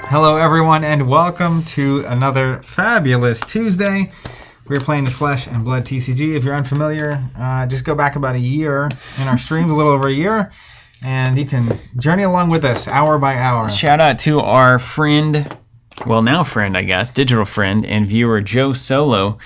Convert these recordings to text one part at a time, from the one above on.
Hello, everyone, and welcome to another fabulous Tuesday. We're playing the Flesh and Blood TCG. If you're unfamiliar, just go back about a year in our streams, a little over a year, and you can journey along with us hour by hour. Shout out to our friend, well, now friend, I guess, digital friend and viewer Joe Solo,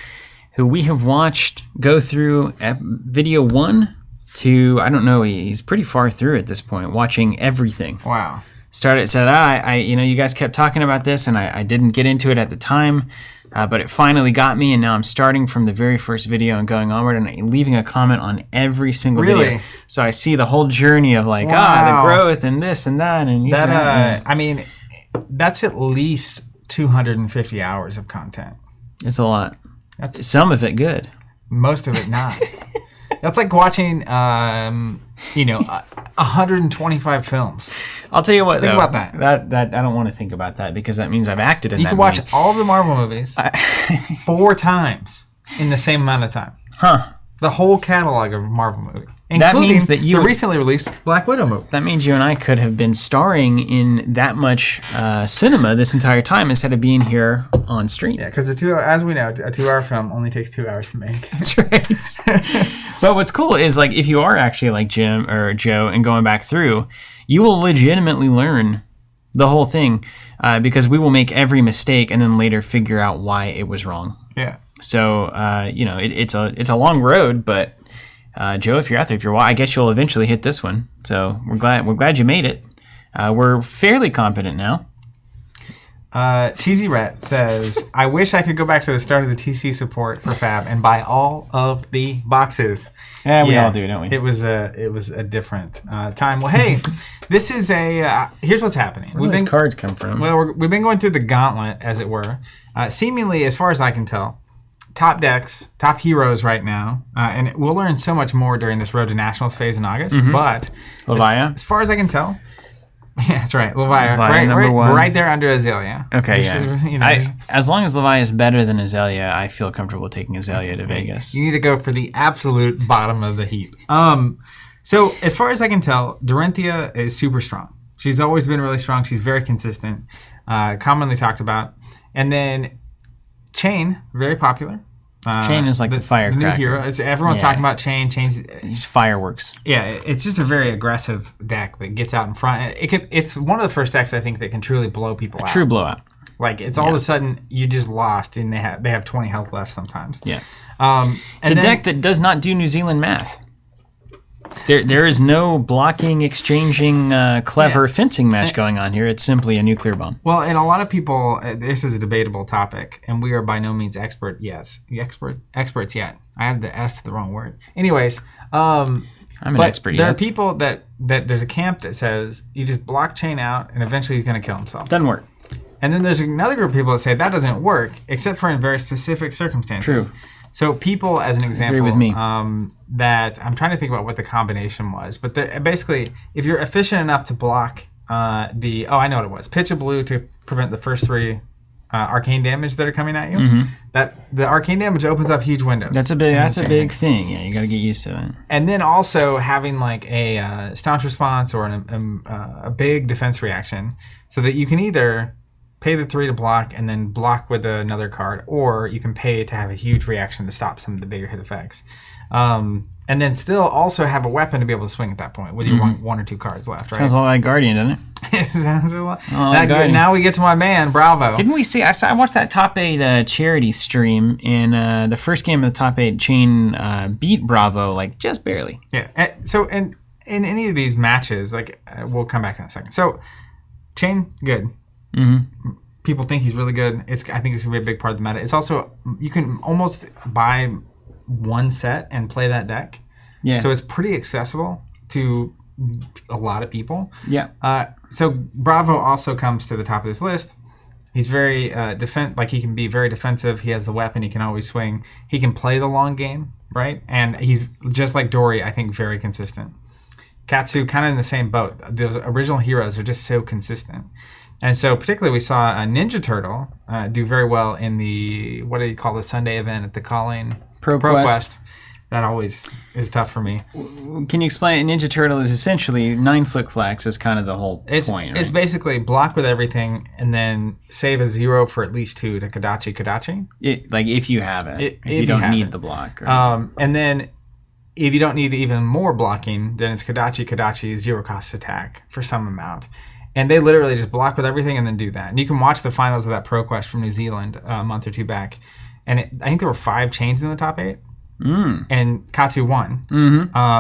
who we have watched go through video 1 to, I don't know, he's pretty far through at this point, watching everything. Wow. Said, you guys kept talking about this, and I didn't get into it at the time, but it finally got me, and now I'm starting from the very first video and going onward, and leaving a comment on every single video. So I see the whole journey of the growth and this and that, and that. I mean, that's at least 250 hours of content. It's a lot. That's some of it good, most of it not. That's like watching, 125 films. I'll tell you what, think about that. That I don't want to think about that because that means I've acted in that. You can watch all of the Marvel movies 4 times in the same amount of time. Huh. The whole catalog of Marvel movies, including that means that the recently released Black Widow movie. That means you and I could have been starring in that much cinema this entire time instead of being here on stream. Yeah, because as we know, a 2-hour film only takes 2 hours to make. That's right. But what's cool is if you are actually like Jim or Joe and going back through, you will legitimately learn the whole thing because we will make every mistake and then later figure out why it was wrong. Yeah. So it's a long road, but Joe, if you're out there, I guess you'll eventually hit this one. So we're glad you made it. We're fairly competent now. Cheesy Rat says, "I wish I could go back to the start of the TC support for Fab and buy all of the boxes." Yeah, we all do, don't we? It was a different time. Well, hey, this is here's what's happening. Where do these cards come from? Well, we've been going through the Gauntlet, as it were. Seemingly, as far as I can tell, top decks, top heroes right now, and we'll learn so much more during this Road to Nationals phase in August. Mm-hmm. But Levia, as far as I can tell, yeah, that's right, Levia, right there under Azalea. Okay, yeah. As long as Levia is better than Azalea, I feel comfortable taking Azalea to Vegas. You need to go for the absolute bottom of the heap. So as far as I can tell, Dorinthia is super strong. She's always been really strong. She's very consistent, commonly talked about, and then Chain, very popular. Chain is like the firecracker. The new hero. Everyone's talking about Chain. Chain's fireworks. Yeah, it's just a very aggressive deck that gets out in front. It's one of the first decks I think that can truly blow people out. True blowout. It's all of a sudden you just lost and they have 20 health left sometimes. Yeah. It's a deck that does not do New Zealand math. There is no blocking, exchanging, clever fencing match going on here. It's simply a nuclear bomb. Well, and a lot of people, this is a debatable topic, and we are by no means experts yet. I added the S to the wrong word. Anyways, I'm an expert. There are people that there's a camp that says you just block Chain out, and eventually he's going to kill himself. Doesn't work. And then there's another group of people that say that doesn't work, except for in very specific circumstances. True. So people, as an example, agree with me. That I'm trying to think about what the combination was, but basically, if you're efficient enough to block I know what it was. Pitch a blue to prevent the first 3 arcane damage that are coming at you. Mm-hmm. That the arcane damage opens up huge windows. That's a big thing. Yeah, you got to get used to that. And then also having like a staunch response or a big defense reaction, so that you can either pay the 3 to block and then block with another card, or you can pay to have a huge reaction to stop some of the bigger hit effects. And then still also have a weapon to be able to swing at that point with your one or 2 cards left, right? Sounds a lot like Guardian, doesn't it? It sounds a lot. Now we get to my man, Bravo. Didn't we see? I watched that top 8 charity stream, and the first game of the top 8, Chain beat Bravo just barely. Yeah. So in any of these matches, we'll come back in a second. So Chain, good. Mm-hmm. People think he's really good. I think it's gonna be a big part of the meta. It's also, you can almost buy one set and play that deck. Yeah. So it's pretty accessible to a lot of people. Yeah. So Bravo also comes to the top of this list. He's very he can be very defensive. He has the weapon. He can always swing. He can play the long game, right? And he's just like Dory, I think, very consistent. Katsu, kind of in the same boat. The original heroes are just so consistent. And so particularly we saw a Ninja Turtle do very well in the, what do you call the Sunday event at the Calling? ProQuest. that always is tough for me. Can you explain? Ninja Turtle is essentially 9 flick flacks is kind of the whole point. Right? It's basically block with everything and then save a 0 for at least 2 to Kadachi. Like if you have it. If you don't need the block. Right? And then if you don't need even more blocking, then it's Kadachi, 0 cost attack for some amount. And they literally just block with everything and then do that. And you can watch the finals of that Pro Quest from New Zealand a month or two back. And I think there were 5 chains in the top 8. And Katsu won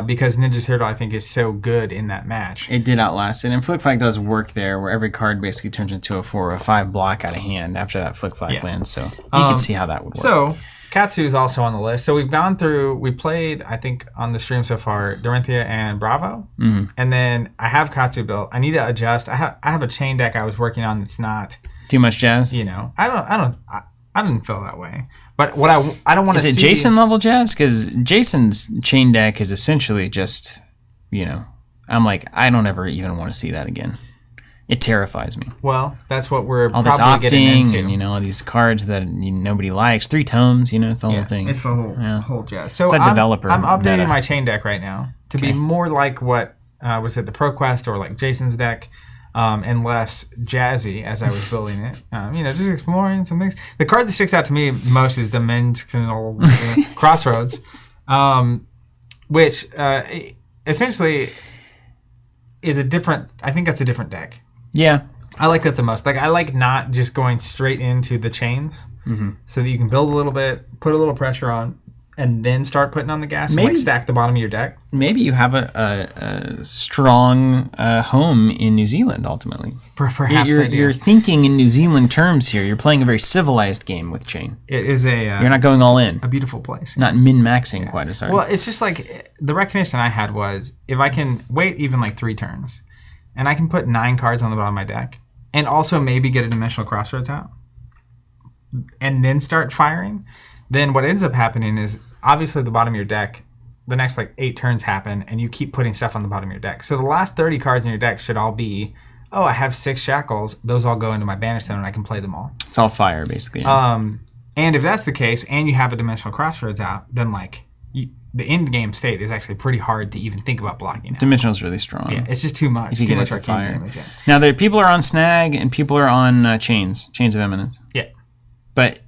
because Ninja Turtle, I think, is so good in that match. It did outlast it. And Flick Flag does work there where every card basically turns into a 4 or a 5 block out of hand after that Flick Flag lands. So you can see how that would work. So Katsu is also on the list. So we've gone through, we played, I think, on the stream so far, Dorinthia and Bravo. And then I have Katsu built. I need to adjust. I have a chain deck I was working on that's not... Too much jazz? I didn't feel that way. But what I don't want to see... Is it Jason level jazz? Because Jason's chain deck is essentially just, I'm like, I don't ever even want to see that again. It terrifies me. Well, that's what we're all probably this opting getting into. And, all these cards that nobody likes. 3 tomes, it's the whole thing. It's the whole jazz. So it's a developer. I'm updating my chain deck right now to be more like what was it, the Pro Quest or like Jason's deck. And less jazzy as I was building it. Just exploring some things. The card that sticks out to me most is Dimensional Crossroads, which essentially is a different... I think that's a different deck. Yeah. I like that the most. Like, I like not just going straight into the chains so that you can build a little bit, put a little pressure on, and then start putting on the gas and stack the bottom of your deck. Maybe you have a strong home in New Zealand, ultimately. Perhaps you're thinking in New Zealand terms here. You're playing a very civilized game with Chain. It is a... you're not going all in. A beautiful place. Not min-maxing quite as hard. Well, it's just like... The recognition I had was, if I can wait even like 3 turns, and I can put 9 cards on the bottom of my deck, and also maybe get a Dimensional Crossroads out, and then start firing... Then what ends up happening is, obviously, the bottom of your deck, the next 8 turns happen, and you keep putting stuff on the bottom of your deck. So the last 30 cards in your deck should all be, I have 6 shackles. Those all go into my Banish Zone, and I can play them all. It's all fire, basically. And if that's the case, and you have a Dimensional Crossroads out, then the end game state is actually pretty hard to even think about blocking out. Dimensional's really strong. Yeah, it's just too much. If you too get much it to fire. Damage, yeah. Now, people are on Snag, and people are on Chains of Eminence. Yeah. But,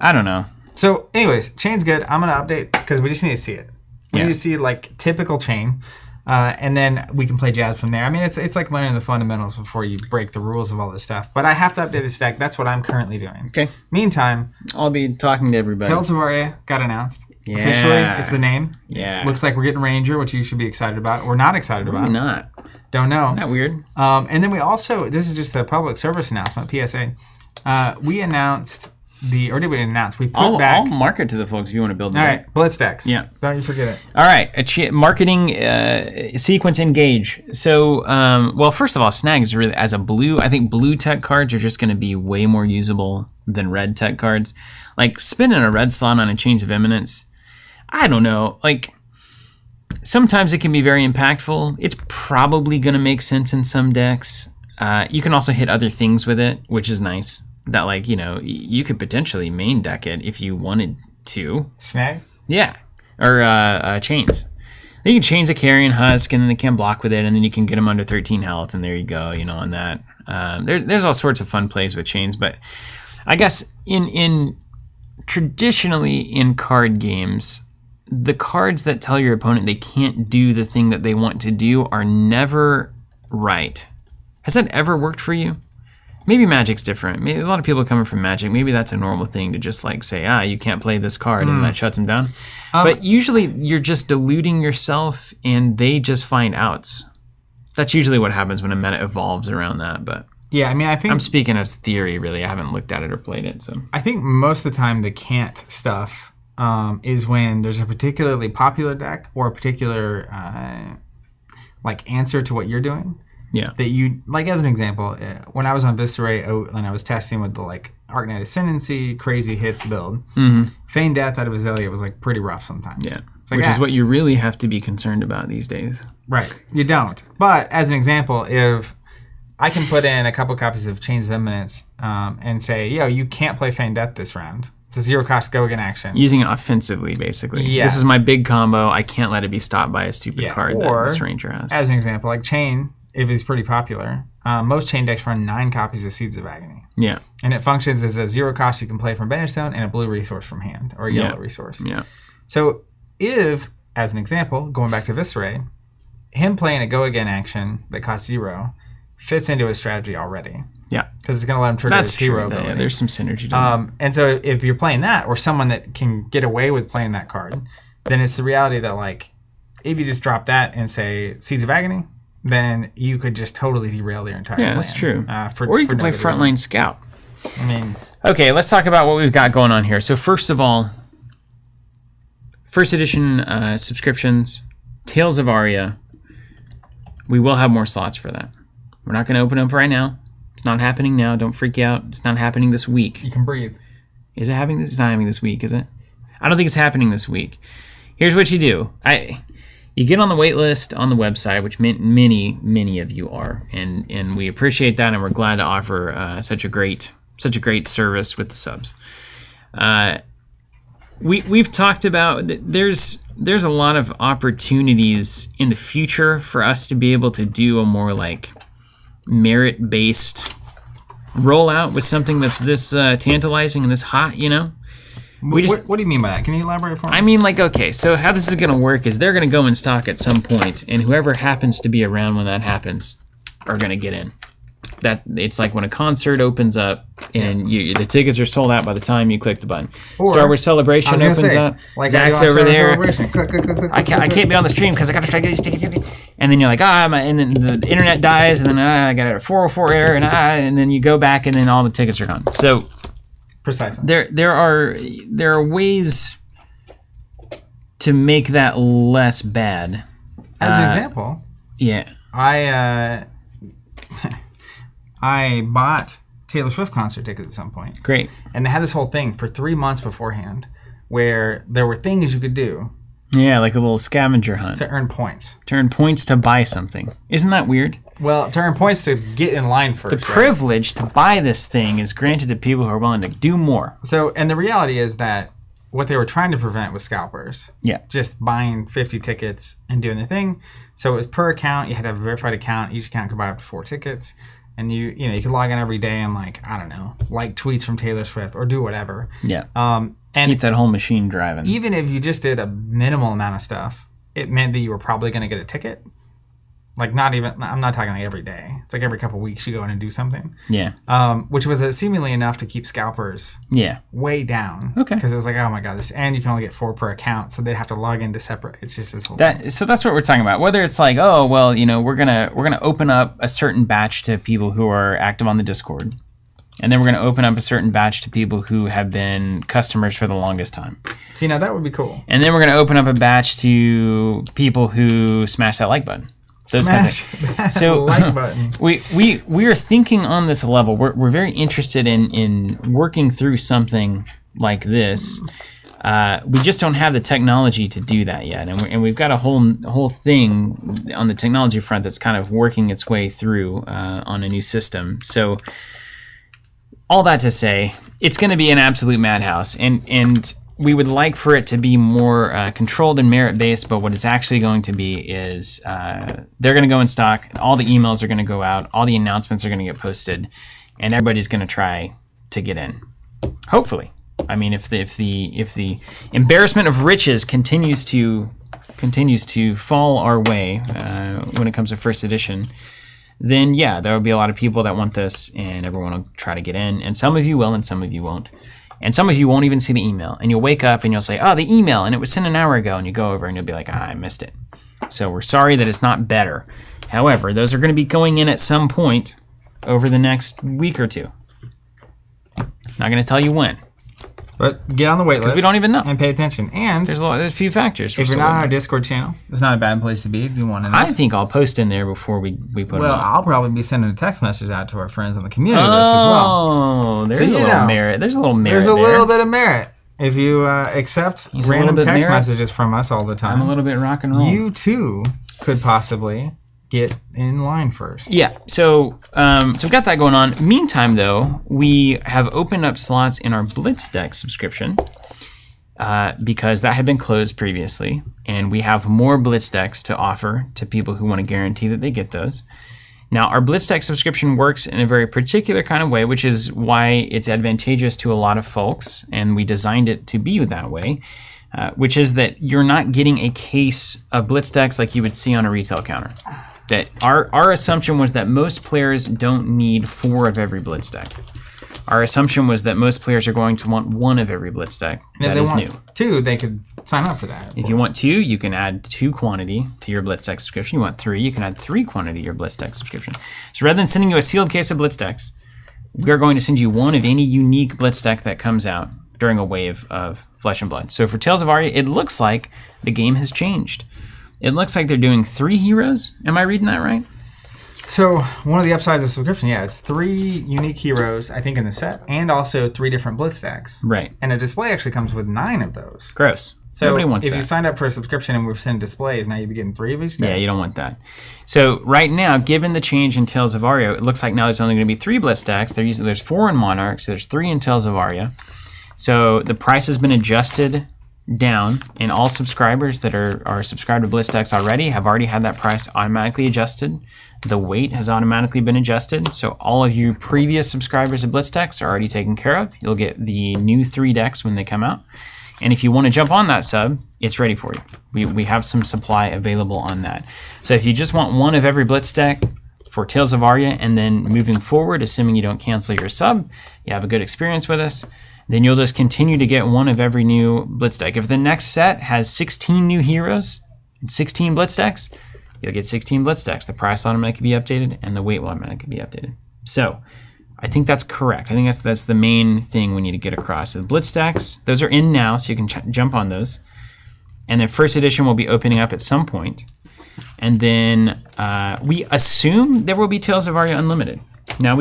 I don't know. So, anyways, Chain's good. I'm going to update because we just need to see it. We need to see typical Chain, and then we can play Jazz from there. I mean, it's like learning the fundamentals before you break the rules of all this stuff. But I have to update this deck. That's what I'm currently doing. Okay. Meantime, I'll be talking to everybody. Tales of Aria got announced. Yeah. Officially, it's the name. Yeah. Looks like we're getting Ranger, which you should be excited about. We're not excited about. Maybe not. Don't know. Isn't that weird? And then we also, this is just a public service announcement, PSA. We announced... We put back... I'll mark it to the folks if you want to build it. All right, Blitz decks. Yeah. Don't you forget it. All right, marketing sequence engage. So, first of all, Snag is really, as a blue, I think blue tech cards are just going to be way more usable than red tech cards. Like, spinning a red slot on a Chains of Eminence, I don't know. Sometimes it can be very impactful. It's probably going to make sense in some decks. You can also hit other things with it, which is nice. That, you could potentially main deck it if you wanted to. Snag? Yeah. Or Chains. You can Chains a Carrion Husk, and then they can block with it, and then you can get them under 13 health, and there you go, on that. There's all sorts of fun plays with Chains, but I guess traditionally in card games, the cards that tell your opponent they can't do the thing that they want to do are never right. Has that ever worked for you? Maybe Magic's different. Maybe a lot of people coming from Magic, maybe that's a normal thing to just say, you can't play this card, and that shuts them down. But usually you're just deluding yourself, and they just find outs. That's usually what happens when a meta evolves around that. But yeah, I mean, I think I'm speaking as theory, really. I haven't looked at it or played it. So I think most of the time the can't stuff is when there's a particularly popular deck or a particular answer to what you're doing. Yeah. That you, as an example, when I was on Visceray and I was testing with the Arknight Ascendancy, crazy hits build, Feign Death out of Azalea was pretty rough sometimes. Yeah. Which is what you really have to be concerned about these days. Right. You don't. But as an example, if I can put in a couple copies of Chains of Eminence and say, you can't play Feign Death this round, It's a zero cost go again action. Using it offensively, basically. Yeah. This is my big combo. I can't let it be stopped by a stupid card that the Stranger has. As an example, like Chain, if it's pretty popular, most Chain decks run 9 copies of Seeds of Agony. Yeah. And it functions as a zero cost you can play from Banish Zone and a blue resource from hand, or a yellow resource. Yeah. So if, as an example, going back to Visceray, him playing a go again action that costs 0 fits into his strategy already. Yeah. Because it's going to let him trigger his hero ability. Yeah, there's some synergy to and so if you're playing that, or someone that can get away with playing that card, then it's the reality that, like, if you just drop that and say Seeds of Agony, then you could just totally derail their entire plan. Yeah, that's true. Or you could play Frontline Scout. I mean... Okay, let's talk about what we've got going on here. So first of all, first edition subscriptions, Tales of Aria. We will have more slots for that. We're not going to open up right now. It's not happening now. Don't freak out. It's not happening this week. You can breathe. Is it happening? It's not happening this week, is it? I don't think it's happening this week. Here's what you do. You get on the wait list on the website, which many of you are, and we appreciate that, and we're glad to offer such a great service with the subs. We've talked about there's a lot of opportunities in the future for us to be able to do a more like merit-based rollout with something that's this tantalizing and this hot, you know? What do you mean by that? Can you elaborate for me? I mean, like, okay, so how this is going to work is they're going to go in stock at some point, and whoever happens to be around when that happens are going to get in. That it's like when a concert opens up and the tickets are sold out by the time you click the button. Or, Star Wars Celebration opens up. Like Zach's over there. Click, I can't be on the stream because I got to try to get these tickets. And then you're like, and then the internet dies, and then I got a 404 error, and then you go back, and then all the tickets are gone. So precisely, there are ways to make that less bad. As an example, I bought Taylor Swift concert tickets at some point. Great. And they had this whole thing for 3 months beforehand where there were things you could do. Yeah, like a little scavenger hunt. To earn points. To earn points to buy something. Isn't that weird? Well, to earn points to get in line first. The privilege to buy this thing is granted to people who are willing to do more. So, and the reality is that what they were trying to prevent was scalpers. Yeah. Just buying 50 tickets and doing the thing. So it was per account. You had to have a verified account. Each account could buy up to 4 tickets. And you could log in every day and like tweets from Taylor Swift or do whatever. Yeah. And keep that whole machine driving. Even if you just did a minimal amount of stuff, it meant that you were probably going to get a ticket. Like I'm not talking like every day. It's like every couple of weeks you go in and do something. Yeah. Which was seemingly enough to keep scalpers. Way down. Okay. Because it was like, oh my god, and you can only get 4 per account, so they'd have to log into separate. It's just this whole thing. So that's what we're talking about. Whether it's like, oh well, we're gonna open up a certain batch to people who are active on the Discord, and then we're gonna open up a certain batch to people who have been customers for the longest time. See, now that would be cool. And then we're gonna open up a batch to people who smash that like button. Those kinds of things. So like button. we are thinking on this level. We're very interested in working through something like this. We just don't have the technology to do that yet, and we've got a whole thing on the technology front that's kind of working its way through on a new system. So all that to say, it's going to be an absolute madhouse, and we would like for it to be more controlled and merit-based, but what it's actually going to be is they're going to go in stock, all the emails are going to go out, all the announcements are going to get posted, and everybody's going to try to get in. Hopefully. I mean, if the embarrassment of riches continues to fall our way when it comes to first edition, then yeah, there will be a lot of people that want this, and everyone will try to get in, and some of you will, and some of you won't. And some of you won't even see the email. And you'll wake up and you'll say, oh, the email, and it was sent an hour ago. And you go over and you'll be like, I missed it. So we're sorry that it's not better. However, those are going to be going in at some point over the next week or two. Not going to tell you when. But get on the wait list. Because we don't even know. And pay attention. And there's a few factors. If you're not on our Discord channel, it's not a bad place to be if you want to know. I think I'll post in there before we put it on. Well, I'll probably be sending a text message out to our friends on the community list as well. Oh, there's a little merit. There's a little merit. There's a little bit of merit. If you accept random text messages from us all the time. I'm a little bit rock and roll. You too could possibly get in line first. Yeah, so we've got that going on. Meantime, though, we have opened up slots in our Blitz deck subscription because that had been closed previously, and we have more Blitz decks to offer to people who want to guarantee that they get those. Now, our Blitz deck subscription works in a very particular kind of way, which is why it's advantageous to a lot of folks, and we designed it to be that way, which is that you're not getting a case of Blitz decks like you would see on a retail counter. That our assumption was that most players don't need 4 of every Blitz deck. Our assumption was that most players are going to want 1 of every Blitz deck. And if they want 2, they could sign up for that. If you want 2, you can add 2 quantity to your Blitz deck subscription. You want 3, you can add 3 quantity to your Blitz deck subscription. So rather than sending you a sealed case of Blitz decks, we're going to send you 1 of any unique Blitz deck that comes out during a wave of Flesh and Blood. So for Tales of Aria, it looks like the game has changed. It looks like they're doing 3 heroes. Am I reading that right? So one of the upsides of subscription, it's 3 unique heroes, I think, in the set, and also 3 different Blitz decks. Right. And a display actually comes with 9 of those. Gross. So nobody wants if that. you signed up for a subscription and we're sending displays, now you'd be getting 3 of each deck. Yeah, you don't want that. So right now, given the change in Tales of Aria, it looks like now there's only going to be 3 Blitz decks. There's 4 in Monarch, so there's 3 in Tales of Aria. So the price has been adjusted down, and all subscribers that are subscribed to Blitz decks already have already had that price automatically adjusted. The weight has automatically been adjusted, so all of you previous subscribers of Blitz decks are already taken care of. You'll get the new 3 decks when they come out. And if you want to jump on that sub, it's ready for you. We have some supply available on that. So if you just want 1 of every Blitz deck for Tales of Aria, and then moving forward, assuming you don't cancel your sub, you have a good experience with us, then you'll just continue to get 1 of every new Blitz deck. If the next set has 16 new heroes and 16 Blitz decks, you'll get 16 Blitz decks. The price will automatically be updated, and the weight will automatically be updated. So I think that's correct. I think that's the main thing we need to get across. The Blitz decks, those are in now, so you can jump on those. And then first edition will be opening up at some point. And then we assume there will be Tales of Aria Unlimited. Now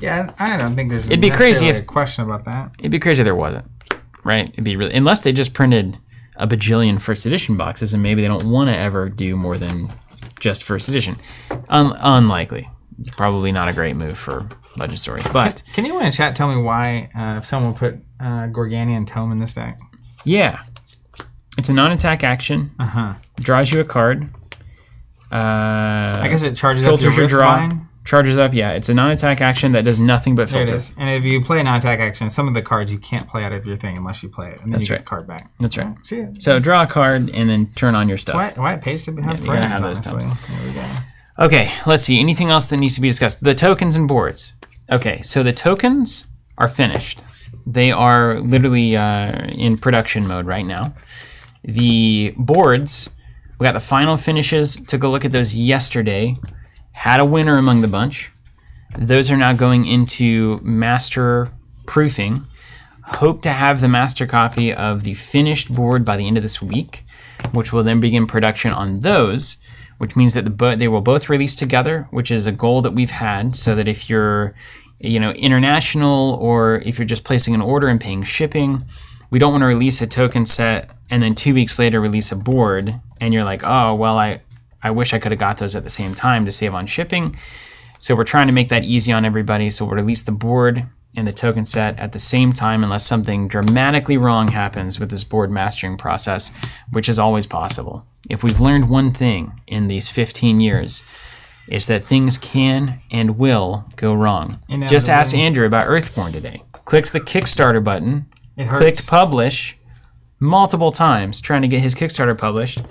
Yeah, I don't think there's it'd be crazy if a question about that. It'd be crazy if there wasn't, right? It'd be really, unless they just printed a bajillion first edition boxes and maybe they don't want to ever do more than just first edition. Unlikely. Probably not a great move for Legend Story. But can anyone in chat tell me why if someone put Gorganian Tome in this deck? Yeah, it's a non-attack action. Draws you a card. I guess it charges up filters your draw. Line. Charges up, yeah. It's a non-attack action that does nothing but filter. There it is. And if you play a non-attack action, some of the cards you can't play out of your thing unless you play it. And then you get the card back. That's right. See, so draw a card and then turn on your stuff. Why it pays to have you're friends, gonna have those honestly. times. There we go. Okay, let's see. Anything else that needs to be discussed? The tokens and boards. Okay, so the tokens are finished. They are literally in production mode right now. The boards, we got the final finishes. Took a look at those yesterday. Had a winner among the bunch. Those are now going into master proofing. Hope to have the master copy of the finished board by the end of this week, which will then begin production on those, which means that they will both release together, which is a goal that we've had, so that if you're international or if you're just placing an order and paying shipping, we don't want to release a token set and then 2 weeks later release a board and you're like, oh, well, I wish I could have got those at the same time to save on shipping. So we're trying to make that easy on everybody. So we'll release the board and the token set at the same time unless something dramatically wrong happens with this board mastering process, which is always possible. If we've learned one thing in these 15 years, it's that things can and will go wrong. Just ask Andrew about Earthborn today. Clicked the Kickstarter button, clicked publish multiple times trying to get his Kickstarter published.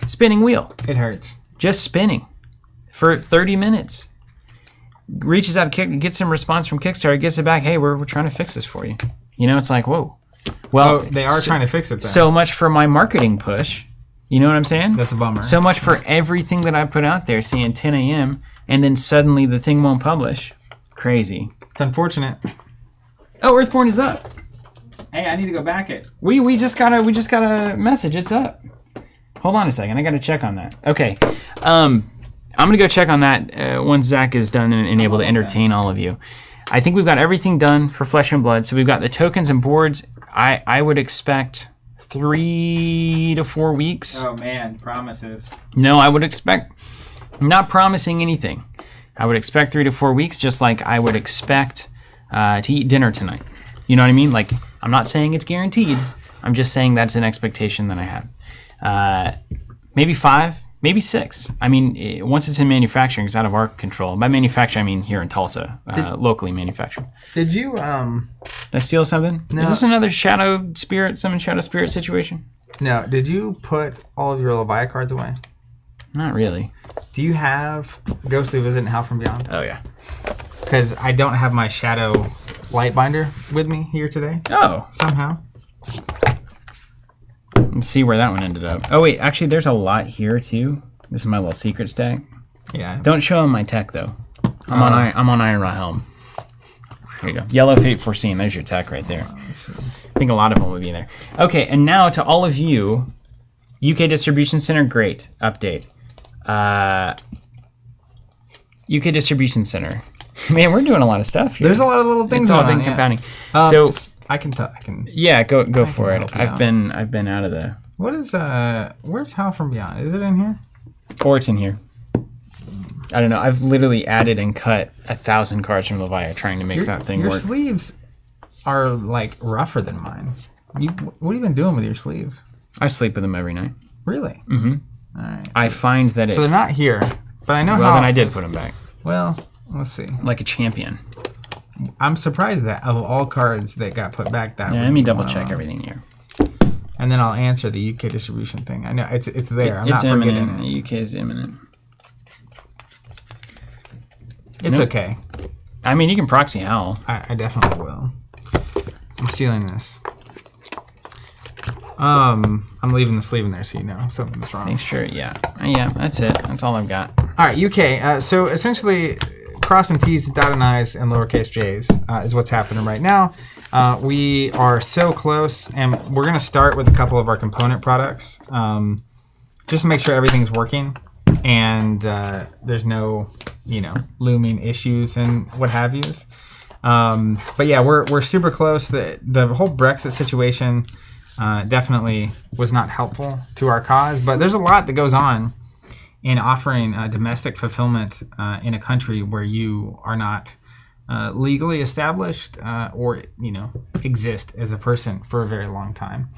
Spinning wheel. It hurts. Just spinning for 30 minutes. Reaches out, gets some response from Kickstarter, gets it back. Hey, we're trying to fix this for you. It's like, whoa. Well, they are trying to fix it then. So much for my marketing push. You know what I'm saying? That's a bummer. So much for everything that I put out there saying 10 a.m. and then suddenly the thing won't publish. Crazy. It's unfortunate. Oh, Earthborn is up. Hey, I need to go back it. We just got a message. It's up. Hold on a second. I got to check on that. Okay. I'm going to go check on that once Zach is done and able to entertain all of you. I think we've got everything done for Flesh and Blood. So we've got the tokens and boards. I would expect 3 to 4 weeks. Oh man, promises. No, I would expect, I'm not promising anything. I would expect 3 to 4 weeks, just like I would expect to eat dinner tonight. You know what I mean? Like, I'm not saying it's guaranteed. I'm just saying that's an expectation that I have. Maybe 5, maybe 6. I mean, once it's in manufacturing, it's out of our control. By manufacturing, I mean here in Tulsa, locally manufactured. Did you, Did I steal something? No. Is this another shadow spirit situation? No. Did you put all of your Leviathan cards away? Not really. Do you have Ghostly Visit and Hell from Beyond? Oh, yeah. Because I don't have my Shadow Light Binder with me here today. Oh. Somehow. Let's see where that one ended up. Oh, wait. Actually, there's a lot here, too. This is my little secret stack. Yeah. Don't show them my tech, though. I'm on Iron Raw Helm. Here you go. Yellow Fate Foreseen. There's your tech right there. I think a lot of them would be there. Okay, and now to all of you, UK Distribution Center, great. Update. UK Distribution Center. Man, we're doing a lot of stuff here. There's a lot of little things. It's all been compounding. So I can. Yeah, go for it. I've been out of the. What is where's Hell from Beyond? Is it in here? Or it's in here. I don't know. I've literally added and cut 1,000 cards from Leviathan trying to make that thing work. Your sleeves are like rougher than mine. What have you been doing with your sleeves? I sleep with them every night. Really? Mm-hmm. All right. I find that So they're not here, but I know how. Well, then I did put them back. Well, let's see. Like a champion. I'm surprised that of all cards that got put back, that. Yeah, let me double check everything here. And then I'll answer the UK distribution thing. I know it's there. It's not imminent. forgetting it. UK is imminent. It's okay. I mean, you can proxy Howl. I definitely will. I'm stealing this. I'm leaving the sleeve in there so you know something's wrong. Make sure, yeah. Yeah, that's it. That's all I've got. All right, UK. So essentially, crossing T's, dotting I's, and lowercase j's is what's happening right now. We are so close, and we're going to start with a couple of our component products just to make sure everything's working and there's no, looming issues and what have yous. But yeah, we're super close. The whole Brexit situation definitely was not helpful to our cause, but there's a lot that goes on in offering domestic fulfillment in a country where you are not legally established or exist as a person for a very long time.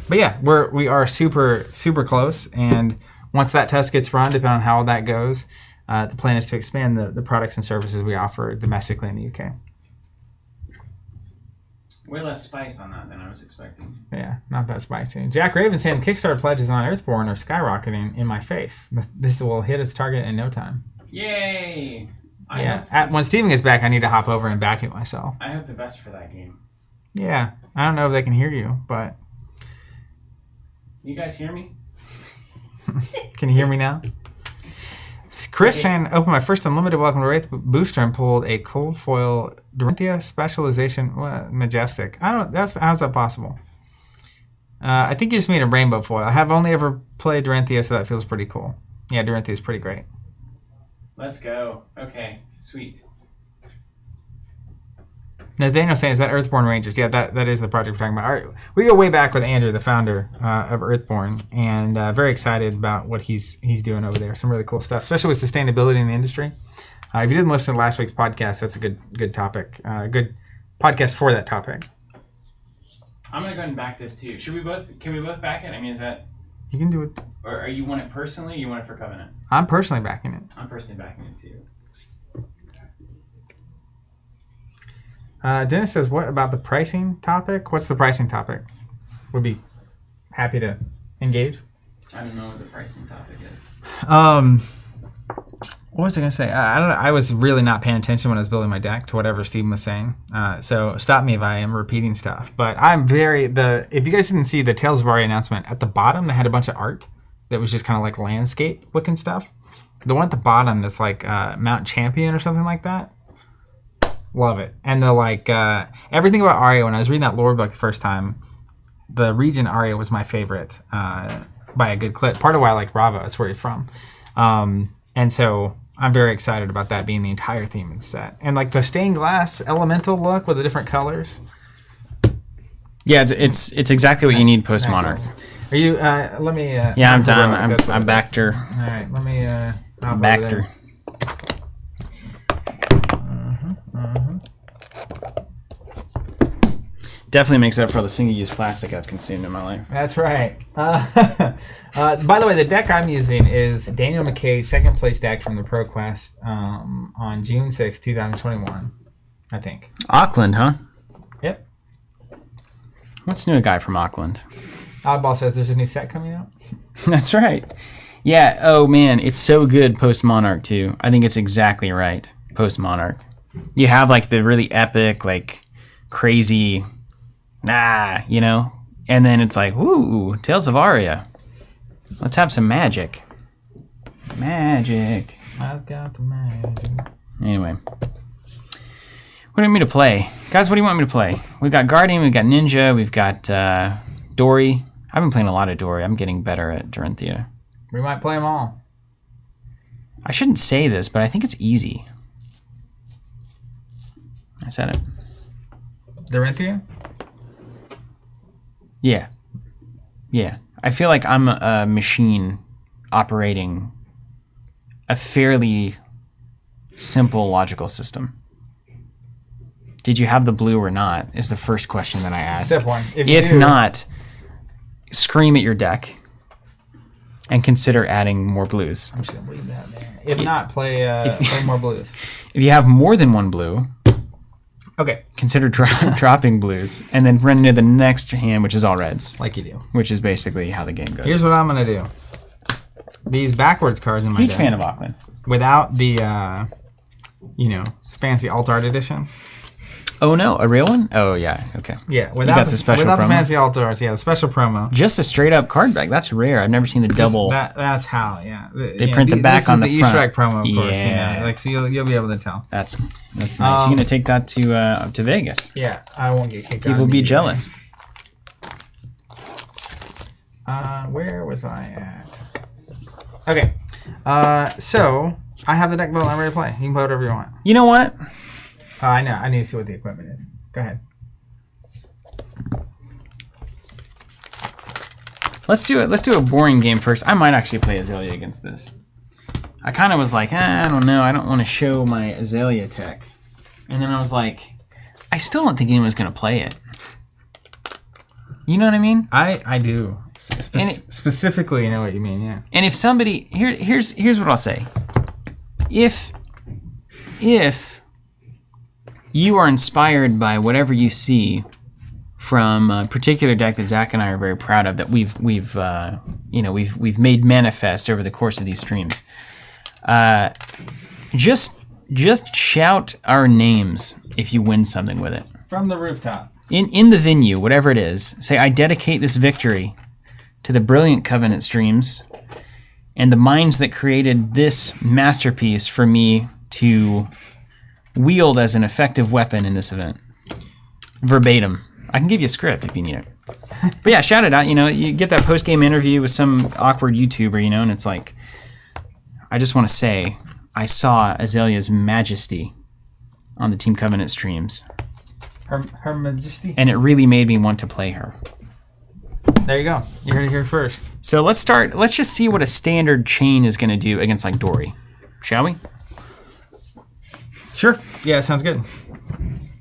But yeah, we are super close, and once that test gets run, depending on how that goes, the plan is to expand the products and services we offer domestically in the UK. Way less spice on that than I was expecting. Yeah, not that spicy. Jack Raven saying Kickstarter pledges on Earthborn are skyrocketing in my face. This will hit its target in no time. Yay! When Steven gets back, I need to hop over and back it myself. I hope the best for that game. Yeah, I don't know if they can hear you, but... You guys hear me? Can you hear me now? Chris saying, opened my first unlimited welcome to Wraith booster and pulled a cold foil Dorinthia specialization majestic. How's that possible? I think you just made a rainbow foil. I have only ever played Dorinthia, so that feels pretty cool. Yeah, Dorinthia is pretty great. Let's go. Okay, sweet. Nathaniel saying, is that Earthborn Rangers? Yeah, that is the project we're talking about. All right, we go way back with Andrew, the founder of Earthborn, and very excited about what he's doing over there. Some really cool stuff, especially with sustainability in the industry. If you didn't listen to last week's podcast, that's a good topic. Good podcast for that topic. I'm gonna go ahead and back this too. Can we both back it? I mean, is that... You can do it. Or you want it personally, or you want it for Covenant? I'm personally backing it. I'm personally backing it too. Dennis says, what about the pricing topic? What's the pricing topic? Would be happy to engage. I don't know what the pricing topic is. What was I going to say? I don't know. I was really not paying attention when I was building my deck to whatever Steven was saying. So stop me if I am repeating stuff. But I'm if you guys didn't see the Tales of Aria announcement, at the bottom they had a bunch of art that was just kind of like landscape looking stuff. The one at the bottom that's like Mount Champion or something like that. Love it. And the everything about Aria, when I was reading that lore book the first time, the region Aria was my favorite by a good clip. Part of why I like Bravo, it's where you're from. And so I'm very excited about that being the entire theme of the set. And like the stained glass elemental look with the different colors. Yeah, it's exactly what you need post Monarch. Are you? Let me. Yeah, I'm done. I backed her. All right, let me. Backed her. Definitely makes up for all the single-use plastic I've consumed in my life. That's right. By the way, the deck I'm using is Daniel McKay's second place deck from the ProQuest on June 6, 2021, I think. Auckland, huh? Yep. What's new, a guy from Auckland? Oddball says there's a new set coming out. That's right. Yeah, oh man, it's so good post-Monarch too. I think it's exactly right, post-Monarch. You have like the really epic, like crazy, you know? And then it's like, woo, Tales of Aria. Let's have some magic. Magic. I've got the magic. Anyway. What do you want me to play? Guys, what do you want me to play? We've got Guardian, we've got Ninja, we've got Dory. I've been playing a lot of Dory. I'm getting better at Dorinthia. We might play them all. I shouldn't say this, but I think it's easy. I said it. Dorinthia? Yeah. Yeah. I feel like I'm a machine operating a fairly simple logical system. Did you have the blue or not is the first question that I ask. Step one. If not, scream at your deck and consider adding more blues. I'm just going to leave that there. If not, play more blues. If you have more than one blue, okay, consider dropping blues and then run into the next hand, which is all reds. Like you do. Which is basically how the game goes. Here's what I'm going to do. These backwards cards in my Huge deck. fan of Auckland. Without the, fancy alt art edition. Oh no, a real one? Oh yeah, okay. Yeah, without the special without promo? the fancy alt arts, yeah, the special promo. Just a straight up card back. That's rare. I've never seen the double. That's how, yeah. They print the back on the front. This is the Easter egg promo, of course. Yeah. You know, like so you'll be able to tell. That's nice. You're gonna take that to Vegas. Yeah, I won't get kicked out. People will be jealous. Where was I at? Okay, so I have the deck built. I'm ready to play. You can play whatever you want. You know what? I know. I need to see what the equipment is. Go ahead. Let's do it. Let's do a boring game first. I might actually play Azalea against this. I kind of was like, I don't know. I don't want to show my Azalea tech. And then I was like, I still don't think anyone's going to play it. You know what I mean? I do. Specifically, you know what you mean, yeah. And if somebody... Here's what I'll say. If you are inspired by whatever you see from a particular deck that Zach and I are very proud of, that we've made manifest over the course of these streams. Just shout our names if you win something with it. From the rooftop. In the venue, whatever it is. Say, I dedicate this victory to the brilliant Covenant streams and the minds that created this masterpiece for me to wield as an effective weapon in this event. Verbatim. I can give you a script if you need it. But yeah, shout it out. You know, you get that post-game interview with some awkward YouTuber, you know, and it's like, I just want to say, I saw Azalea's majesty on the Team Covenant streams. Her majesty? And it really made me want to play her. There you go. You heard it here first. So let's start. Let's just see what a standard chain is going to do against like Dory. Shall we? Sure. Yeah, sounds good.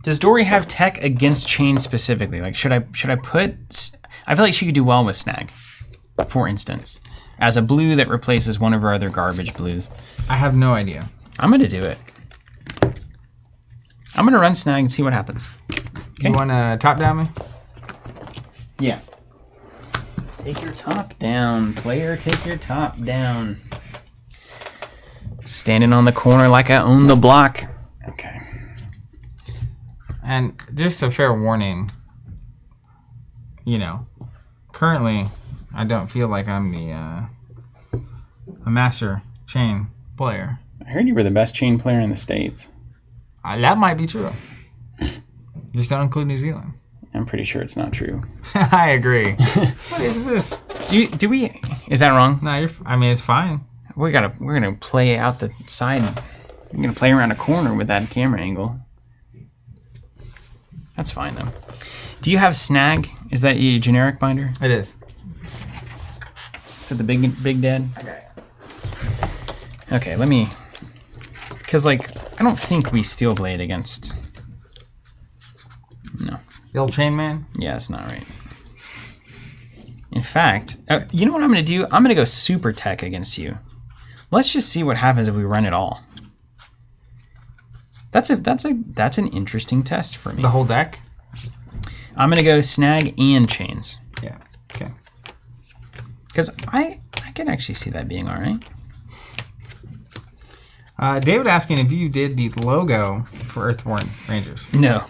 Does Dory have tech against chain specifically? Like, should I put... I feel like she could do well with Snag, for instance, as a blue that replaces one of her other garbage blues. I have no idea. I'm going to do it. I'm going to run Snag and see what happens. Okay. You want to top down me? Yeah. Take your top down, player. Take your top down. Standing on the corner like I own the block. Okay. And just a fair warning, you know, currently I don't feel like I'm a master chain player. I heard you were the best chain player in the States. That might be true. Just don't include New Zealand. I'm pretty sure it's not true. I agree. What is this? Do we? Is that wrong? No, I mean it's fine. We're gonna play out the side. We're gonna play around a corner with that camera angle. That's fine though. Do you have Snag? Is that a generic binder? It is. Is it the Big Dad? Okay. Okay, let me... Because, like, I don't think we Steel Blade against... No. The old Chain Man? Yeah, that's not right. In fact, you know what I'm going to do? I'm going to go Super Tech against you. Let's just see what happens if we run it all. That's an interesting test for me. The whole deck? I'm going to go Snag and Chains. Yeah, okay. Because I can actually see that being all right. David asking if you did the logo for Earthborn Rangers. No.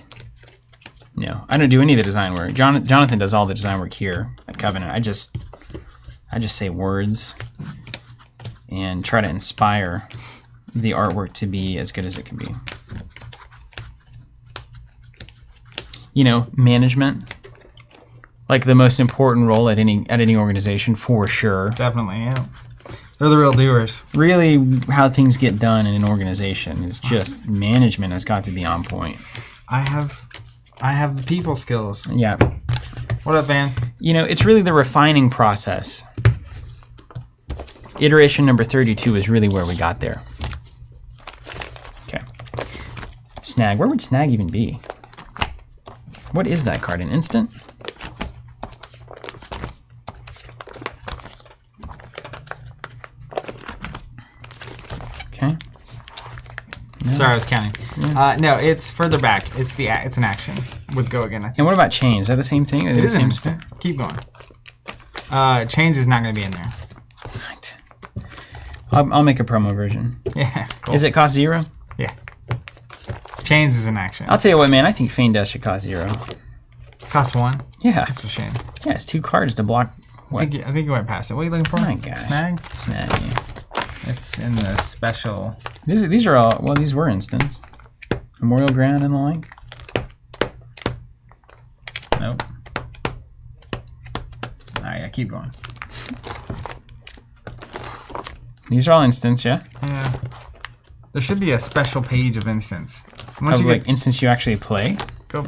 No, I don't do any of the design work. Jonathan does all the design work here at Covenant. I just say words and try to inspire the artwork to be as good as it can be. You know, management, like the most important role at any organization for sure. Definitely, yeah. They're the real doers. Really, how things get done in an organization is just management has got to be on point. I have the people skills. Yeah. What up, Van? You know, it's really the refining process. Iteration number 32 is really where we got there. Okay. Snag. Where would Snag even be? What is that card? An instant? Okay. No. Sorry, I was counting. Yes. No, it's further back. It's an action with Go Again, I think. And what about Chains? Is that the same thing? It is an instant. Keep going. Chains is not going to be in there. Right. I'll make a promo version. Yeah, cool. Is it cost 0? Yeah. Chains is an action. I'll tell you what, man. I think Feign Dust should cost 0. Cost 1? Yeah. That's a shame. Yeah, it's 2 cards to block. What? I think you went past it. What are you looking for? My gosh. Snag? Snag. Yeah. It's in the special. These are all, well, these were instants. Memorial Ground and the like. Nope. Alright, yeah, keep going. These are all instants, yeah? Yeah. There should be a special page of instants. Of like instants you actually play? Go.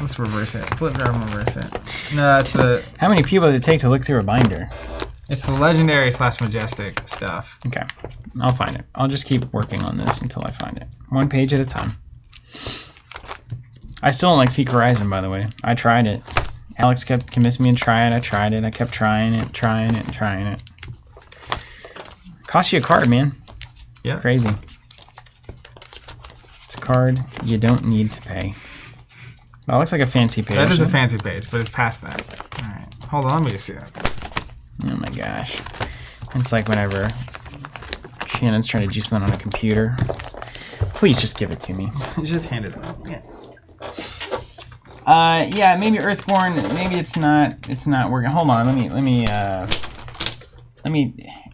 Let's reverse it. Flip down and reverse it. No, it's the... How many people does it take to look through a binder? It's the legendary / majestic stuff. Okay, I'll find it. I'll just keep working on this until I find it. 1 page at a time. I still don't like Seek Horizon, by the way. I tried it. Alex kept convincing me to try it. I tried it. I kept trying it. Costs you a card, man. Yeah. Crazy. It's a card you don't need to pay. That looks like a fancy page. That is a fancy page, but it's past that. All right. Hold on, let me just see that. Oh my gosh. It's like whenever Shannon's trying to do something on a computer. Please just give it to me. Just hand it up. Yeah. Yeah, maybe Earthborn, maybe it's not working. Hold on, let me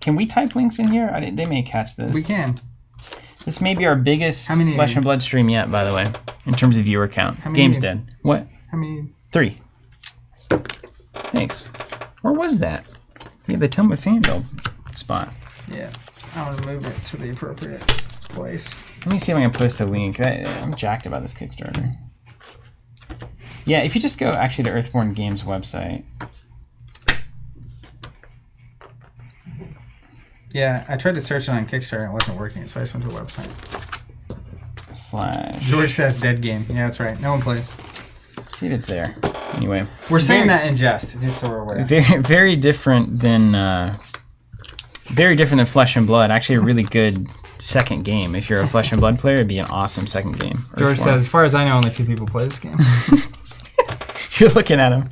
can we type links in here? They may catch this. We can. This may be our biggest Flesh and Blood stream yet, by the way, in terms of viewer count. Game's dead. What? How many? 3. Thanks. Where was that? Yeah, the Tome of Fandom spot. Yeah, I want to move it to the appropriate place. Let me see if I can post a link. I'm jacked about this Kickstarter. Yeah, if you just go actually to Earthborn Games website. Yeah, I tried to search it on Kickstarter and it wasn't working, so I just went to a website. / George says dead game. Yeah, that's right. No one plays. See if it's there. Anyway, we're saying that in jest, just so we're aware. Very different than Flesh and Blood. Actually, a really good second game. If you're a Flesh and Blood player, it'd be an awesome second game. George says, as far as I know, only 2 people play this game. You're looking at him.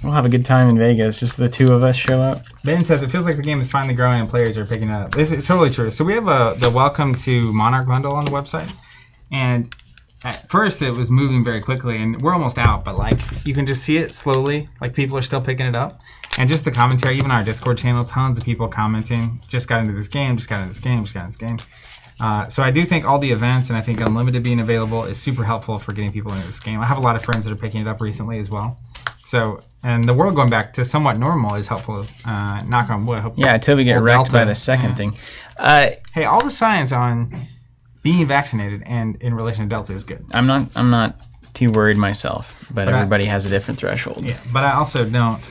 We'll have a good time in Vegas. Just the 2 of us show up. Ben says, it feels like the game is finally growing and players are picking it up. This is totally true. So we have the Welcome to Monarch bundle on the website. And at first it was moving very quickly, and we're almost out, but like you can just see it slowly. Like people are still picking it up. And just the commentary, even our Discord channel, tons of people commenting, just got into this game, just got into this game. So I do think all the events, and I think Unlimited being available is super helpful for getting people into this game. I have a lot of friends that are picking it up recently as well. So, and the world going back to somewhat normal is helpful. Knock on wood. Yeah, until we get wrecked by the second thing. Hey, all the science on being vaccinated and in relation to Delta is good. I'm not too worried myself, but everybody has a different threshold. Yeah, but I also don't.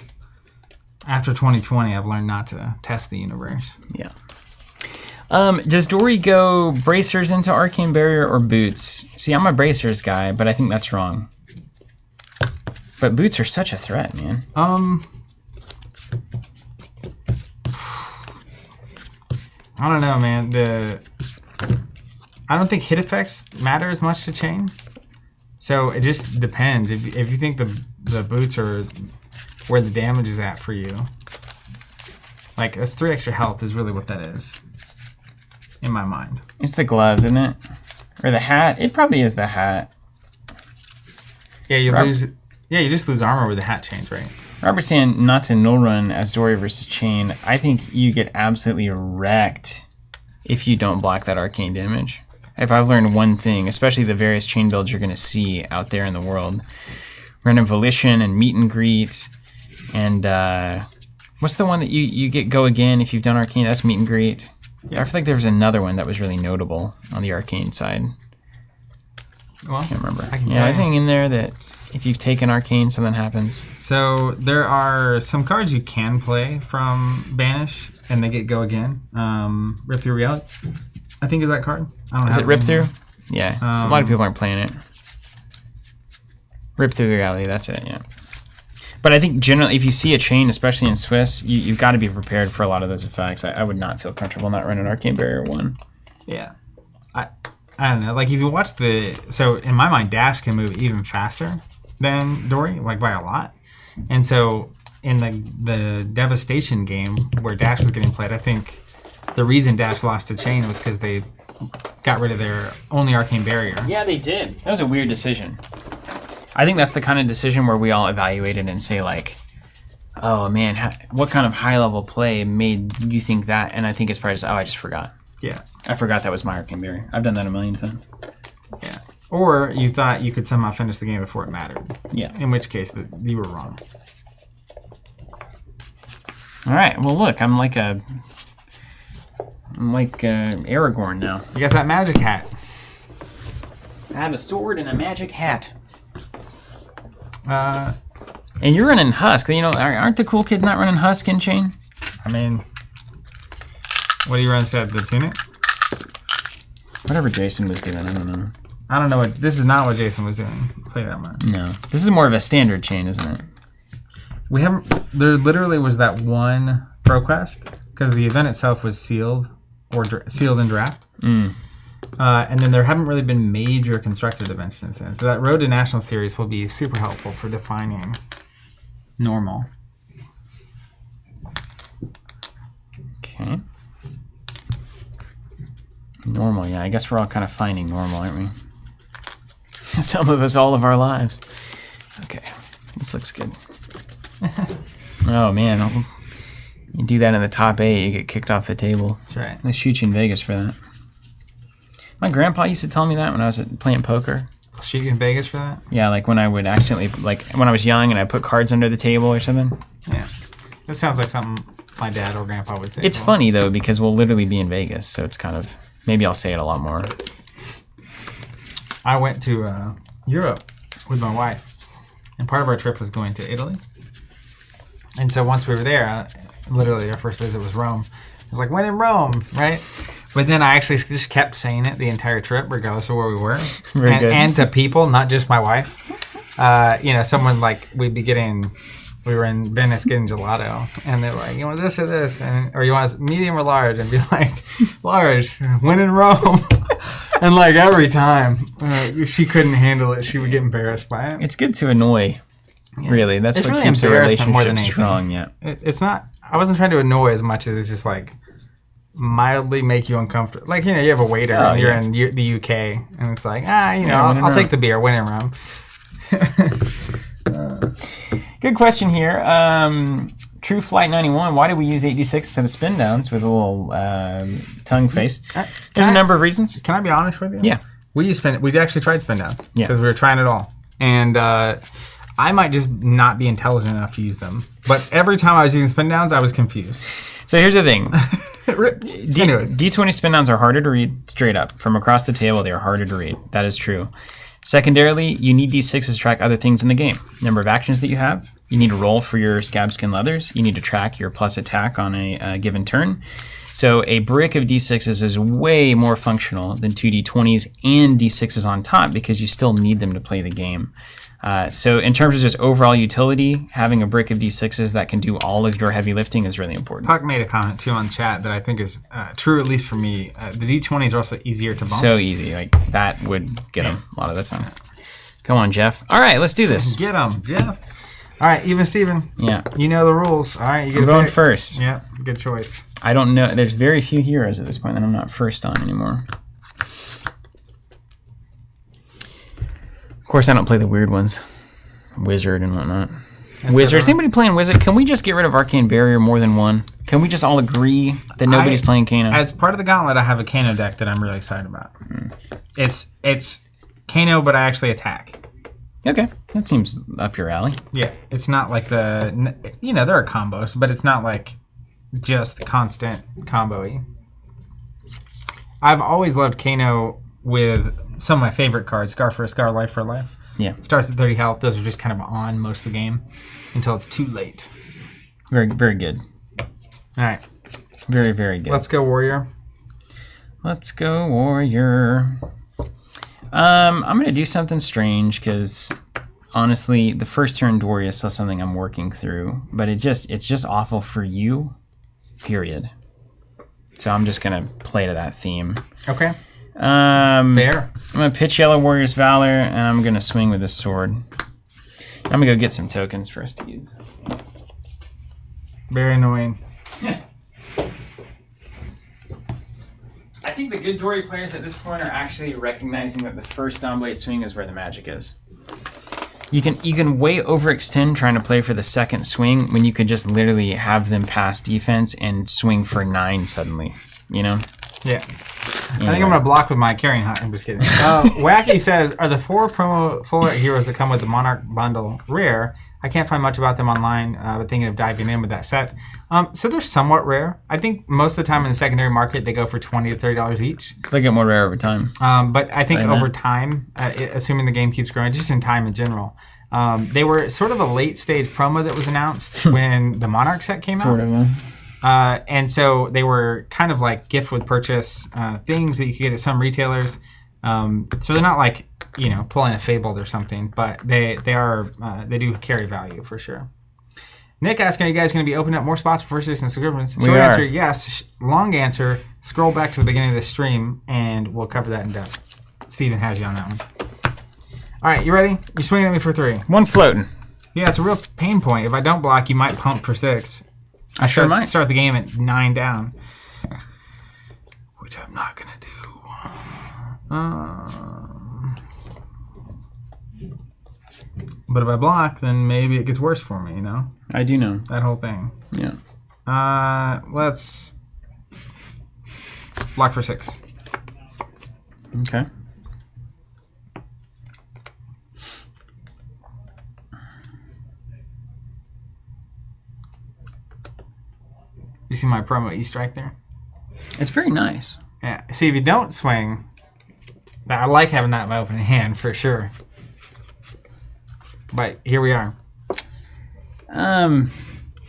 After 2020, I've learned not to test the universe. Yeah. Does Dory go bracers into Arcane Barrier or boots? See, I'm a bracers guy, but I think that's wrong. But boots are such a threat, man. I don't know, man. I don't think hit effects matter as much to chain. So it just depends. If you think the boots are where the damage is at for you, like that's 3 extra health is really what that is, in my mind. It's the gloves, isn't it? Or the hat? It probably is the hat. Yeah, you lose. Yeah, you just lose armor with the hat change, right? Robert's saying not to null run as Dory versus Chain. I think you get absolutely wrecked if you don't block that arcane damage. If I've learned one thing, especially the various chain builds you're going to see out there in the world, random volition and meet and greet, and what's the one that you get go again if you've done arcane? That's meet and greet. Yeah. I feel like there was another one that was really notable on the arcane side. Well, I can't remember. I was saying in there that if you've taken arcane, something happens. So there are some cards you can play from Banish, and they get go again. Rip Through Reality, I think is that card. I don't know. Is it Rip Through? Yeah. A lot of people aren't playing it. Rip Through Reality, that's it, yeah. But I think generally, if you see a chain, especially in Swiss, you've got to be prepared for a lot of those effects. I would not feel comfortable not running Arcane Barrier 1. Yeah. I don't know. Like, if you watch so in my mind, Dash can move even faster than Dory, like by a lot. And so in the Devastation game where Dash was getting played, I think the reason Dash lost to Chain was because they got rid of their only Arcane Barrier. Yeah, they did. That was a weird decision. I think that's the kind of decision where we all evaluate it and say, like, oh, man, what kind of high-level play made you think that? And I think it's probably just, I just forgot. Yeah. I forgot that was my Arcane Barrier. I've done that a million times. Yeah. Or you thought you could somehow finish the game before it mattered. Yeah. In which case, you were wrong. All right. Well, look, I'm like Aragorn now. You got that magic hat. I have a sword and a magic hat. And you're running Husk. You know, aren't the cool kids not running Husk in Chain? I mean, what do you run instead? The Tunic? Whatever Jason was doing, I don't know. I don't know this is not what Jason was doing. I'll tell you that much. No. This is more of a standard chain, isn't it? There literally was that one pro quest, because the event itself was sealed in draft. And then there haven't really been major constructed events since then. So that Road to National Series will be super helpful for defining normal. Okay. Normal, yeah. I guess we're all kind of finding normal, aren't we? Some of us all of our lives. Okay. This looks good. Oh, man. You do that in the top 8, you get kicked off the table. That's right. They shoot you in Vegas for that. My grandpa used to tell me that when I was playing poker. Shoot you in Vegas for that? Yeah, like when I would accidentally, like when I was young and I put cards under the table or something. Yeah. That sounds like something my dad or grandpa would say. It's funny, though, because we'll literally be in Vegas, so it's kind of, maybe I'll say it a lot more. I went to Europe with my wife, and part of our trip was going to Italy. And so once we were there, literally our first visit was Rome. I was like, when in Rome, right? But then I actually just kept saying it the entire trip, regardless of where we were. And to people, not just my wife. Someone like, we were in Venice getting gelato, and they were like, you want this or this? Or you want medium or large? And be like, large, when in Rome. And like every time, she couldn't handle it. She would get embarrassed by it. It's good to annoy, really. That's what really keeps a relationship more than strong, yeah. It's not, I wasn't trying to annoy as much as it's just like mildly make you uncomfortable. Like, you have a waiter and you're in the UK, and it's like, I'll take the beer, when in Rome. Good question here. True Flight 91, why did we use 8d6 instead of spin downs with a little tongue face? There's a number of reasons. Can I be honest with you? Yeah. We actually tried spin downs because Yeah. we were trying it all. And I might just not be intelligent enough to use them. But every time I was using spin downs, I was confused. So here's the thing. Anyways. D20 spin downs are harder to read straight up. From across the table, they are harder to read. That is true. Secondarily, you need D6s to track other things in the game. Number of actions that you have. You need to roll for your scab skin leathers. You need to track your plus attack on a given turn. So a brick of D6s is way more functional than 2D20s and D6s on top because you still need them to play the game. So in terms of just overall utility, having a brick of D6s that can do all of your heavy lifting is really important. Puck made a comment too on chat that I think is true, at least for me. The D20s are also easier to bump. So easy. Like that would get them a lot of the time. Come on, Jeff. All right, let's do this. Get them, Jeff. All right, even Steven. Yeah. You know the rules. All right, you get I'm going first. Yeah, good choice. I don't know. There's very few heroes at this point that I'm not first on anymore. Of course, I don't play the weird ones. Wizard and whatnot. Wizard. Is anybody playing Wizard? Can we just get rid of Arcane Barrier more than one? Can we just all agree that nobody's playing Kano? As part of the Gauntlet, I have a Kano deck that I'm really excited about. It's Kano, but I actually attack. Okay, that seems up your alley. Yeah, it's not like there are combos, but it's not like just constant combo-y. I've always loved Kano with some of my favorite cards, Scar for a Scar, Life for a Life. Yeah. Starts at 30 health. Those are just kind of on most of the game until it's too late. Very, very good. All right. Very, very good. Let's go, Warrior. Let's go, Warrior. I'm going to do something strange because, honestly, the first turn Warrior is still something I'm working through, but it's just awful for you, period. So I'm just going to play to that theme. Okay. Fair. I'm going to pitch Yellow Warrior's Valor, and I'm going to swing with this sword. I'm going to go get some tokens for us to use. Very annoying. I think the good Dory players at this point are actually recognizing that the first down-blade swing is where the magic is. You can way overextend trying to play for the second swing when you could just literally have them pass defense and swing for 9 suddenly, you know? Yeah. Anyway. I think I'm going to block with my Carrying Hut. I'm just kidding. Wacky says, are the 4 promo full art heroes that come with the Monarch bundle rare? I can't find much about them online, but thinking of diving in with that set. So they're somewhat rare. I think most of the time in the secondary market, they go for $20 to $30 each. They get more rare over time. But I think over time, assuming the game keeps growing, just in time in general, they were sort of a late stage promo that was announced when the Monarch set came out. Sort of. And so they were kind of like gift with purchase things that you could get at some retailers. So they're not like, pulling a Fabled or something, but they do carry value for sure. Nick asking, are you guys going to be opening up more spots for first edition subscriptions? Short answer, yes. Long answer, scroll back to the beginning of the stream and we'll cover that in depth. Steven has you on that one. All right, you ready? You're swinging at me for 3. One floating. Yeah, it's a real pain point. If I don't block, you might pump for 6. I sure might. Start the game at 9 down. Which I'm not going to do. But if I block, then maybe it gets worse for me, I do know. That whole thing. Yeah. Let's block for 6. Okay. You see my promo E-Strike there? It's very nice. Yeah. See, if you don't swing, I like having that in my opening hand for sure. But here we are.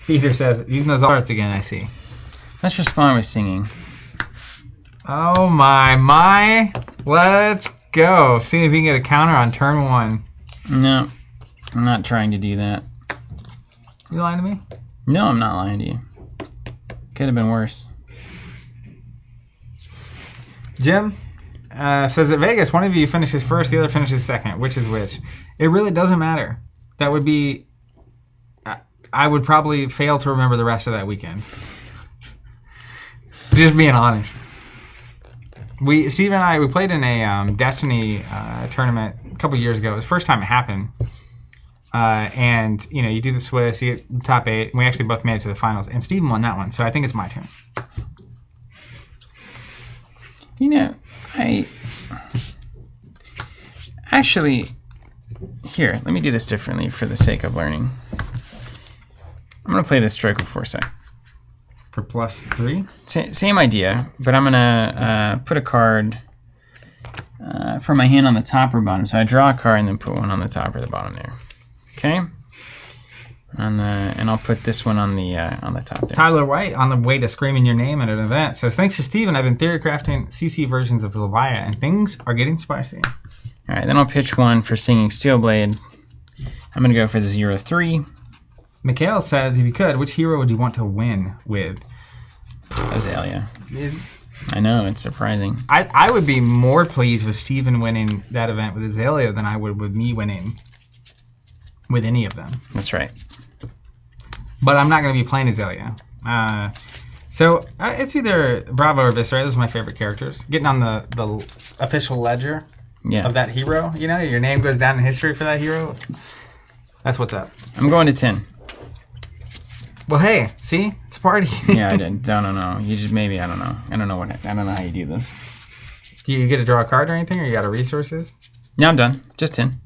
Peter says, using those arts again, I see. Let's respond with singing. Oh my. Let's go. See if we can get a counter on turn 1. No, I'm not trying to do that. You lying to me? No, I'm not lying to you. Could have been worse. Jim says at Vegas, one of you finishes first, the other finishes second. Which is which? It really doesn't matter. That would be... I would probably fail to remember the rest of that weekend. Just being honest. Steve and I, we played in a Destiny tournament a couple years ago. It was the first time it happened. And, you do the Swiss, you get the top 8, and we actually both made it to the finals. And Steven won that one, so I think it's my turn. Actually, here, let me do this differently for the sake of learning. I'm going to play this Stroke of Foresight. For +3? Same idea, but I'm going to put a card for my hand on the top or bottom. So I draw a card and then put one on the top or the bottom there. Okay. And I'll put this one on the top there. Tyler White on the way to screaming your name at an event says, thanks to Steven, I've been theory crafting CC versions of Levia and things are getting spicy. All right, then I'll pitch one for Singing Steelblade. I'm going to go for the 0/3. Mikhail says, if you could, which hero would you want to win with? Azalea. I know, it's surprising. I would be more pleased with Steven winning that event with Azalea than I would with me winning with any of them. That's right. But I'm not going to be playing Azalea. So it's either Bravo or Viscera. Those are my favorite characters. Getting on the official ledger of that hero. You know, your name goes down in history for that hero. That's what's up. I'm going to 10. Well, hey, see? It's a party. Yeah, I don't know. You just maybe, I don't know. I don't know how you do this. Do you get to draw a card or anything, or you got a resources? No, I'm done. Just 10.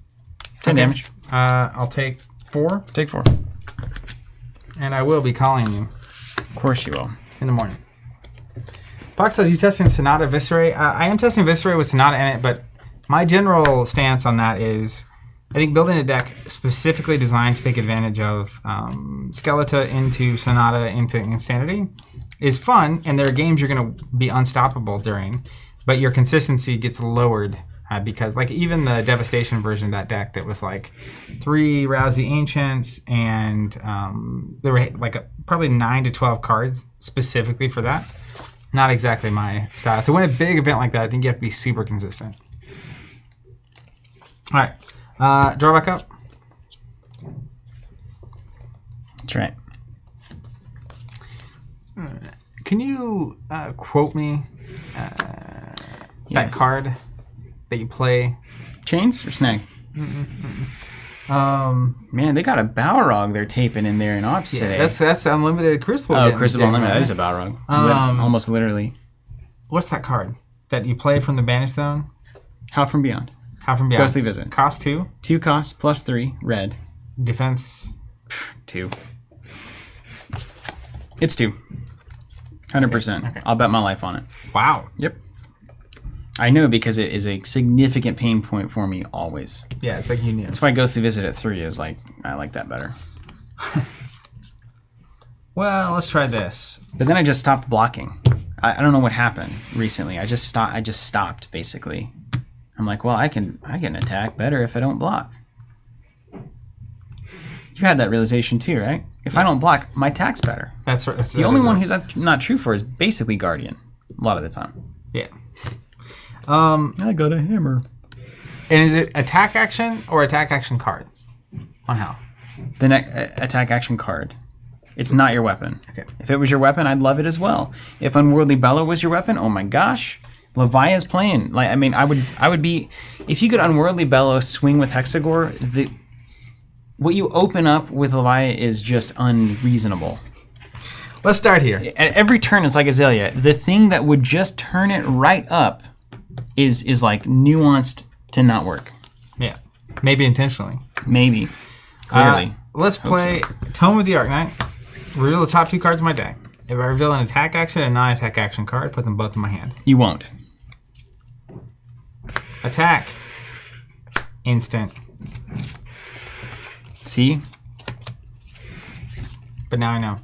10 damage. I'll take 4. Take 4. And I will be calling you. Of course you will. In the morning. Fox says, you testing Sonata Viscera? I am testing Viscera with Sonata in it, but my general stance on that is I think building a deck specifically designed to take advantage of Skeleton into Sonata into Insanity is fun, and there are games you're going to be unstoppable during, but your consistency gets lowered because like even the Devastation version of that deck that was like 3 Rouse the Ancients and there were like probably 9 to 12 cards specifically for that. Not exactly my style. To win a big event like that, I think you have to be super consistent. All right. Draw back up. That's right. Can you quote me that card that you play? Chains or Snag? Man, they got a Balrog they're taping in there in Ops today. That's Unlimited Crucible. Oh, Crucible Unlimited. That is a Balrog. Almost literally. What's that card that you play from the Banish Zone? How From Beyond. How From Beyond. Ghostly Visit. Cost 2. 2 costs plus 3. Red. Defense. 2. It's 2. 100%. Okay. I'll bet my life on it. Wow. Yep. I know because it is a significant pain point for me always. Yeah, it's like you knew. That's why Ghostly Visit at 3 is like, I like that better. Well, let's try this. But then I just stopped blocking. I don't know what happened recently. I just stopped basically. I'm like, well, I can attack better if I don't block. You had that realization too, right? If I don't block, my attack's better. That's right. The only one who's not true for is basically Guardian a lot of the time. Yeah. I got a hammer. And is it attack action or attack action card? On how? The attack action card. It's not your weapon. Okay. If it was your weapon, I'd love it as well. If Unworldly Bellow was your weapon, oh my gosh, Levia's playing. Like, I mean, I would be, if you could Unworldly Bellow swing with Hexagore, what you open up with Levia is just unreasonable. Let's start here. At every turn, it's like Azalea. The thing that would just turn it right up is like nuanced to not work. Yeah. Maybe intentionally. Maybe. Clearly. Let's play Tome of the Arknight. Reveal the top 2 cards of my deck. If I reveal an attack action and a non-attack action card, put them both in my hand. You won't. Attack. Instant. See? But now I know.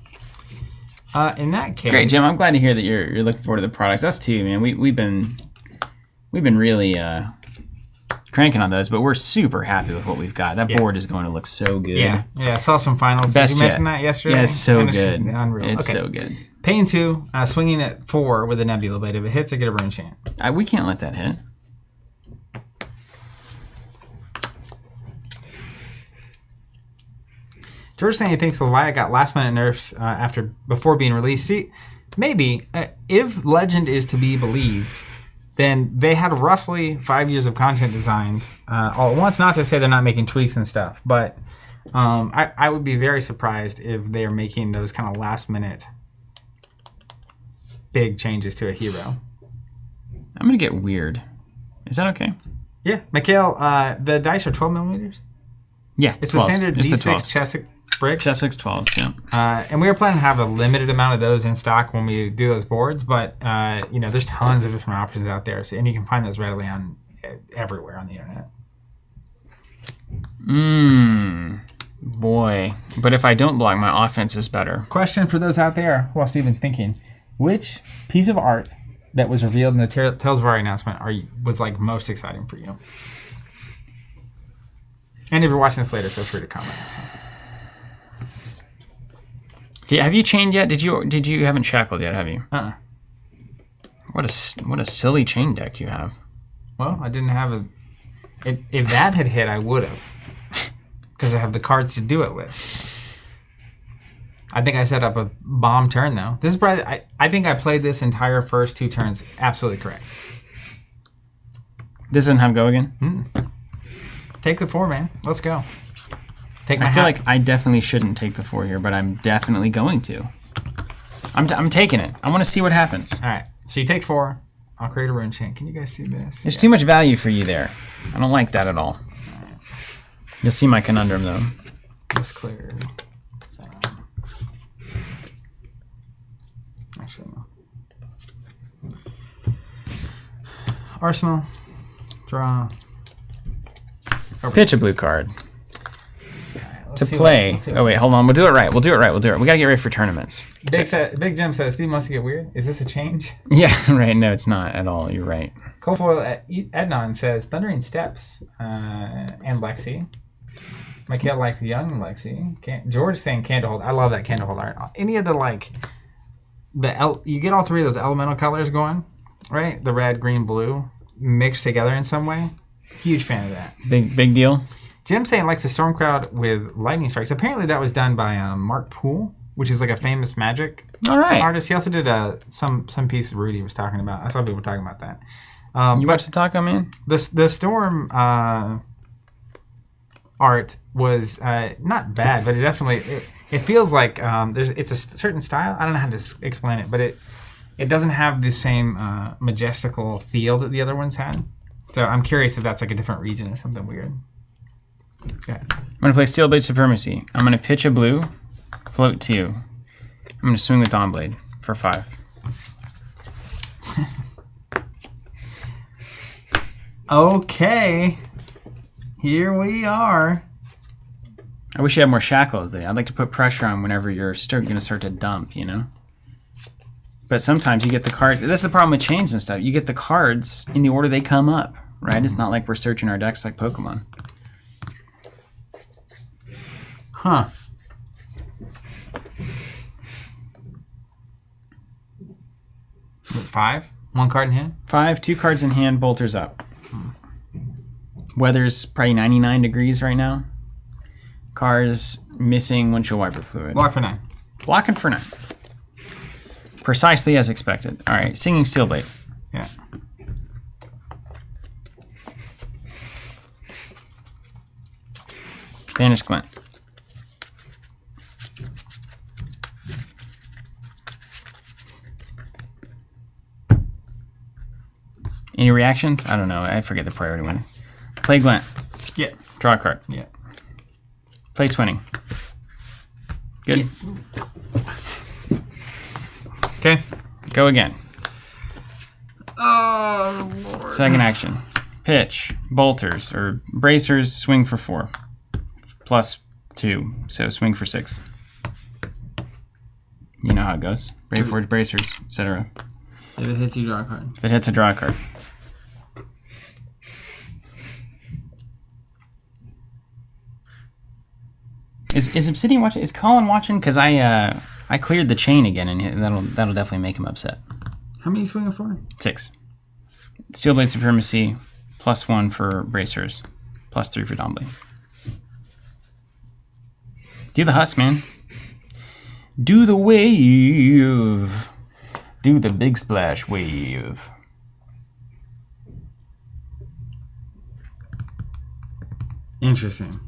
In that case... Great, Jim. I'm glad to hear that you're looking forward to the products. Us too, man. We've been really cranking on those, but we're super happy with what we've got. That board is going to look so good. Yeah, I saw some finals. Best Did you mention that yesterday? Yeah, it's so good. Unreal. It's so good. Paying 2, swinging at 4 with a Nebula Blade. If it hits, I get a Rune Chant. We can't let that hit. George saying he thinks Levia got last-minute nerfs before being released. See, maybe if Legend is to be believed, then they had roughly 5 years of content designed all at once. Not to say they're not making tweaks and stuff, but I would be very surprised if they're making those kind of last-minute big changes to a hero. I'm going to get weird. Is that okay? Yeah. Mikhail, the dice are 12 millimeters? Yeah, it's 12s. the standard it's D6 the Cheswick bricks. Cheswick's 12s, yeah. And we were planning to have a limited amount of those in stock when we do those boards, but there's tons of different options out there, and you can find those readily on everywhere on the internet. Boy. But if I don't block, my offense is better. Question for those out there while Steven's thinking. Which piece of art that was revealed in the Tales of Aria announcement was like most exciting for you? And if you're watching this later, feel free to comment. So. Yeah, have you chained yet? Did you haven't shackled yet, have you? What a silly chain deck you have. Well, I didn't have a... If that had hit, I would have. Because I have the cards to do it with. I think I set up a bomb turn, though. This is probably... I think I played this entire first 2 turns absolutely correct. This doesn't have go again? Take the 4, man. Let's go. I feel like I definitely shouldn't take the 4 here, but I'm definitely going to. I'm taking it. I want to see what happens. All right. So you take 4. I'll create a rune chain. Can you guys see this? There's too much value for you there. I don't like that at all. Right. You'll see my conundrum, though. This cleared. Actually, no. Arsenal. Draw. Pitch a blue card. To play. Oh, wait, hold on. We'll do it right. We got to get ready for tournaments. Big Jim says, Steve wants to get weird. Is this a change? Yeah, right. No, it's not at all. You're right. Coldfoil Ednon says, Thundering Steps and Lexi. Mikhail likes Young Lexi. George saying Candlehold. I love that Candlehold art. Any of the you get all 3 of those elemental colors going, right? The red, green, blue mixed together in some way. Huge fan of that. Big deal. Jim saying likes the Storm Crowd with lightning strikes. Apparently that was done by Mark Poole, which is like a famous Magic artist. He also did some piece Rudy was talking about. I saw people talking about that. You watched the taco, man? The Storm art was not bad, but it definitely it feels like it's a certain style. I don't know how to explain it, but it doesn't have the same majestical feel that the other ones had. So I'm curious if that's like a different region or something weird. Okay. I'm going to play Steelblade Supremacy. I'm going to pitch a blue, float 2. I'm going to swing with Dawnblade for 5. Okay. Here we are. I wish you had more shackles there. I'd like to put pressure on whenever you're going to start to dump, you know? But sometimes you get the cards. That's the problem with chains and stuff. You get the cards in the order they come up, right? It's not like we're searching our decks like Pokemon. Huh. What, 5? 1 card in hand? 5, 2 cards in hand, bolters up. Weather's probably 99 degrees right now. Cars missing windshield wiper fluid. Block for 9. Blocking for 9. Precisely as expected. All right, Singing Steelblade. Yeah. Banish Glint. Any reactions? I don't know. I forget the priority ones. Play Glint. Yeah. Draw a card. Yeah. Play Twinning. Good. Yeah. Okay. Go again. Oh, Lord. Second action. Pitch. Bolters or bracers. Swing for 4. Plus 2. So swing for 6. You know how it goes. Brave Forge, bracers, etc. If it hits, you draw a card. If it hits, a draw a card. Is Obsidian watching? Is Colin watching? Because I cleared the chain again, and that'll definitely make him upset. How many are you swinging for? 6. Steelblade Supremacy, +1 for bracers, +3 for Dawnblade. Do the husk, man. Do the wave. Do the big splash wave. Interesting.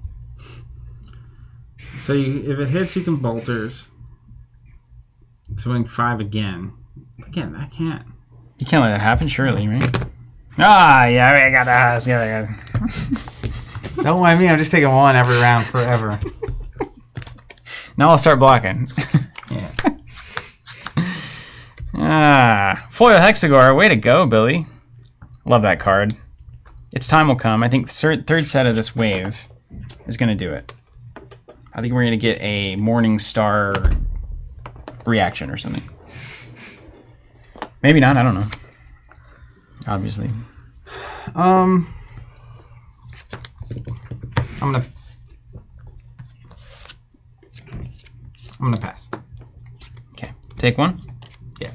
So if it hits, you can bolters. Swing 5 again. Again, I can't. You can't let that happen, surely, right? Ah, yeah, I got the husk. Yeah. Don't mind me. I'm just taking 1 every round forever. Now I'll start blocking. Yeah. Foil Hexagore. Way to go, Billy. Love that card. its time will come. I think the third set of this wave is going to do it. I think we're going to get a Morning Star reaction or something. Maybe not. I don't know. Obviously. I'm gonna pass. Okay. Take one. Yeah.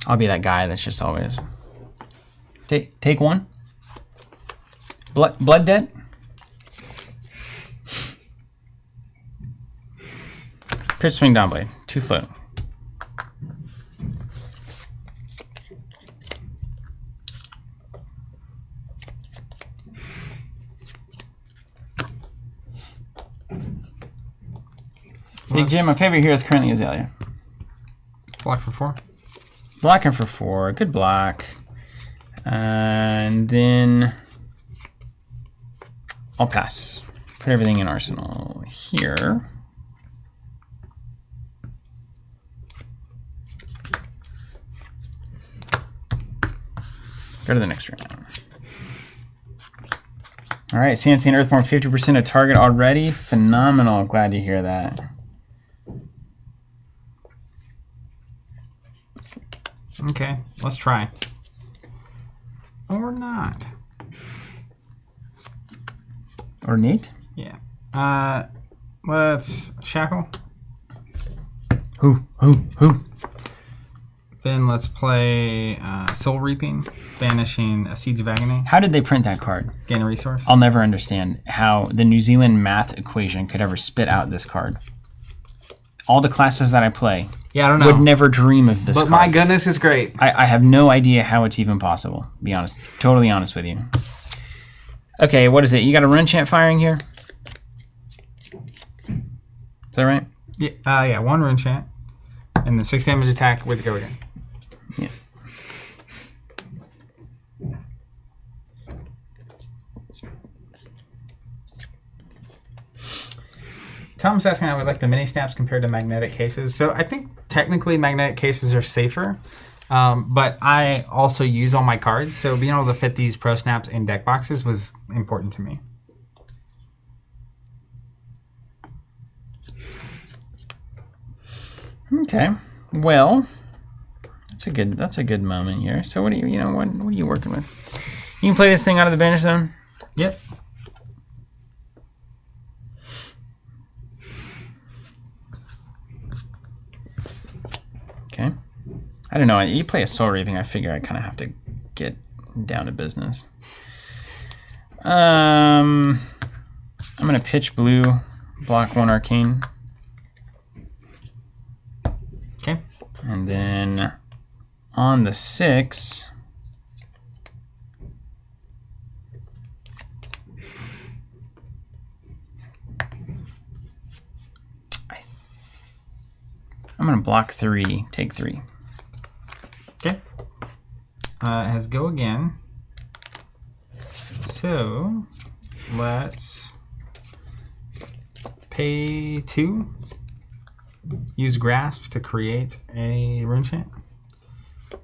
I'll be that guy that's just always. Take one. Blood debt. Pitch swing down blade. 2 float. Big Jim, my favorite hero is currently Azalea. Block for 4. Blocking for 4. Good block. And then I'll pass. Put everything in arsenal here. Go to the next round. All right, CNC and Earthborn 50% of target already. Phenomenal. Glad to hear that. Okay, let's try. Or not. Ornate? Yeah. Let's shackle. Who? Then let's play Soul Reaping, banishing Seeds of Agony. How did they print that card? Gain a resource. I'll never understand how the New Zealand math equation could ever spit out this card. All the classes that I play Yeah, I don't know. would never dream of this But card. my goodness, it's great. I have no idea how it's even possible, to be honest. Totally honest with you. Okay, what is it? You got a run chant firing here? Is that right? Yeah, 1 rune chant. And then 6 damage attack with go again. Yeah. Tom's asking how we like the mini snaps compared to magnetic cases. So I think technically magnetic cases are safer, but I also use all my cards. So being able to fit these pro snaps in deck boxes was important to me. Okay. Well, that's a good moment here. So what are you working with? You can play this thing out of the banish zone. Yep. Okay. I don't know. You play a Soul Reaping, I figure I kind of have to get down to business. I'm gonna pitch blue, block 1 arcane. Okay. And then on the 6, I'm going to block 3, take 3. Okay. It has go again. So let's pay 2. Use Grasp to create a rune chant.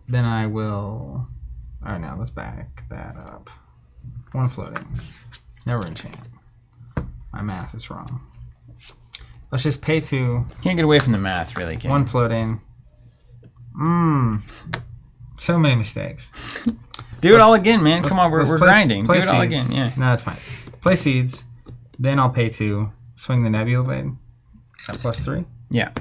Then I will. Alright, now let's back that up. 1 floating. No rune chant. My math is wrong. Let's just pay 2. Can't get away from the math, really, can 1 you? floating. So many mistakes. Do it all again, man. Come on, we're grinding. Do play it all seeds. again, yeah. No, that's fine. Play seeds. Then I'll pay 2. Swing the Nebula Blade. At +3. Yeah.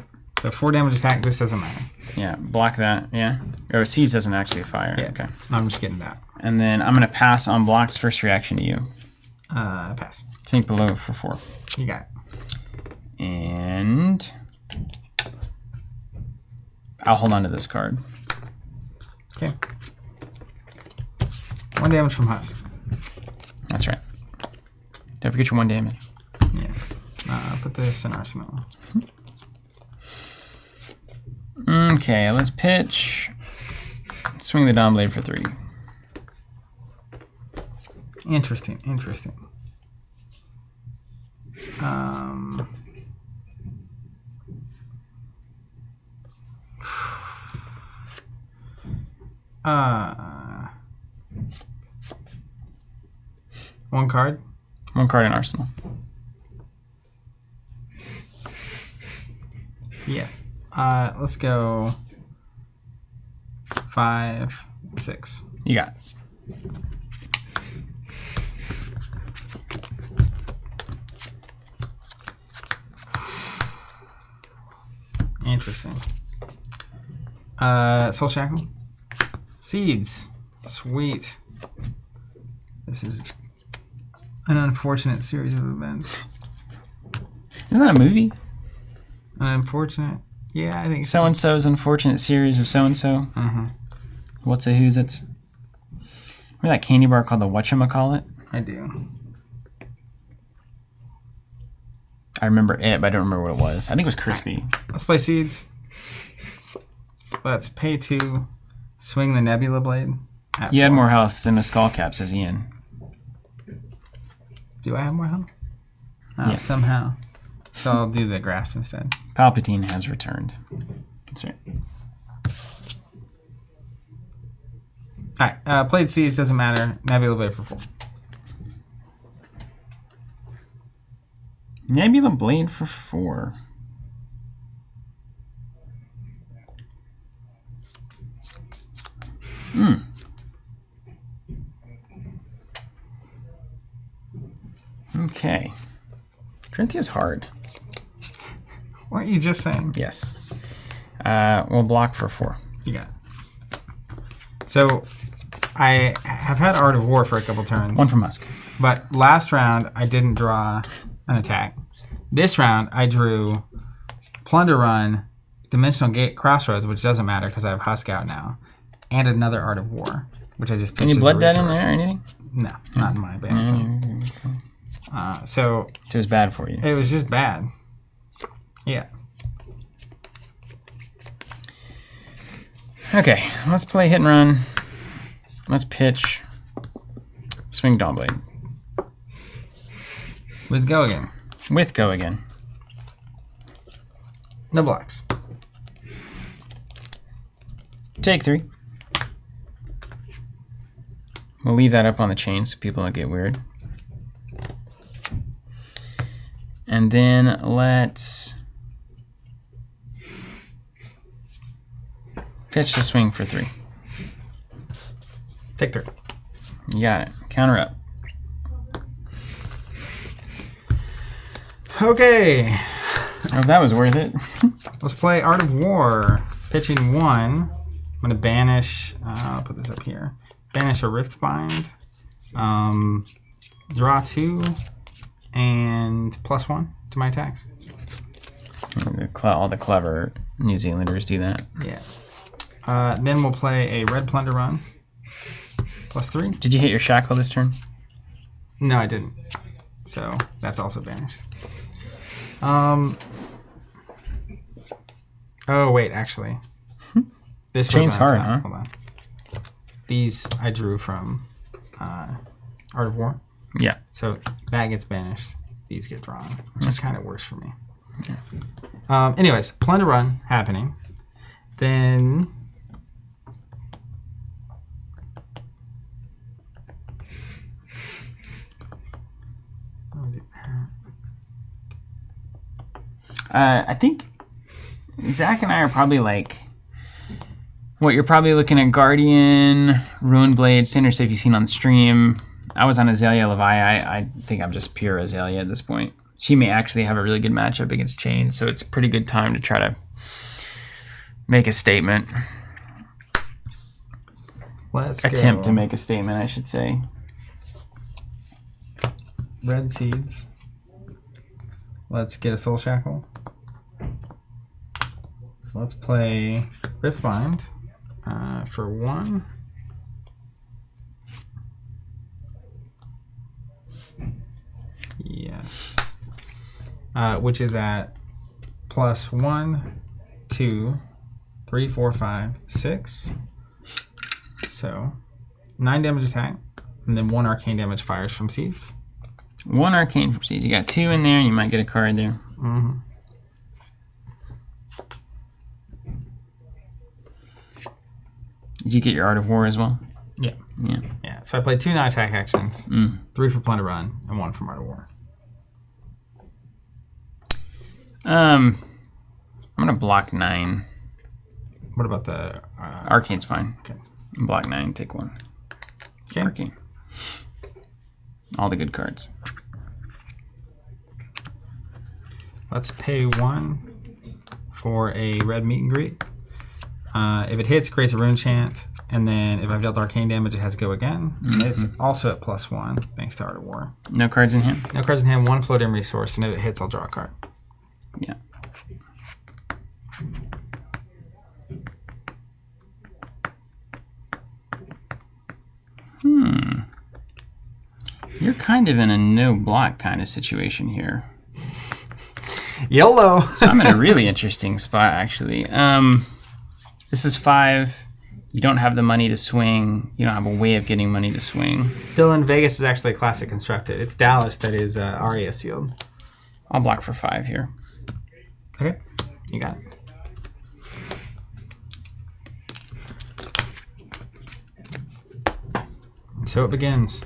So 4 damage attack. This doesn't matter. Yeah, block that, yeah. Oh, Seeds doesn't actually fire. Yeah. Okay. I'm just getting that. And then I'm going to pass on block's first reaction to you. Pass. Sink below for 4. You got it. And I'll hold on to this card. Okay. 1 damage from Husk. That's right. Don't forget your 1 damage. Yeah. Put this in arsenal. Okay, let's pitch. Swing the Dawn Blade for 3. Interesting. One card. One card in arsenal. Yeah. Let's go 5, 6. You got it. Interesting. Soul Shackle. Seeds. Sweet. This is an unfortunate series of events. Isn't that a movie? An unfortunate. Yeah, I think So and so's unfortunate series of so and so. What's a who's it's? Remember that candy bar called the whatchamacallit? I do. I remember it, but I don't remember what it was. I think it was crispy. Let's play Seeds. Let's pay 2. Swing the Nebula Blade. You had more health than a skull cap, says Ian. Do I have more health? Oh, Yeah. somehow. So I'll do the grasp instead. Palpatine has returned. That's right. Alright, played Seeds, doesn't matter. Nebula Blade for 4. Nebula Blade for 4. Okay. Drinthia's hard. Weren't you just saying? Yes. We'll block for 4. You got it. So, I have had Art of War for a couple turns. One for Musk. But last round, I didn't draw an attack. This round, I drew Plunder Run, Dimensional Gate Crossroads, which doesn't matter because I have Husk out now, and another Art of War, which I just pitched Any as a blood dead in resource. there or anything? No, not in my band. So It was bad for you. it was just bad. Yeah. Okay, let's play hit and run. Let's pitch. Swing Dawnblade. With Go Again. With Go Again. No blocks. Take 3. We'll leave that up on the chain so people don't get weird. And then let's pitch the swing for 3. Take 3. You got it. Counter up. Okay. Oh, that was worth it. Let's play Art of War. Pitching 1. I'm going to banish. I'll put this up here. Banish a Rift Bind. Draw 2. And +1 to my attacks. All the clever New Zealanders do that. Yeah. Then we'll play a Red Plunder Run. +3. Did you hit your shackle this turn? No, I didn't. So that's also banished. Oh wait, actually, this Chain's hard, huh? Hold on. These I drew from Art of War. Yeah. So that gets banished. These get drawn. That's kind of worse for me. Yeah. Anyways, Plunder Run happening. Then I think Zach and I are probably like, what, you're probably looking at Guardian, Ruined Blade, Cinder Safe you've seen on stream. I was on Azalea Levi. I think I'm just pure Azalea at this point. She may actually have a really good matchup against Chain, so it's a pretty good time to try to make a statement. Attempt to make a statement, I should say. Red Seeds. Let's get a Soul Shackle. Let's play Riftbind for 1. Yes. Which is at +1, 2, 3, 4, 5, 6. So 9 damage attack, and then 1 arcane damage fires from Seeds. 1 arcane from Seeds. You got 2 in there, and you might get a card there. Mm-hmm. Did you get your Art of War as well? Yeah. Yeah. Yeah. So I played 2 non-attack actions, 3 for Plunder Run, and 1 for Art of War. I'm gonna block 9. What about the Arcane's fine. Okay. Block 9, take 1. Okay. Arcane. All the good cards. Let's pay 1 for a red meet and greet. If it hits, it creates a rune chant, and then if I've dealt arcane damage, it has to go again. And it's also at +1, thanks to Art of War. No cards in hand? No cards in hand, 1 floating resource, and if it hits, I'll draw a card. Yeah. You're kind of in a no block kind of situation here. YOLO! So I'm in a really interesting spot, actually. This is 5. You don't have the money to swing. You don't have a way of getting money to swing. Dylan, Vegas is actually a classic constructed. It's Dallas that is Aria sealed. I'll block for 5 here. Okay, you got it. So it begins.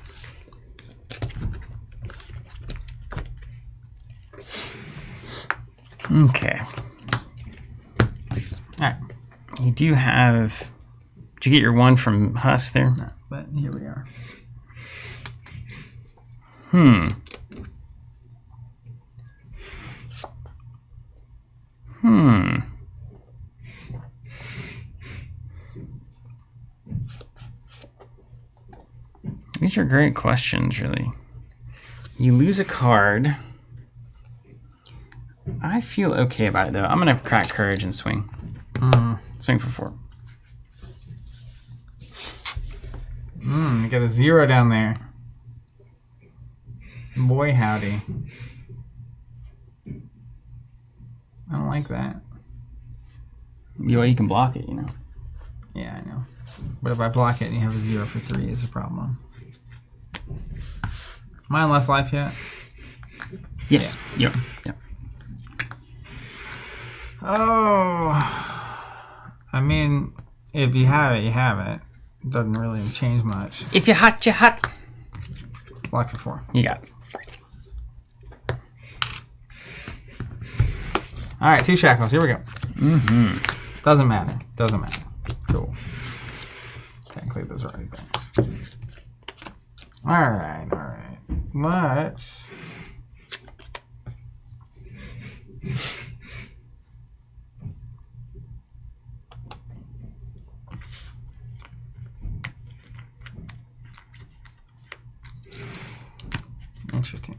Okay. All right. You do have... Did you get your 1 from Huss there? No, but here we are. These are great questions, really. You lose a card. I feel okay about it, though. I'm going to crack Courage and swing. Swing for 4. You got a 0 down there. Boy, howdy. I don't like that. You can block it, you know. Yeah, I know. But if I block it and you have a 0 for 3, it's a problem. Am I on less life yet? Yes. Yep. Oh. I mean, if you have it, you have it. It doesn't really change much. If you're hot, you're hot. Block for 4. You got it. All right, 2 shackles. Here we go. Doesn't matter. Doesn't matter. Cool. Technically, those are already banked. All right. Let's... Interesting.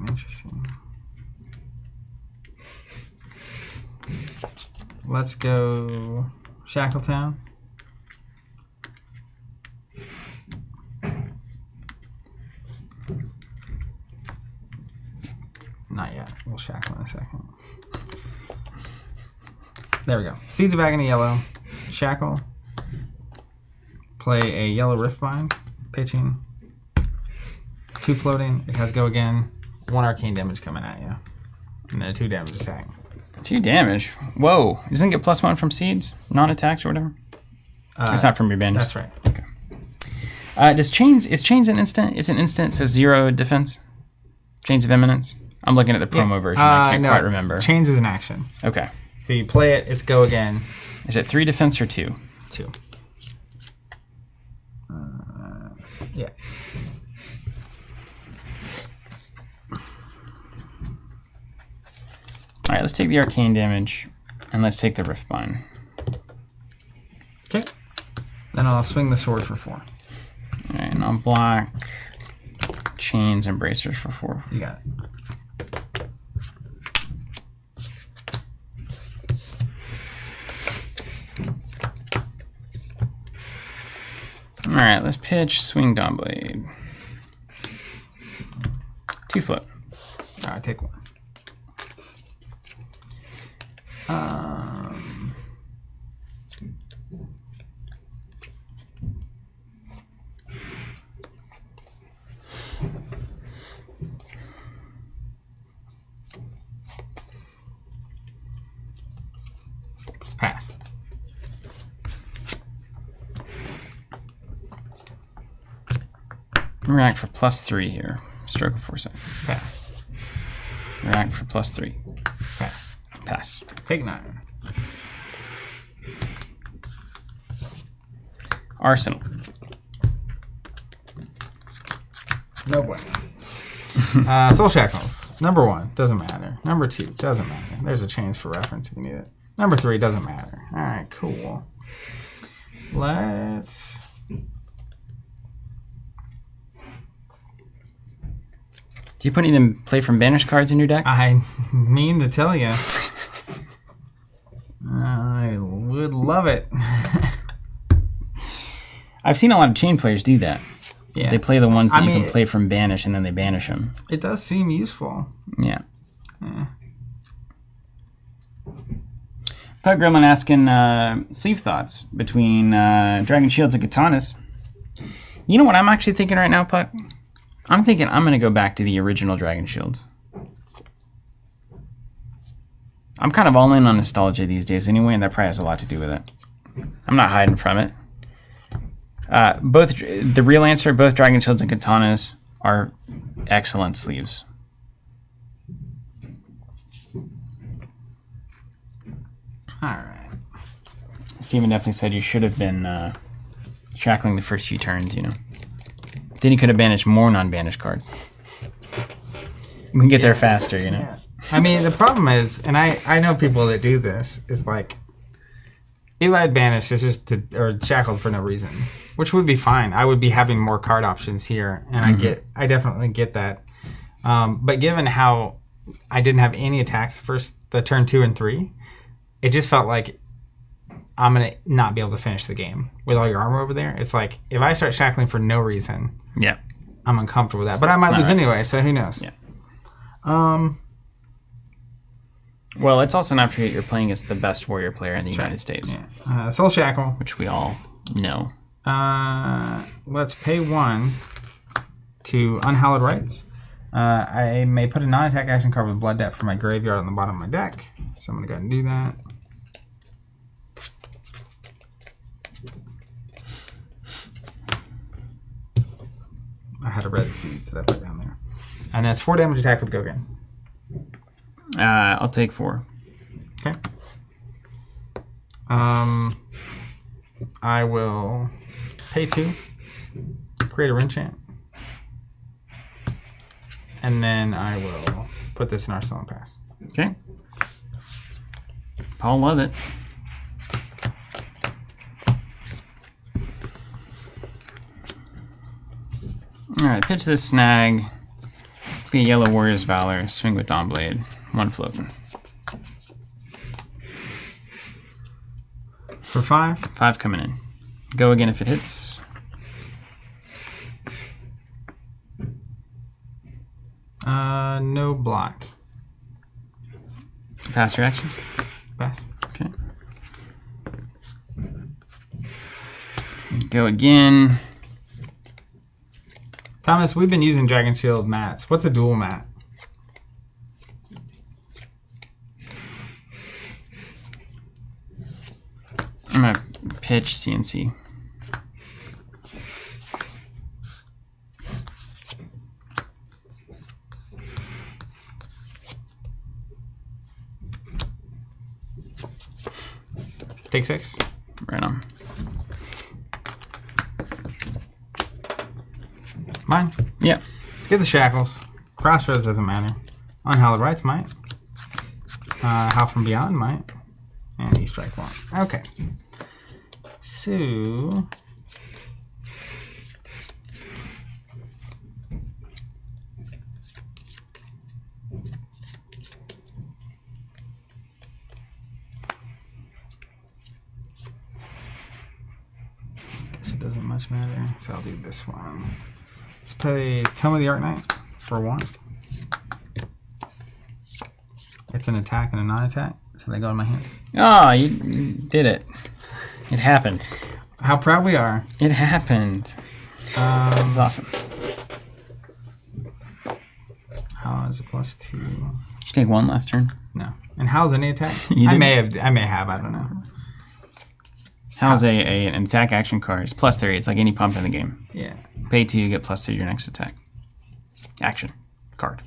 Let's go Shackletown. Not yet. We'll shackle in a second. There we go. Seeds of Agony yellow. Shackle. Play a yellow Riftbind. Pitching. 2 floating. It has go again. 1 arcane damage coming at you. And then a 2 damage attack. 2 damage. Whoa. Doesn't it get +1 from seeds? Non-attacks or whatever? It's not from your banners. That's right. Okay. Is Chains an instant? It's an instant, so 0 defense? Chains of Eminence? I'm looking at the promo version. I can't quite remember. Chains is an action. Okay. So you play it, it's go again. Is it 3 defense or 2? 2. Yeah. All right, let's take the arcane damage, and let's take the Riftbind. Okay. Then I'll swing the sword for 4. All right, and I'll block Chains and Bracers for 4. You got it. All right, let's pitch Swing Dawnblade. 2 float. All right, take 1. Pass. React for +3 here. Stroke of foresight. Pass. React for +3. Pass. Pass. Take 9. Arsenal. No bueno. Soul Shackles. Number 1, doesn't matter. Number 2, doesn't matter. There's a change for reference if you need it. Number 3, doesn't matter. All right, cool. Let's... Do you put any of them play from banished cards in your deck? I mean to tell you. I would love it. I've seen a lot of chain players do that. Yeah. They play the ones that you can play from banish, and then they banish them. It does seem useful. Yeah. Puck Gremlin asking sleeve thoughts between Dragon Shields and Katanas. You know what I'm actually thinking right now, Puck? I'm thinking I'm going to go back to the original Dragon Shields. I'm kind of all in on nostalgia these days anyway, and that probably has a lot to do with it. I'm not hiding from it. Both the real answer, both Dragon Shields and Katanas are excellent sleeves. All right. Steven definitely said you should have been shackling the first few turns, you know. Then you could have banished more non-banished cards. We can get there faster, you know. Yeah. I mean, the problem is, and I know people that do this, is like, if I had banished, it's just or shackled for no reason, which would be fine. I would be having more card options here, and I definitely get that. But given how I didn't have any attacks the turn 2 and 3, it just felt like I'm gonna not be able to finish the game with all your armor over there. It's like if I start shackling for no reason, I'm uncomfortable with that. But I might lose anyway, so who knows? Yeah. Well, let's also not forget you're playing against the best warrior player in the United States. Yeah. Soul Shackle, which we all know. Let's pay 1 to Unhallowed Rites. I may put a non-attack action card with Blood Debt from my graveyard on the bottom of my deck. So I'm going to go ahead and do that. I had a red seeds that I put down there. And that's 4 damage attack with Gogan. I'll take 4. Okay. I will pay 2, create a Rinchant, and then I will put this in Arsenal and pass. Okay. Paul love it. All right, pitch this snag. The Yellow Warrior's Valor. Swing with Dawnblade. 1 floating. For 5? 5 coming in. Go again if it hits. No block. Pass reaction. Pass. Okay. Go again. Thomas, we've been using Dragon Shield mats. What's a dual mat? I'm going to pitch CNC. Take 6. Right on. Mine? Yeah. Let's get the Shackles. Crossroads doesn't matter. Unhallowed Rites might. Howl from Beyond might. And E-Strike 1. Okay. So... guess it doesn't much matter. So I'll do this one. Let's play Tome of the Arknight for 1. It's an attack and a non-attack, so they go in my hand. Oh, you did it. It happened. How proud we are. It happened. It's awesome. How is it +2? Did you take 1 last turn? No. And how's any attack? You I didn't? may have. I don't know. How's an attack action card? It's +3. It's like any pump in the game. Yeah. Pay 2, get +2 to your next attack. Action. Card.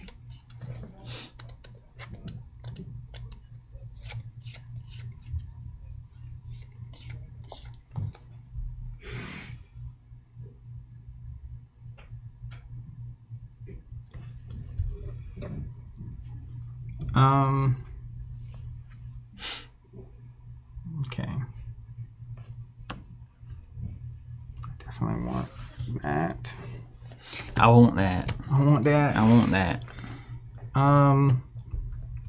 Okay. Definitely want that. I want that. I want that. I want that.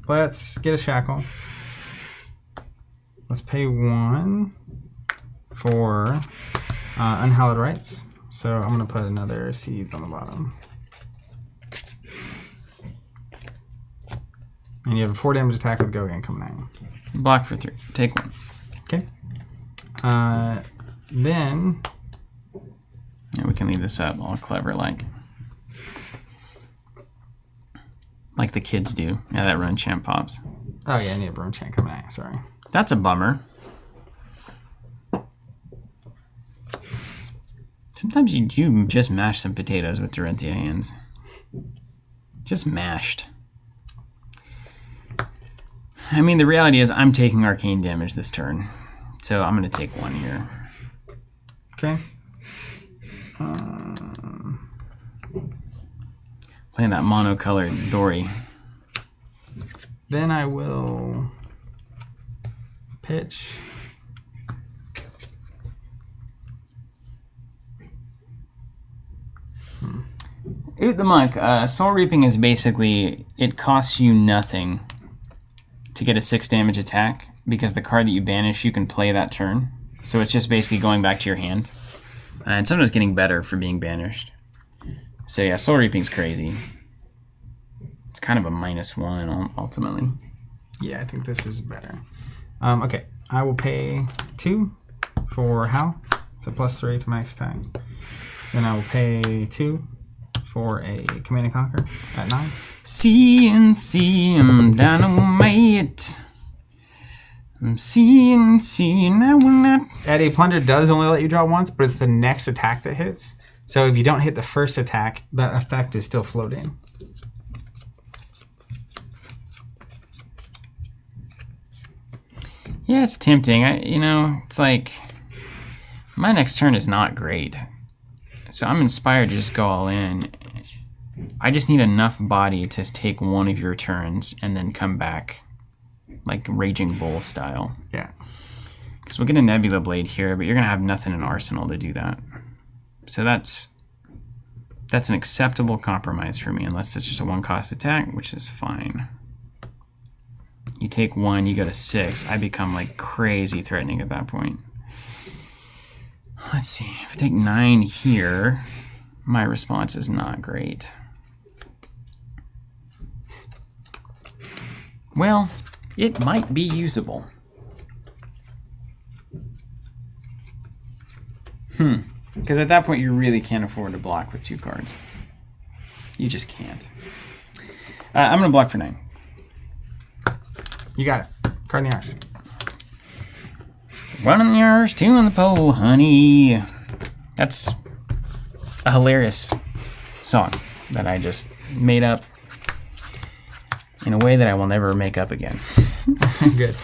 Let's get a shackle. Let's pay 1 for unhallowed rites. So I'm gonna put another seeds on the bottom. And you have a 4 damage attack with Gogan coming at you. Block for 3. Take 1. Okay. Then Yeah, we can leave this up all clever like the kids do. Yeah, that run champ pops. oh yeah, I need a broom chant coming at you. Sorry. That's a bummer. Sometimes you do just mash some potatoes with Dorinthia hands. Just mashed. I mean, the reality is I'm taking arcane damage this turn. So I'm going to take 1 here. Okay. Playing that monocolored Dory. Then I will pitch. Oot the Monk. Soul Reaping is basically, it costs you nothing to get a 6 damage attack because the card that you banish, you can play that turn. So it's just basically going back to your hand. And sometimes getting better for being banished. So yeah, Soul Reaping's crazy. It's kind of a -1 ultimately. Yeah, I think this is better. Okay, I will pay 2 for Howl, so +3 to max attack. Then I will pay 2 for a Command and Conquer at 9. CNC, I'm dynamite. I'm CNC, and I will not. Eddie, Plunder does only let you draw once, but it's the next attack that hits. So if you don't hit the first attack, that effect is still floating. Yeah, it's tempting. It's like my next turn is not great. So I'm inspired to just go all in. I just need enough body to take 1 of your turns and then come back like Raging Bull style. Yeah. Because we'll get a Nebula Blade here, but you're going to have nothing in Arsenal to do that. So that's an acceptable compromise for me, unless it's just a 1-cost attack, which is fine. You take 1, you go to 6. I become like crazy threatening at that point. Let's see. If I take 9 here, my response is not great. Well, it might be usable. Because at that point, you really can't afford to block with 2 cards. You just can't. I'm going to block for 9. You got it. Card in the arse. 1 in the arse, 2 in the pole, honey. That's a hilarious song that I just made up in a way that I will never make up again. Good.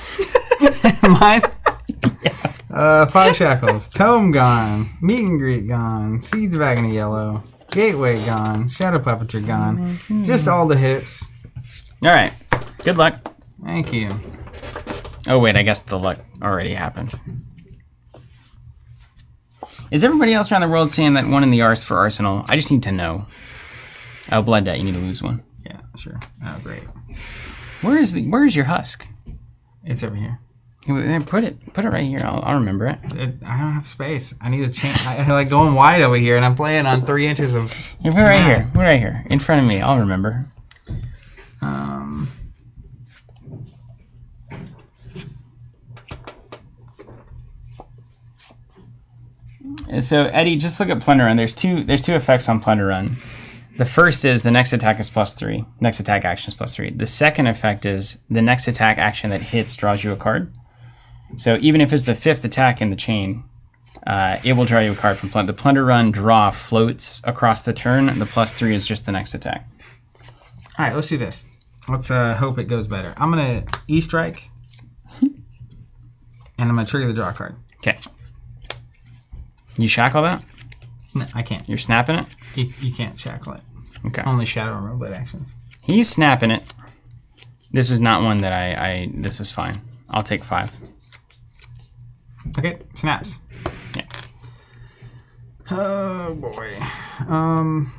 Mine? Yeah. 5 shackles. Tome gone. Meet and greet gone. Seeds wagon of yellow. Gateway gone. Shadow puppetry gone. Just all the hits. All right. Good luck. Thank you. Oh, wait. I guess the luck already happened. Is everybody else around the world saying that 1 in the arse for Arsenal? I just need to know. Oh, Blood Debt. You need to lose 1. Yeah, sure. Oh, great. Where is your husk? It's over here. Put it right here. I'll remember it. I don't have space. I need to change. I like going wide over here, and I'm playing on 3 inches of. Here, put it right here. Put it right here in front of me. I'll remember. So Eddie, just look at Plunder Run. There's two effects on Plunder Run. The first is the next attack is +3. Next attack action is +3. The second effect is the next attack action that hits draws you a card. So even if it's the 5th attack in the chain, it will draw you a card from Plunder. The Plunder Run draw floats across the turn. The +3 is just the next attack. All right, let's do this. Let's hope it goes better. I'm going to E-Strike, and I'm going to trigger the draw card. Okay. You shackle that? No, I can't. You're snapping it? You can't shackle it. Okay. Only Shadow and Rogueblade actions. He's snapping it. This is not one that this is fine. I'll take 5. Okay, snaps. Yeah. Oh, boy.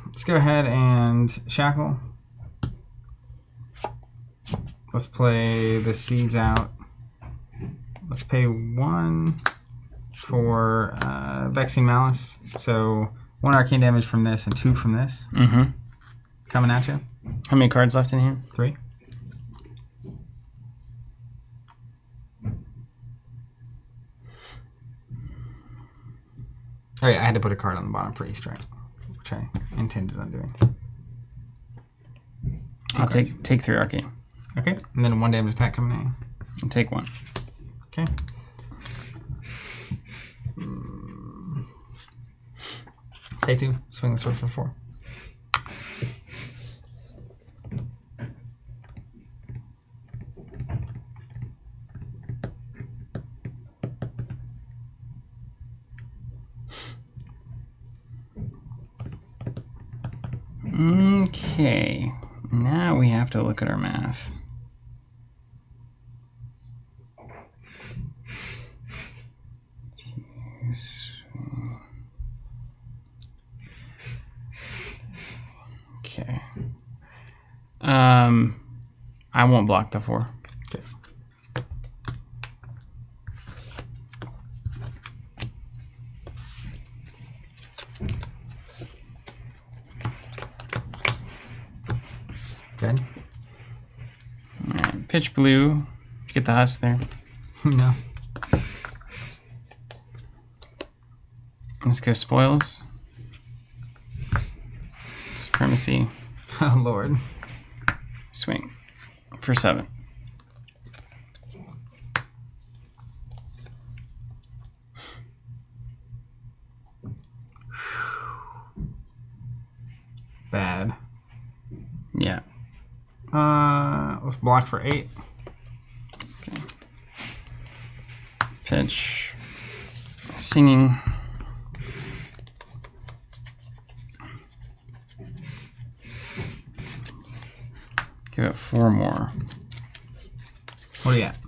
Let's go ahead and shackle. Let's play the seeds out. Let's pay 1 for Vexing Malice. So 1 arcane damage from this and 2 from this. Mm-hmm. Coming at you. How many cards left in here? 3. Oh yeah, I had to put a card on the bottom for E-Strike, which I intended on doing. I'll take 3 arcane. Okay, and then 1 damage attack coming in. I'll take 1. Okay. Take 2. Swing the sword for 4. Okay, now we have to look at our math. Okay. I won't block the 4. Okay. Good. All right, pitch blue. Did you get the husk there? No. Let's go spoils. Supremacy. Oh, Lord. Swing for 7. Bad. Yeah. Let's block for 8. Okay. Pitch. Singing. Give it 4 more. What are you at?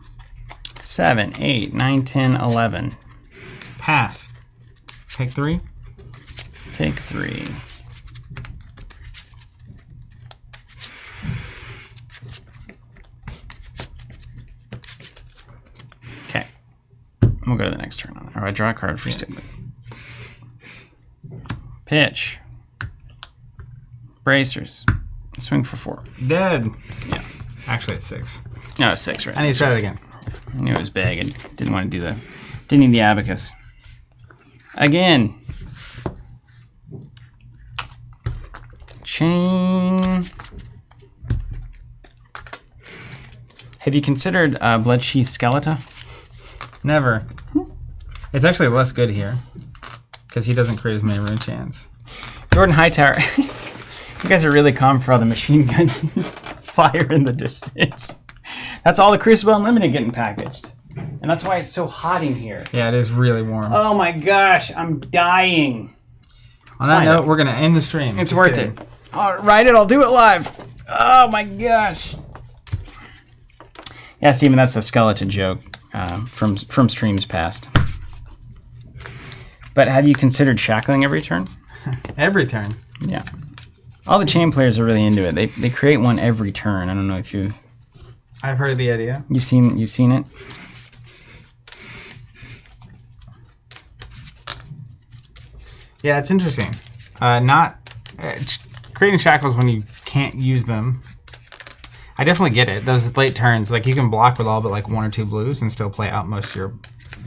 7, 8, 9, 10, 11. Pass. Take 3. Take 3. Okay. We'll go to the next turn on that. Or I draw a card for stupid. Pitch. Bracers. Swing for 4. Dead. Yeah. Actually, it's 6. No, it's 6, right? I need to try it again. I knew it was big. I didn't want to do the... Didn't need the abacus. Again. Chain. Have you considered Bloodsheath Skeleton? Never. It's actually less good here because he doesn't create as many rune chants. Jordan Hightower. You guys are really calm for all the machine gun fire in the distance. That's all the Crucible Unlimited getting packaged. And that's why it's so hot in here. Yeah, it is really warm. Oh my gosh, I'm dying. On that note, we're going to end the stream. It's worth it. I'll write it, I'll do it live. Oh my gosh. Yeah, Steven, that's a skeleton joke from streams past. But have you considered shackling every turn? Every turn. Yeah. All the chain players are really into it. They create one every turn. I don't know if I've heard the idea. you've seen it. Yeah, it's interesting. Creating shackles when you can't use them. I definitely get it. Those late turns, like you can block with all but like 1 or 2 blues and still play out most of your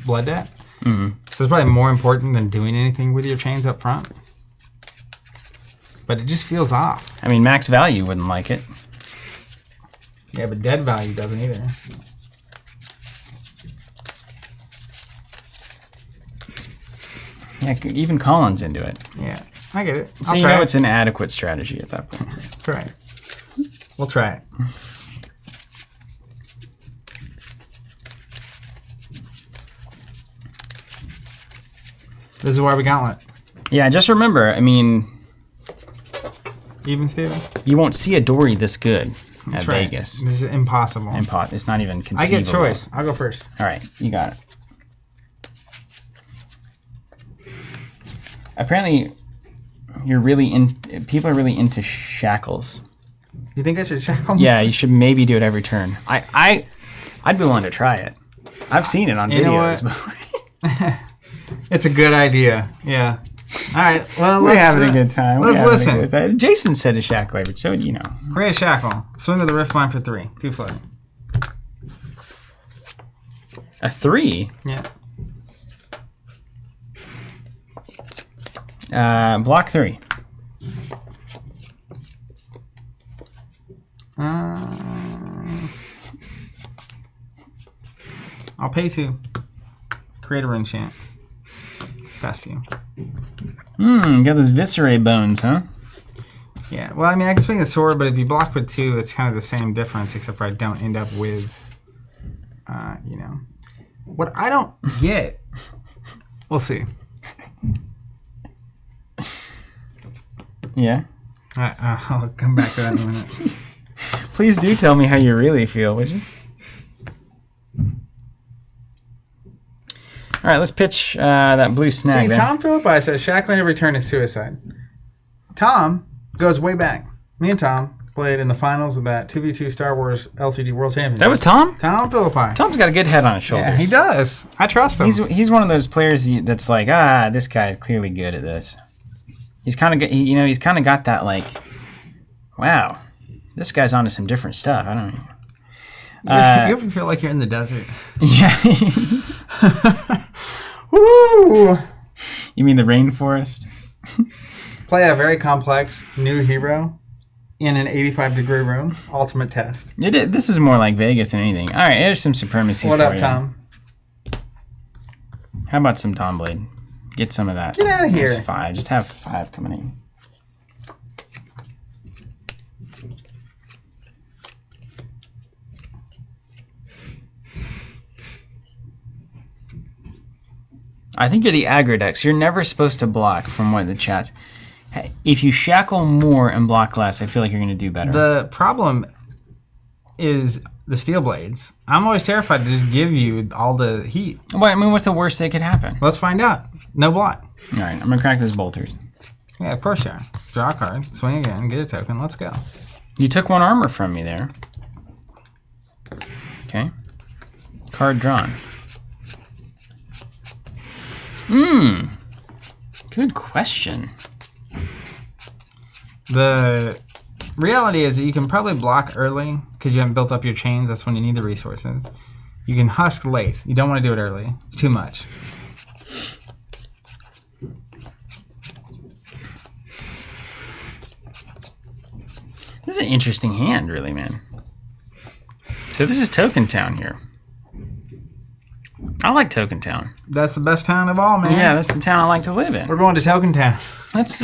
blood debt. Mm-hmm. So it's probably more important than doing anything with your chains up front. But it just feels off. I mean, max value wouldn't like it. Yeah, but dead value doesn't either. Yeah, even Colin's into it. Yeah, I get it. So you know it's an adequate strategy at that point. That's right. We'll try it. This is why we Gauntlet. Yeah, just remember, I mean... Even, Steven? You won't see a Dory this good at right. Vegas. It's impossible. It's not even conceivable. I get choice. I'll go first. All right, you got it. Apparently, people are really into shackles. You think I should shackle? Yeah, you should maybe do it every turn. I'd be willing to try it. I've seen it on videos before. It's a good idea. Yeah. All right. Well, we're having a good time. Let's listen. Jason said a shackle, so you know. Create a shackle. Swing with the rift line for 3. 2 floating. A 3? Yeah. Block 3. I'll pay 2. Create a ring chant. Pass to you. You got those viscerae bones, huh? Yeah. Well, I mean, I can swing a sword, but if you block with 2, it's kind of the same difference, except for I don't end up with, you know. What I don't get. We'll see. Yeah. I'll come back to that in a minute. Please do tell me how you really feel, would you? All right, let's pitch that blue snag. See, Tom Philippi says shackling every turn is suicide. Tom goes way back. Me and Tom played in the finals of that 2v2 Star Wars LCD World Championship. That was Tom? Tom Philippi. Tom's got a good head on his shoulders. Yeah, he does. I trust him. He's one of those players that's like, this guy is clearly good at this. He's kind of, he's kind of got that like, wow, this guy's onto some different stuff. I don't know. You ever feel like you're in the desert? Yeah. Woo! You mean the rainforest? Play a very complex new hero in an 85-degree room. Ultimate test. This is more like Vegas than anything. All right, here's some supremacy. What up, Tom? How about some Tom Blade? Get some of that. Get out of here. Just 5. Just have 5 coming in. I think you're the aggro decks. You're never supposed to block from what the chat's. If you shackle more and block less, I feel like you're going to do better. The problem is the steel blades. I'm always terrified to just give you all the heat. Well, I mean, what's the worst that could happen? Let's find out. No block. All right, I'm going to crack those bolters. Yeah, of course you are. Draw a card, swing again, get a token. Let's go. You took 1 armor from me there. Okay. Card drawn. Good question. The reality is that you can probably block early because you haven't built up your chains. That's when you need the resources. You can husk late. You don't want to do it early. It's too much. This is an interesting hand, really, man. So this is Token Town here. I like Token Town. That's the best town of all, man. Yeah, that's the town I like to live in. We're going to Token Town. Let's,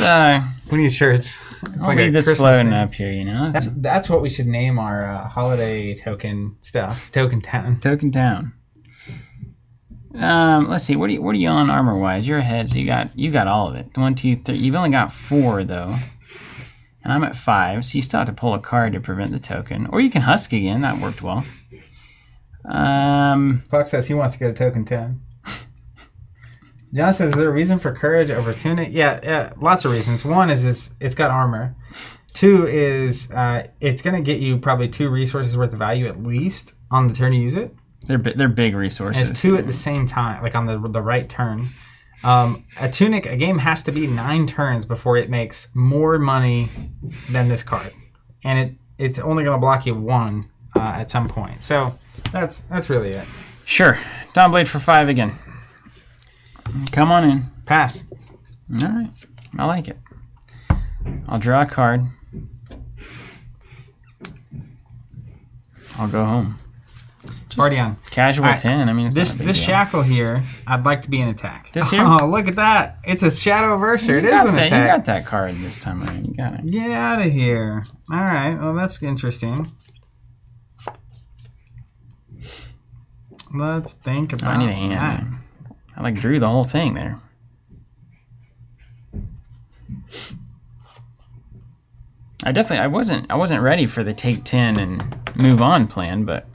we need shirts. I'll leave this floating up here, you know? That's what we should name our holiday token stuff. Token Town. Token Town. Let's see. What are you on armor wise? You're ahead, so you got all of it. 1, 2, 3. You've only got 4 though, and I'm at 5. So you still have to pull a card to prevent the token, or you can husk again. That worked well. Puck says he wants to go to Token 10. John says, is there a reason for courage over tunic? Yeah, lots of reasons. One is it's got armor. 2 is it's going to get you probably 2 resources worth of value at least on the turn you use it. They're big resources. And it's 2 at the same time, like on the right turn. A tunic, a game has to be 9 turns before it makes more money than this card. And it's only going to block you 1 at some point. So that's really it. Sure. Dawn Blade for 5 again. Come on in. Pass. All right. I like it. I'll draw a card. I'll go home. Already on. Casual 10. I mean, it's this not a big deal. shackle here, I'd like to be an attack. This here? Oh, look at that. It's a Shadow Verser. It is an attack. You got that card this time around. You got it. Get out of here. All right. Well, that's interesting. Let's think about I need a hand. that. Man. I like drew the whole thing there. I wasn't ready for the take 10 and move on plan, but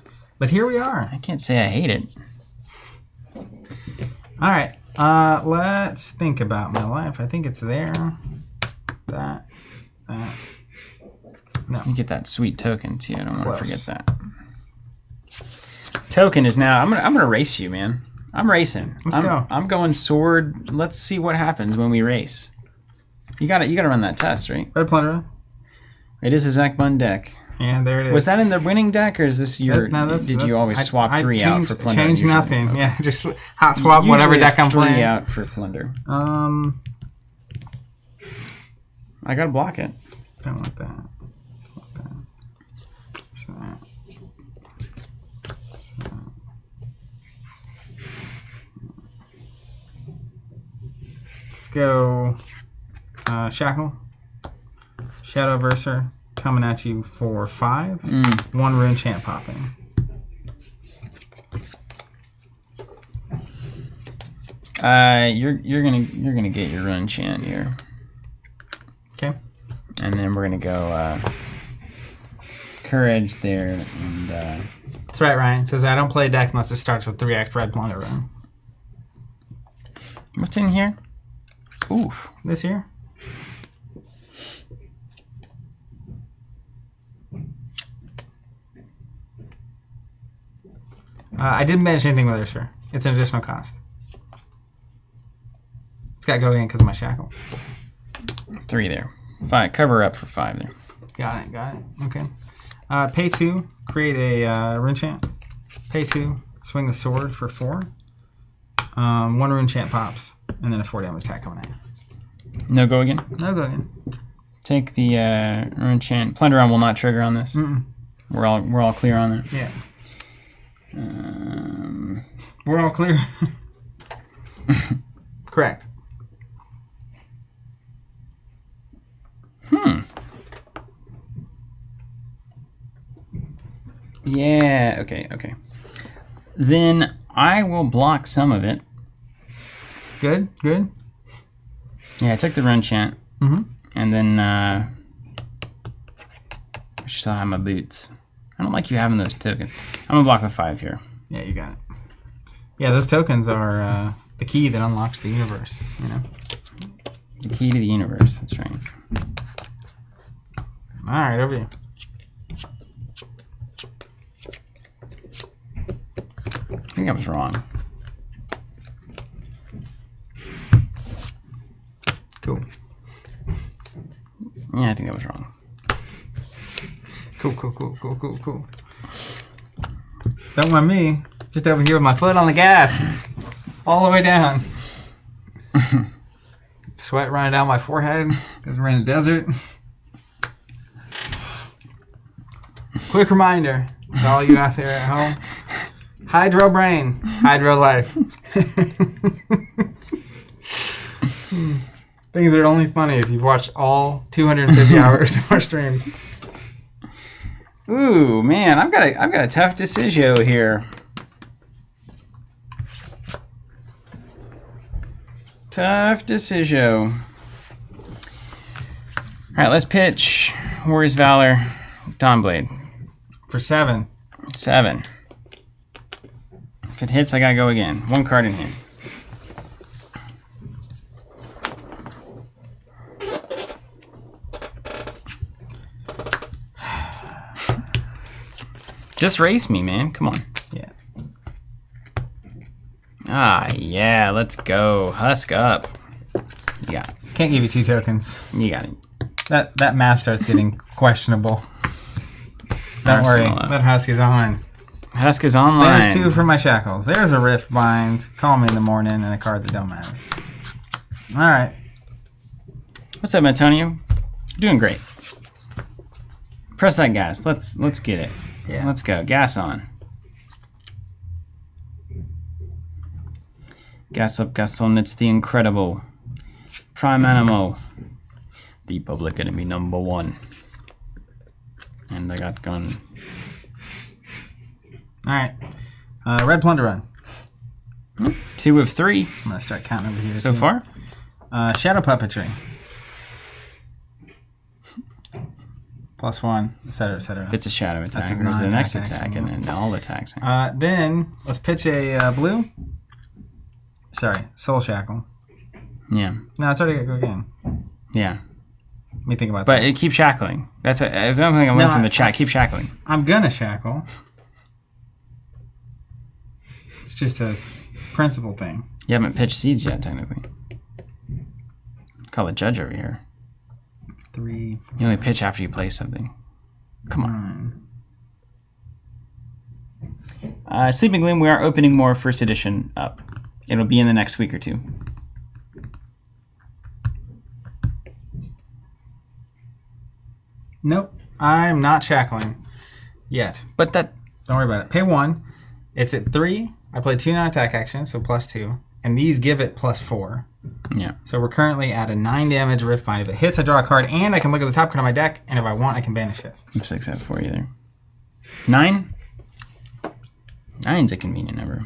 here we are. I can't say I hate it. All right. Let's think about my life. I think it's there. That. No. You get that sweet token too. I don't want to Close. forget that. Token is now. I'm gonna race you, man. I'm racing. Let's go. I'm going sword. Let's see what happens when we race. You gotta run that test, right? Red Plunderer. It is a Zach Bun deck. Yeah, there it is. Was that in the winning deck, or is this your? No, did you always swap three out for plunder? Change usually? nothing. Okay. Yeah, just hot swap whatever Usually deck I'm it's three playing. out for plunder. I gotta block it. Don't want that. There's that. Let's go Shackle. Shadow Verser coming at you for 5. 1 rune chant popping. You're gonna get your run chant here. Okay. And then we're gonna go courage there and That's right, Ryan. It says I don't play a deck unless it starts with 3x red plunder rune. what's in here? Ooh. This here? I didn't mention anything with her, sir. It's an additional cost. It's got to go in because of my shackle. 3 there. 5. Cover up for 5 there. Got it. Okay. Pay 2, create a rune chant. Pay 2, swing the sword for 4. 1 rune chant pops, and then a 4 damage attack coming at you. No go again? No, go again. Take the rune chant. Plunder on will not trigger on this. We're all clear on that. Yeah. We're all clear. Correct. Yeah, okay. Then I will block some of it. Good. Yeah, I took the run chant. And then I still have my boots. I don't like you having those tokens. I'm gonna block with 5 here. Yeah, you got it. Yeah, those tokens are the key that unlocks the universe, you know? The key to the universe, that's right. All right, over you. I think I was wrong. Cool. Yeah, I think I was wrong. Cool. Don't mind me. Just over here with my foot on the gas. All the way down. Sweat running down my forehead because we're in the desert. Quick reminder to all you out there at home. Hydro brain, hydro life. Things are only funny if you've watched all 250 hours of our streams. Ooh, man, I've got a tough decision here. Tough decision. All right, let's pitch Warrior's Valor, Dawnblade. For 7. 7. If it hits, I gotta go again. 1 card in hand. Just race me, man. Come on. Yeah. Ah, yeah. Let's go. Husk up. You got it. Can't give you 2 tokens. You got it. That math starts getting questionable. Don't worry. That husk is on. Husk is online. There's 2 for my shackles. There's a Rift Bind. Call me in the morning and a card that don't matter. All right. What's up, Antonio? Doing great. Press that gas. Let's get it. Yeah. Let's go. Gas on. Gas up, gas on. It's the incredible Prime Animal. The public enemy #1. And I got gun. Alright. Red Plunder Run. 2 of 3. I'm going to start counting over here. So far. Shadow Puppetry. +1, etc., etc. If it's a shadow attack, That's a goes to the next non-attack attack, action. and then all attacks. Then, let's pitch a blue. Sorry, Soul Shackle. Yeah. No, it's already got to go again. Yeah. Let me think about But that. it keeps shackling. That's what, if I'm thinking I learned from the chat. Keep shackling. I'm going to shackle. It's just a principle thing. You haven't pitched seeds yet, technically. Call the judge over here. 3, You only pitch after you play something. Come on. 9. Sleeping Gloom, we are opening more first edition up. It'll be in the next week or 2. Nope. I'm not shackling yet. But that... Don't worry about it. Pay 1. It's at 3. I play 2 non-attack actions, so +2. And these give it +4. Yeah. So we're currently at a 9 damage Riftbind. If it hits, I draw a card, and I can look at the top card of my deck, and if I want, I can banish it. Oops, except for you there. 9? 9's a convenient number.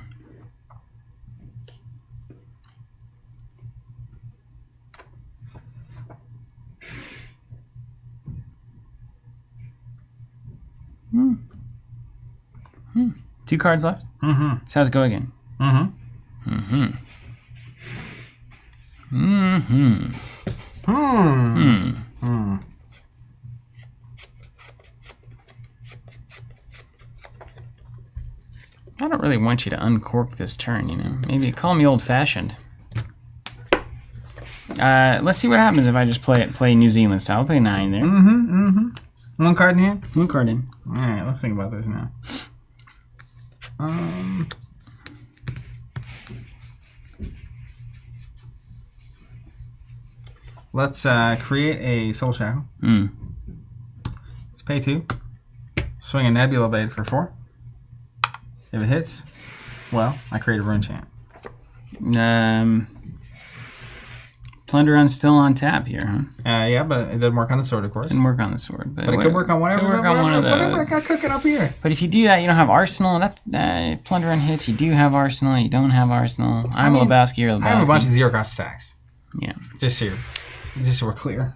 Two cards left? Mm-hmm. So how's it go again? Mm-hmm. Mm-hmm. Mm-hmm. Hmm. Hmm. I don't really want you to uncork this turn, you know. Maybe call me old-fashioned. Let's see what happens if I just play New Zealand style. I'll play 9 there. Mm-hmm. Mm-hmm. 1 card in hand? 1 card in. All right, let's think about this now. Let's create a Soul Shackle. Let's pay 2. Swing a Nebula Blade for 4. If it hits, well, I create a Rune Chant. Plunder Run's still on tap here, huh? Yeah, but it doesn't work on the sword, of course. Didn't work on the sword, but But it could work on whatever. Could work on one of whatever I the. got cooking up here. But if you do that, you don't have Arsenal. That Plunder Run hits. You do have Arsenal. You don't have Arsenal. I'm Lebowski. You're Lebowski. I have a bunch of 0-cost attacks. Yeah. Just so we're clear.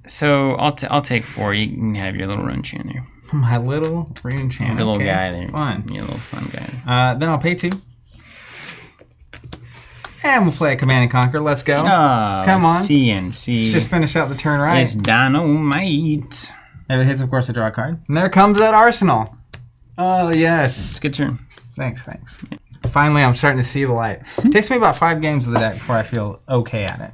So I'll take 4. You can have your little Rune Chant there. My little Rune Chant. Your little Okay, guy there. Fine. Your little fun guy. Then I'll pay 2. And we'll play a Command and Conquer. Let's go. Oh, Come on. CNC. Just finish out the turn right. It's dynamite. If it hits, of course, I draw a card. And there comes that Arsenal. Oh, yes. It's a good turn. Thanks. Finally, I'm starting to see the light. It takes me about 5 games of the deck before I feel okay at it.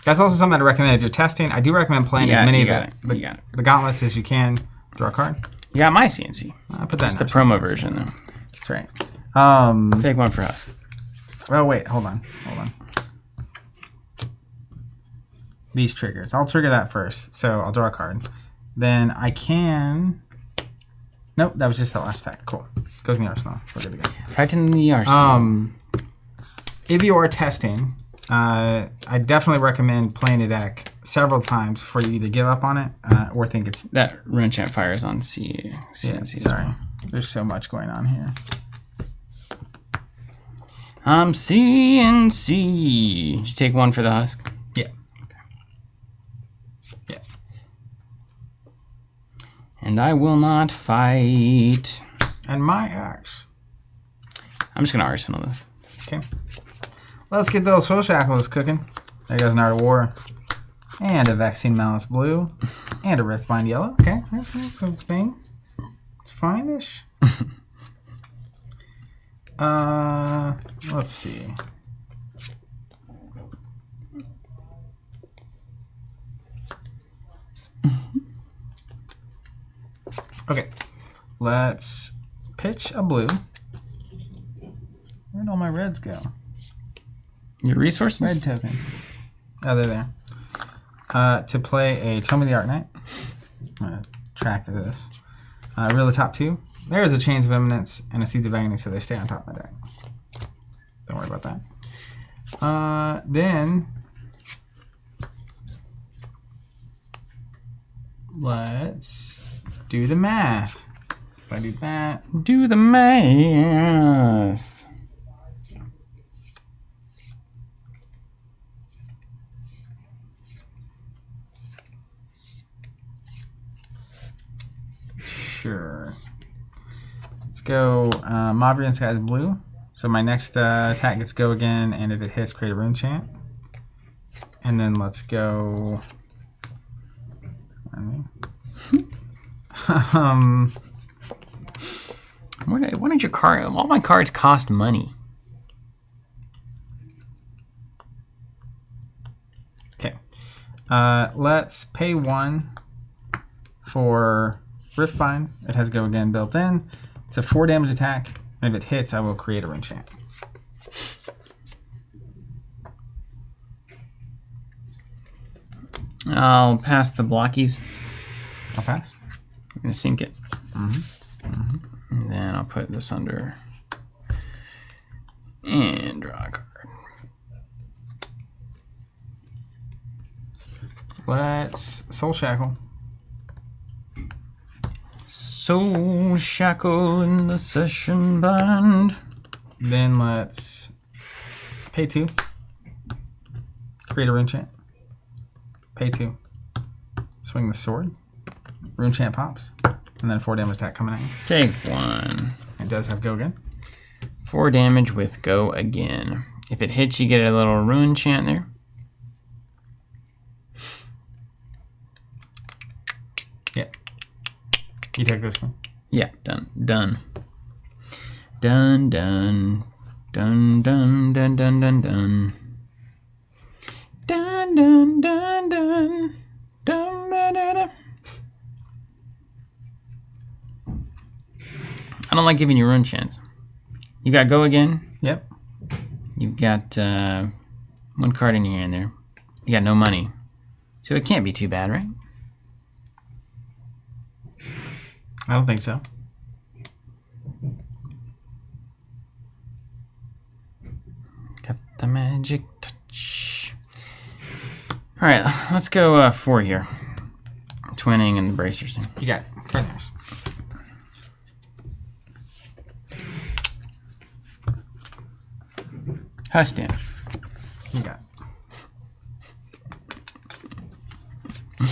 That's also something I'd recommend if you're testing. I do recommend playing as many of the gauntlets as you can. Draw a card. You got my CNC. I'll put that That's in the promo version, though. That's right. Take 1 for us. Oh, wait. Hold on. These triggers. I'll trigger that first. So I'll draw a card. Then I can... Nope, that was just the last attack. Cool. Goes in the arsenal. We're good to go. Right in the arsenal. If you are testing, I definitely recommend playing a deck several times before you either give up on it or think it's... That Rune Chant fires on CNC. Sorry. There's so much going on here. CNC. Did you take 1 for the husk? Yeah. Okay. Yeah. And I will not fight. And my axe. I'm just going to arsenal this. Okay. Let's get those Soul Shackles cooking. There goes an Art of War. And a Vaccine Malice blue. And a Riftbind yellow. Okay, that's a thing. It's fine-ish. Let's see. Okay, let's pitch a blue. Where'd all my reds go? Your resources? Red tokens. Oh, they're there. To play a Tome of the Art Knight. I'm going to track this. Reel the top 2. There's a Chains of Eminence and a Seeds of Agony, so they stay on top of my deck. Don't worry about that. Then let's do the math. If I do that, Do the math. sure. Let's go. Mavrian Sky is blue. So my next attack gets go again, and if it hits, create a rune chant. And then let's go. What did your card? All my cards cost money. Okay. Let's pay 1 for Riftbind. It has go again built in. It's a 4 damage attack. And if it hits, I will create a rune chant. I'll pass the blockies. I'll pass. I'm gonna sink it. And then I'll put this under and draw a card. Let's Soul Shackle. Soul shackle in the session bind. Then let's pay 2. Create a rune chant. Pay 2. Swing the sword. Rune chant pops. And then 4 damage attack coming at you. Take 1. It does have go again. 4 damage with go again. If it hits, you get a little rune chant there. Yeah. You take this one. Yeah, done. Done. Done, done. Done, done, done, done, done, done. Dun, dun, dun, dun. Dun, da, da, da. I don't like giving you rune chants. You got go again. Yep. You've got 1 card in your hand there. You got no money. So it can't be too bad, right? I don't think so. Got the magic touch. All right, let's go 4 here. Twinning and the bracers. You got it. Card theirs. Hush damage. You got it.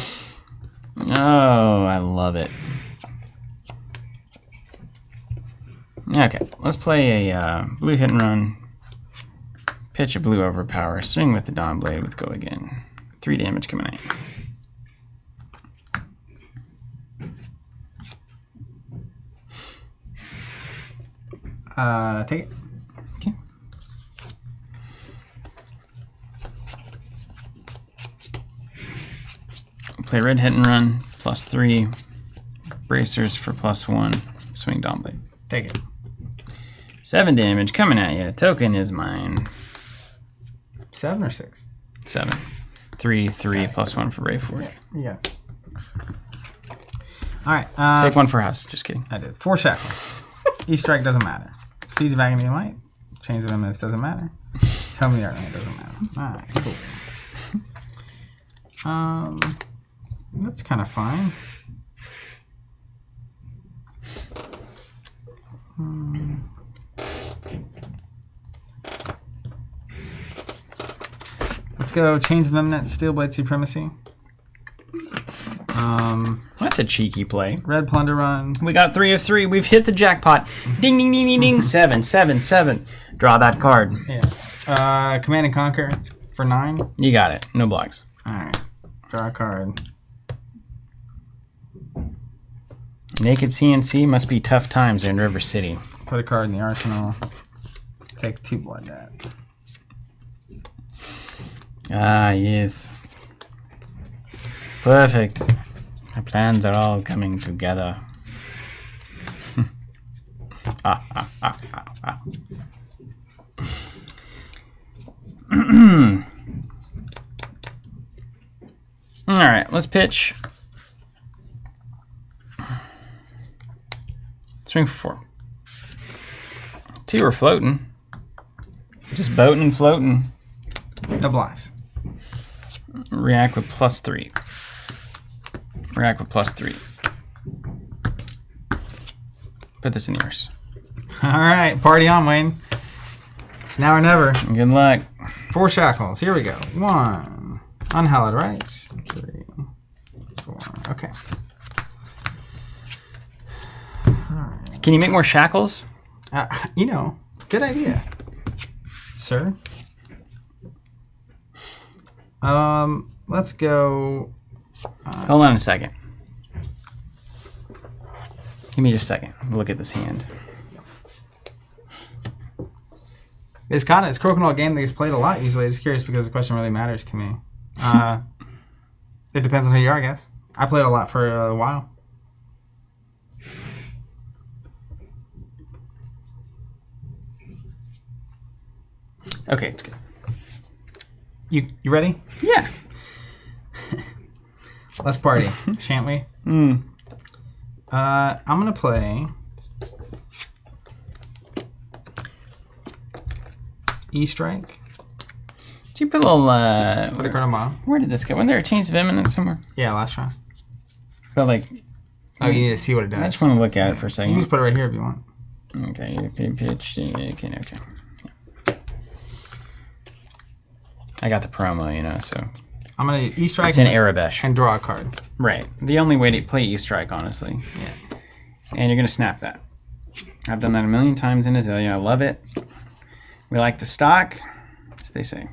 Oh, I love it. Okay, let's play a blue hit and run. Pitch a blue overpower. Swing with the Dawn Blade with go again. 3 damage coming at you. Take it. Okay. Play red hit and run. +3. Bracers for +1. Swing Dawn Blade. Take it. 7 damage coming at you. Token is mine. 7 or 6? 7. 3, 3, +1 for Brave Forge. Yeah. All right. Take 1 for house. Just kidding. I did. 4 shackle. Each strike doesn't matter. Seeds of Agony of Might. Chains of Eminence doesn't matter. Tell me that doesn't matter. All right. Cool. That's kind of fine. Let's go Chains of Eminence, Steelblade Supremacy. That's a cheeky play. Red Plunder Run. We got 3 of 3. We've hit the jackpot. Ding, ding, ding, ding, ding. 7, 7, 7. Draw that card. Yeah. Command and Conquer for 9. You got it. No blocks. All right. Draw a card. Naked CNC must be tough times in River City. Put a card in the arsenal. Take 2 blood debt. Ah, yes. Perfect. My plans are all coming together. All right, let's pitch. Swing for 4. 2 are floating. Just boating and floating. No blocks. React with +3. React with +3. Put this in yours. All right, party on, Wayne. It's now or never. Good luck. 4 shackles. Here we go. 1. Unhallowed rights. 3, 4. Okay. Can you make more shackles? You know, good idea, sir. Let's go. Hold on a second. Give me just a second. Look at this hand. It's crokinole a game that gets played a lot usually. I'm just curious because the question really matters to me. It depends on who you are, I guess. I played a lot for a while. Okay, it's good. You ready? Yeah. Let's party, shan't we? I'm gonna play E-Strike. Did you put a little Put a card on bottom. where did this go? Wasn't there a Chains of Eminence somewhere? Yeah, last round. Felt like Oh, you need to see what it does. I just want to look at it for a You second. can just put it right here if you want. Okay, pitch. Okay. I got the promo, you know, so I'm gonna E-Strike it's in Arabesh. and draw a card. Right. The only way to play E-Strike, honestly. Yeah. And you're gonna snap that. I've done that a million times in Azalea. I love it. We like the stock, as they say.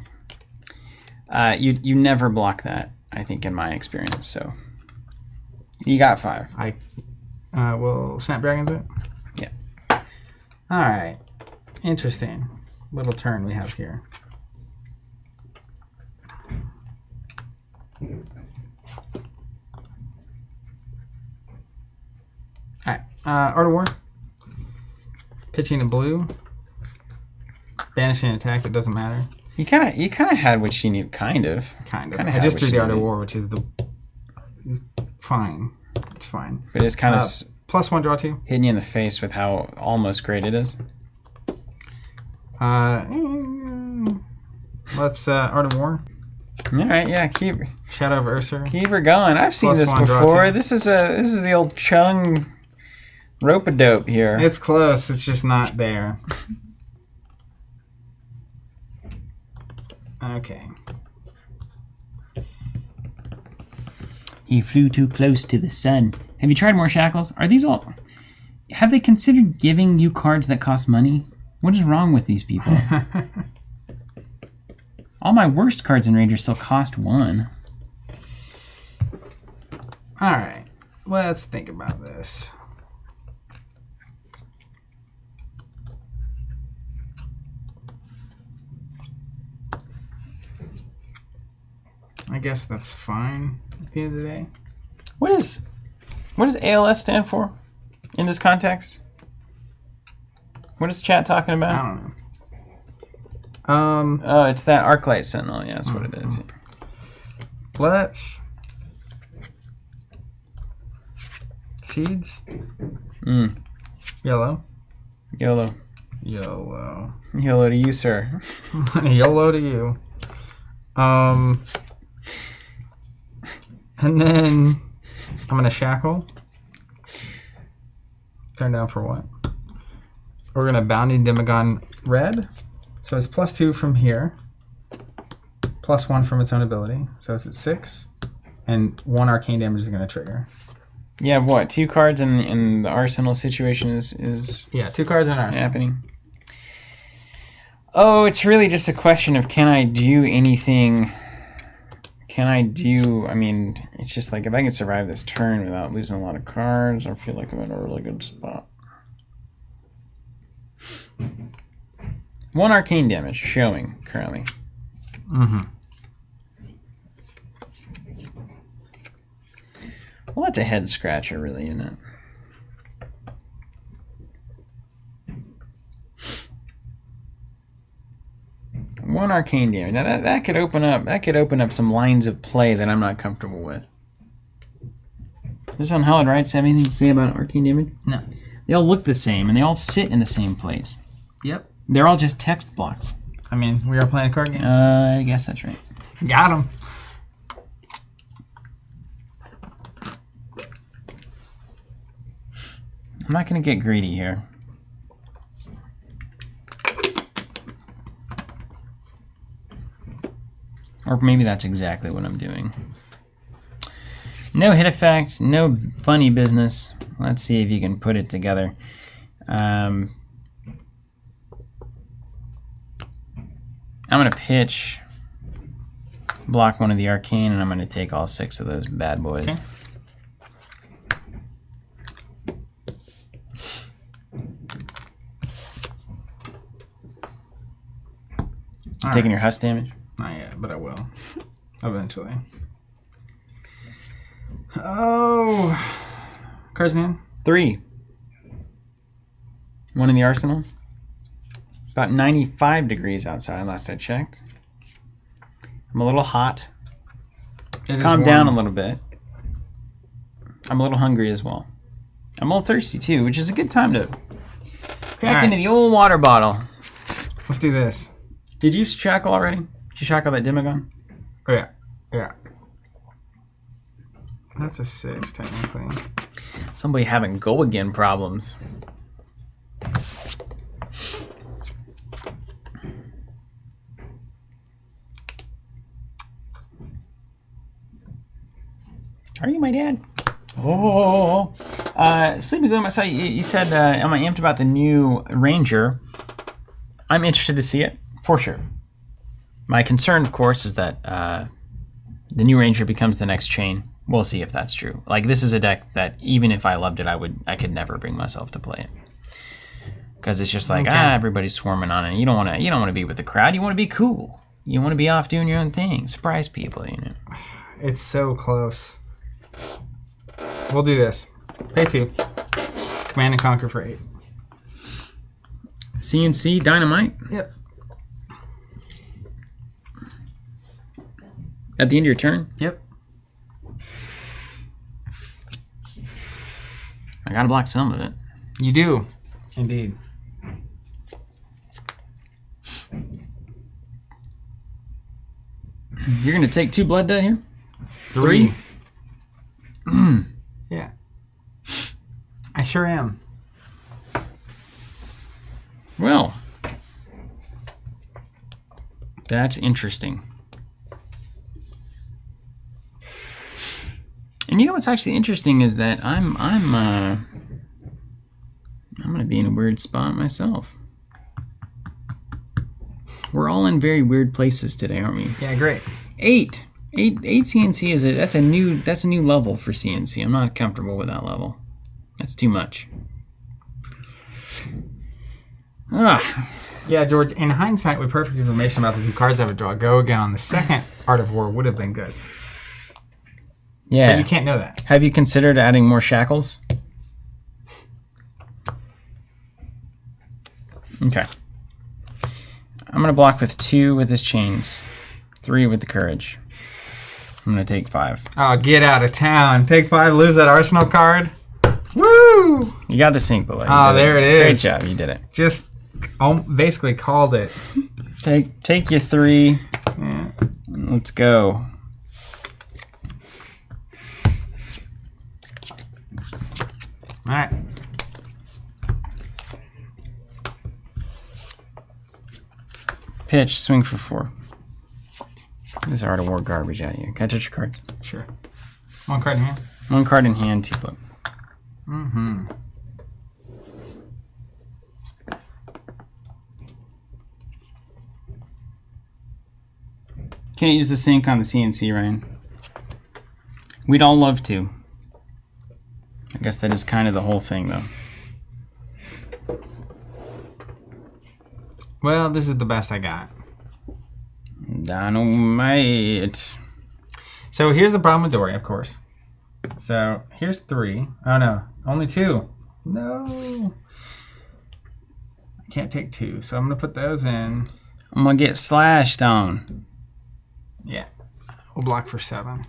You never block that, I think, in my experience. So you got 5. I will snap dragons it. Yeah. All right. Interesting little turn we have here. All right. Art of War. Pitching the blue. Banishing an attack that doesn't matter. You kind of had what you need, kind of. Kind of. Kinda I had just what threw you the Art of needed. War, which is the fine. It's fine. But it's kind of +1 draw 2. hitting you in the face with how almost great it is. Let's Art of War. All right, yeah, keep Shadow of Ursa. her going. I've seen this +1 draw before. 2. This is the old Chung rope-a-dope here. It's close. It's just not there. Okay. He flew too close to the sun. Have you tried more shackles? Are these all... Have they considered giving you cards that cost money? What is wrong with these people? All my worst cards in Ranger still cost 1. All right. Let's think about this. I guess that's fine at the end of the day. What does ALS stand for in this context? What is chat talking I about? don't know. Oh, it's that Arclight Sentinel. Yeah, that's what it is. Let's seeds. Yellow. YOLO. YOLO. YOLO to you, sir. YOLO to you. And then I'm gonna shackle. Turn down for what? We're gonna Bounding Demagon red. So it's +2 from here. +1 from its own ability. So it's at 6. And 1 arcane damage is gonna trigger. You have what? 2 cards in the arsenal situation is Yeah, 2 cards in ours. happening. Oh, it's really just a question of can I do anything? I mean, it's just like if I can survive this turn without losing a lot of cards, I feel like I'm in a really good spot. 1 arcane damage showing currently. Well, that's a head scratcher, really, isn't it? One arcane damage. Now that could open up some lines of play that I'm not comfortable with. Does Unhallowed Rights have anything to say about arcane damage? No. They all look the same and they all sit in the same place. Yep. They're all just text blocks. I mean, we are playing a card game. I guess that's right. Got him. I'm not going to get greedy here. Or maybe that's exactly what I'm doing. No hit effect, no funny business. Let's see if you can put it together. I'm going to pitch, block one of the arcane, and I'm going to take all 6 of those bad boys. Okay. You taking your husk damage? Not yet, but I will. Eventually. Oh. Cards in hand? 3. 1 in the arsenal. About 95 degrees outside last I checked. I'm a little hot. Calm down a little bit. I'm a little hungry as well. I'm a little thirsty too, which is a good time to crack into the old water bottle. Let's do this. Did you shackle already? Did you shackle that Demagon? Oh, yeah. Yeah. That's a 6, technically. Somebody having go again problems. Are you my dad? Oh. Sleepy Gloom, I saw you said, am I amped about the new Ranger? I'm interested to see it, for sure. My concern, of course, is that the new Ranger becomes the next chain. We'll see if that's true. Like, this is a deck that even if I loved it, I could never bring myself to play it. Because it's just like, everybody's swarming on it. You don't want to be with the crowd. You want to be cool. You want to be off doing your own thing. Surprise people, you know. It's so close. We'll do this. Pay 2. Command and Conquer for 8. CNC Dynamite? Yep. At the end of your turn? Yep. I gotta block some of it. You do. Indeed. You're gonna take 2 blood debt here? 3. Yeah. I sure am. Well, that's interesting. And you know what's actually interesting is that I'm gonna be in a weird spot myself. We're all in very weird places today, aren't we? Yeah, great. 8 CNC is that's a new level for CNC. I'm not comfortable with that level. That's too much. Yeah, George, in hindsight, with perfect information about the 2 cards I would draw, go again on the second Art of War would have been good. Yeah. But you can't know that. Have you considered adding more shackles? Okay. I'm going to block with 2 with his chains, 3 with the courage. I'm going to take 5. Oh, get out of town. Take 5, lose that Arsenal card. Woo! You got the sync bullet. Oh, there it is. Great job. You did it. Just basically called it. Take your 3. Yeah. Let's go. All right. Pitch, swing for 4. This Art of War garbage out of here. Can I touch your cards? Sure. 1 card in hand. 1 card in hand, 2 flip. Mm-hmm. Can't use the sync on the CNC, Ryan. We'd all love to. I guess that is kind of the whole thing, though. Well, this is the best I got. Dynamite. So here's the problem with Dory, of course. So here's 3. Oh, no. Only 2. No. I can't take 2, so I'm going to put those in. I'm going to get slashed on. Yeah. We'll block for 7.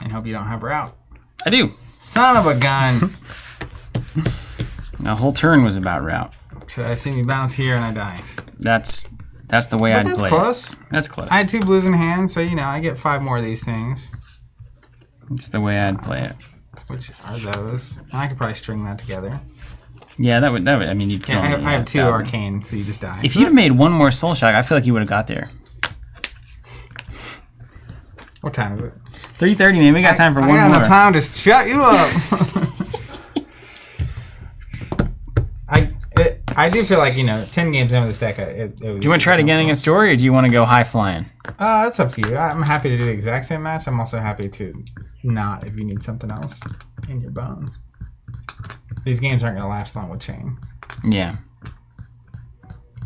And hope you don't have route. I do. Son of a gun. The whole turn was about route. So I see me bounce here and I die. That's the way I'd play close. it. That's close. I had 2 blues in hand, so I get 5 more of these things. That's the way I'd play it. Which are those? And I could probably string that together. Yeah, that would. I mean, you'd kill me. I have 2 arcane, so you just die. If you'd have made one more soul shock, I feel like you would have got there. What time is it? 3:30, man. We got time for one more. I got enough time to shut you up. I do feel like 10 games in with this deck. Do you want to try it again against Story, or do you want to go high flying? That's up to you. I'm happy to do the exact same match. I'm also happy to not if you need something else in your bones. These games aren't going to last long with Chain. Yeah.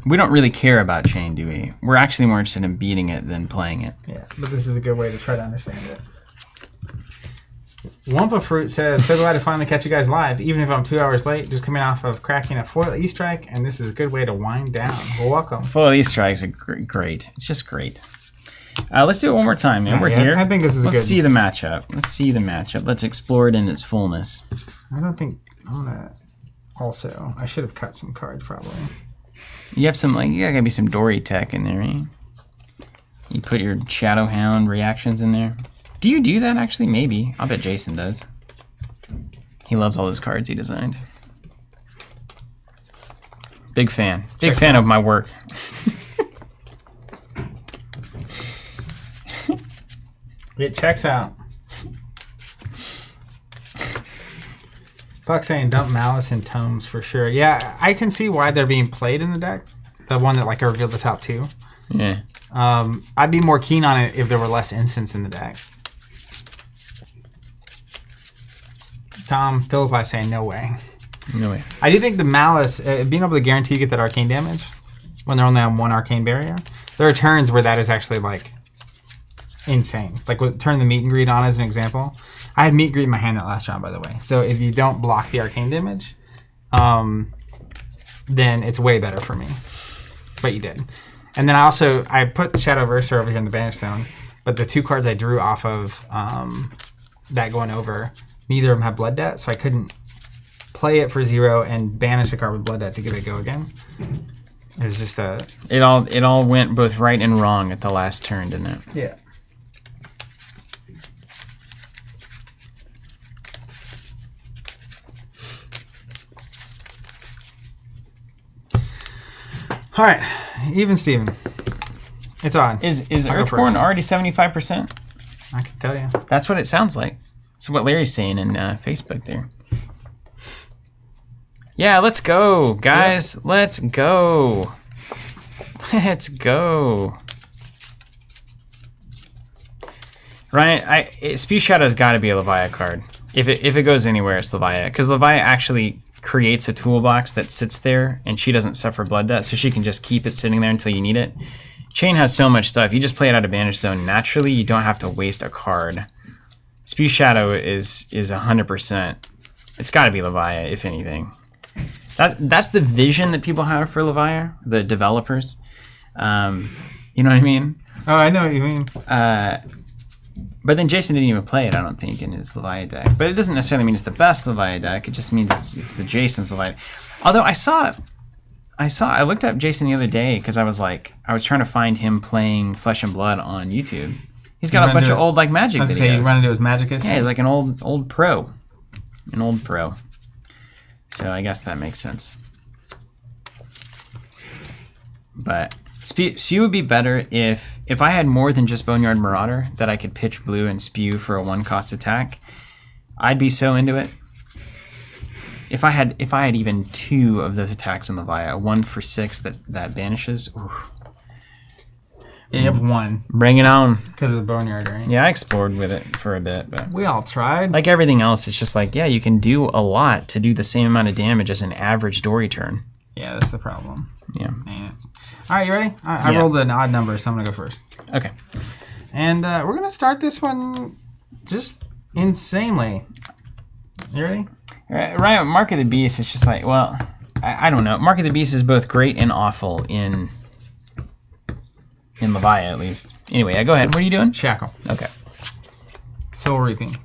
We don't really care about Chain, do we? We're actually more interested in beating it than playing it. Yeah, but this is a good way to try to understand it. Wumpa Fruit says, so glad to finally catch you guys live, even if I'm 2 hours late, just coming off of cracking a foil E-Strike, and this is a good way to wind down. Well, welcome. Foil E-Strikes are great. It's just great. Let's do it one more time, man. We're here. I think this is Let's see the matchup. Let's explore it in its fullness. I don't think I'm going to... Also, I should have cut some cards, probably. You have some, you gotta be some Dory tech in there, right? You put your Shadow Hound reactions in there. Do you do that, actually? Maybe. I'll bet Jason does. He loves all those cards he designed. Big fan. Big fan of my work. It checks out. Fuck saying dump Malice and Tomes for sure. Yeah, I can see why they're being played in the deck. The one that I revealed the top 2. Yeah. I'd be more keen on it if there were less instants in the deck. Tom Philippi saying no way. No way. I do think the Malice, being able to guarantee you get that arcane damage when they're only on 1 arcane barrier, there are turns where that is actually insane. With turn the meet and greet on as an example. I had meet and greet in my hand that last round, by the way. So if you don't block the arcane damage, then it's way better for me. But you did. And then I put Shadow Verser over here in the banish zone, but the 2 cards I drew off of that going over, neither of them have Blood Debt, so I couldn't play it for 0 and banish a card with Blood Debt to get it go again. It was just a... It all went both right and wrong at the last turn, didn't it? Yeah. All right, even Steven. It's on. Is Earthborn already 75%? I can tell you. That's what it sounds like. That's what Larry's saying in Facebook there. Yeah, let's go, guys. Yep. Let's go. Let's go. Ryan, Spew Shadow's got to be a Leviah card. If it goes anywhere, it's Leviah. Because Leviah actually creates a toolbox that sits there, and she doesn't suffer blood debt, so she can just keep it sitting there until you need it. Chain has so much stuff. You just play it out of Banish Zone naturally. You don't have to waste a card. Spew Shadow is 100%. It's got to be Leviah, if anything. That's the vision that people have for Leviah, the developers. You know what I mean? Oh, I know what you mean. But then Jason didn't even play it, I don't think, in his Leviah deck. But it doesn't necessarily mean it's the best Leviah deck. It just means it's the Jason's Leviah. Although I looked up Jason the other day because I was trying to find him playing Flesh and Blood on YouTube. He's got a bunch of old Magic videos. You run into his Magic history? Yeah, he's like an old pro. An old pro. So I guess that makes sense. But Spew would be better if I had more than just Boneyard Marauder that I could pitch blue and spew for a 1-cost attack. I'd be so into it. If I had even 2 of those attacks in Leviah, 1 for 6 that banishes. Oof. Yeah, you have 1. Bring it on. Because of the Boneyard, right? Yeah, I explored with it for a bit, but we all tried. Like everything else, it's just you can do a lot to do the same amount of damage as an average Dory turn. Yeah, that's the problem. Yeah. All right, you ready? I rolled an odd number, so I'm going to go first. Okay. And we're going to start this one just insanely. You ready? Right, Mark of the Beast is just I don't know. Mark of the Beast is both great and awful in Leviah, at least. Anyway, go ahead. What are you doing? Shackle. Okay. Soul Reaping.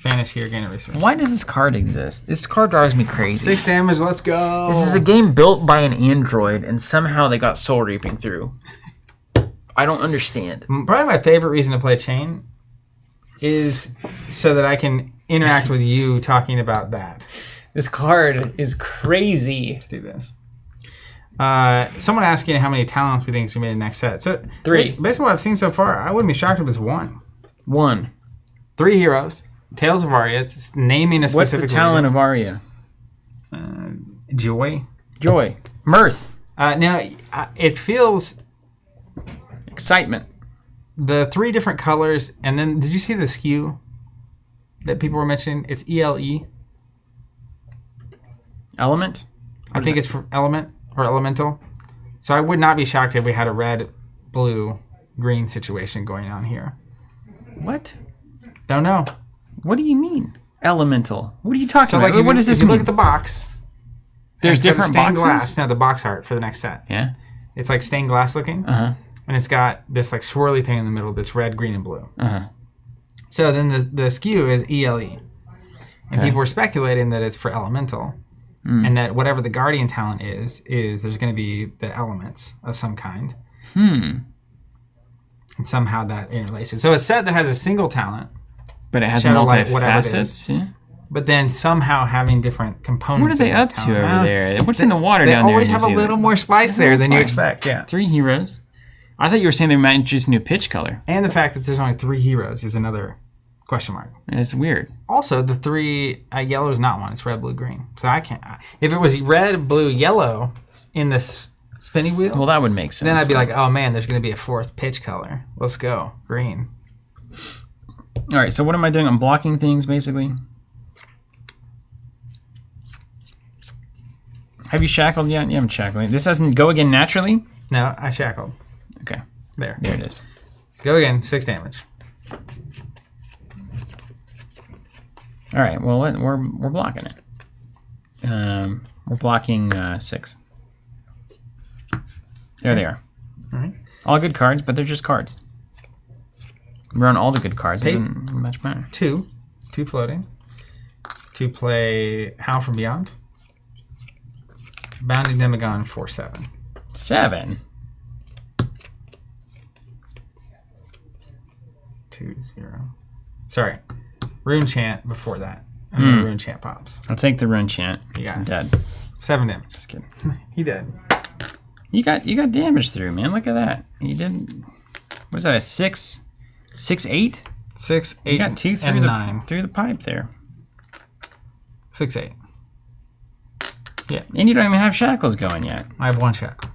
Banish here, gain a resource. Why does this card exist? This card drives me crazy. 6 damage, let's go. This is a game built by an android, and somehow they got Soul Reaping through. I don't understand. Probably my favorite reason to play Chain is so that I can interact with you talking about that. This card is crazy. Let's do this. Someone asking how many talents we think is going to be in the next set. So 3. Based on what I've seen so far, I wouldn't be shocked if it was 1. 1. 3 heroes. Tales of Aria. It's naming a specific What's the talent of Aria? Joy. Joy. Mirth. Now, it feels... Excitement. The 3 different colors, and then did you see the skew that people were mentioning? It's ELE. Element? I think it's for element or elemental. So I would not be shocked if we had a red, blue, green situation going on here. What? Don't know. What do you mean? Elemental. What are you talking about? Like What does this if you mean? look at the box. There's instead of different stained boxes? glass. No, the box art for the next set. Yeah? It's like stained glass looking. Uh-huh. And it's got this like swirly thing in the middle that's red, green, and blue. Uh-huh. So then the skew is ELE. And people were speculating that it's for elemental. And that whatever the guardian talent is there's going to be the elements of some kind. And somehow that interlaces. So a set that has a single talent. But it has Shadow Light, multi-facets? Yeah. But then somehow having different components. What are they of up that to talent. over there? What's in the water They down there? always in have New a Zealand? little more spice there That's than you fine. expect. Yeah. 3 heroes. I thought you were saying they might introduce a new pitch color. And the fact that there's only 3 heroes is another question mark. It's weird. Also, the 3 yellow is not one. It's red, blue, green. So I can't. If it was red, blue, yellow in this spinny wheel, Well, that would make sense. then I'd be like, oh man, there's going to be a 4th pitch color. Let's go, green. All right, so what am I doing? I'm blocking things, basically. Have you shackled yet? You haven't shackled. This doesn't go again naturally? No, I shackled. Okay, There. there it is. Go again. 6 damage. All right, well, we're blocking it. We're blocking 6. There they are. All right. All good cards, but they're just cards. Run all the good cards. It Hey. doesn't much matter. 2 floating. To play Howl from Beyond. Bounding Demagon 4/7. 7. 2/0. Sorry. Rune Chant before that. And then Rune Chant pops. I'll take the rune chant. You got I'm it. dead. 7 damage. Just kidding. He dead. You got damage through, man. Look at that. You didn't. What is that? A 6? 6, 8? 6, 8, You got 2 and through 9. the pipe there. 6, 8. Yeah, And you don't even have shackles going yet. I have 1 shackle.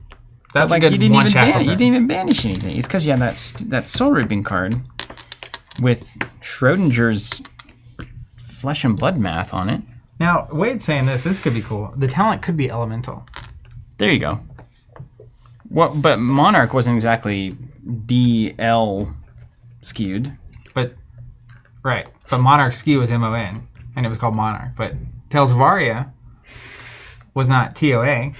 That's Like a good you didn't 1 even shackle. banish, you turn. didn't even banish anything. It's because you had that soul reaping card with Schrodinger's flesh and blood math on it. Now, Wade's saying this could be cool. The talent could be elemental. There you go. Well, but Monarch wasn't exactly DL skewed. But, right. But Monarch Skew was MON, and it was called Monarch. But Tales of Aria was not TOA.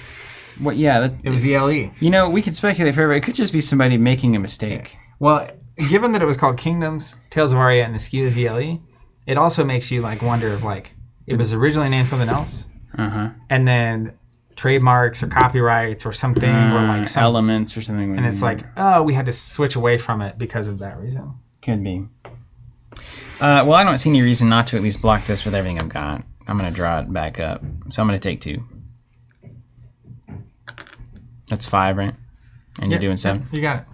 What? Yeah. It was ELE. You know, we could speculate forever. It could just be somebody making a mistake. Well, given that it was called Kingdoms, Tales of Aria, and the Skew is ELE, it also makes you like wonder if like it was originally named something else, and then trademarks or copyrights or something, or like some, elements or something. and it's like, oh, we had to switch away from it because of that reason. Could be. Well, I don't see any reason not to at least block this with everything I've got. I'm going to draw it back up. So I'm going to take 2. That's 5, right? And you're doing 7? You got it.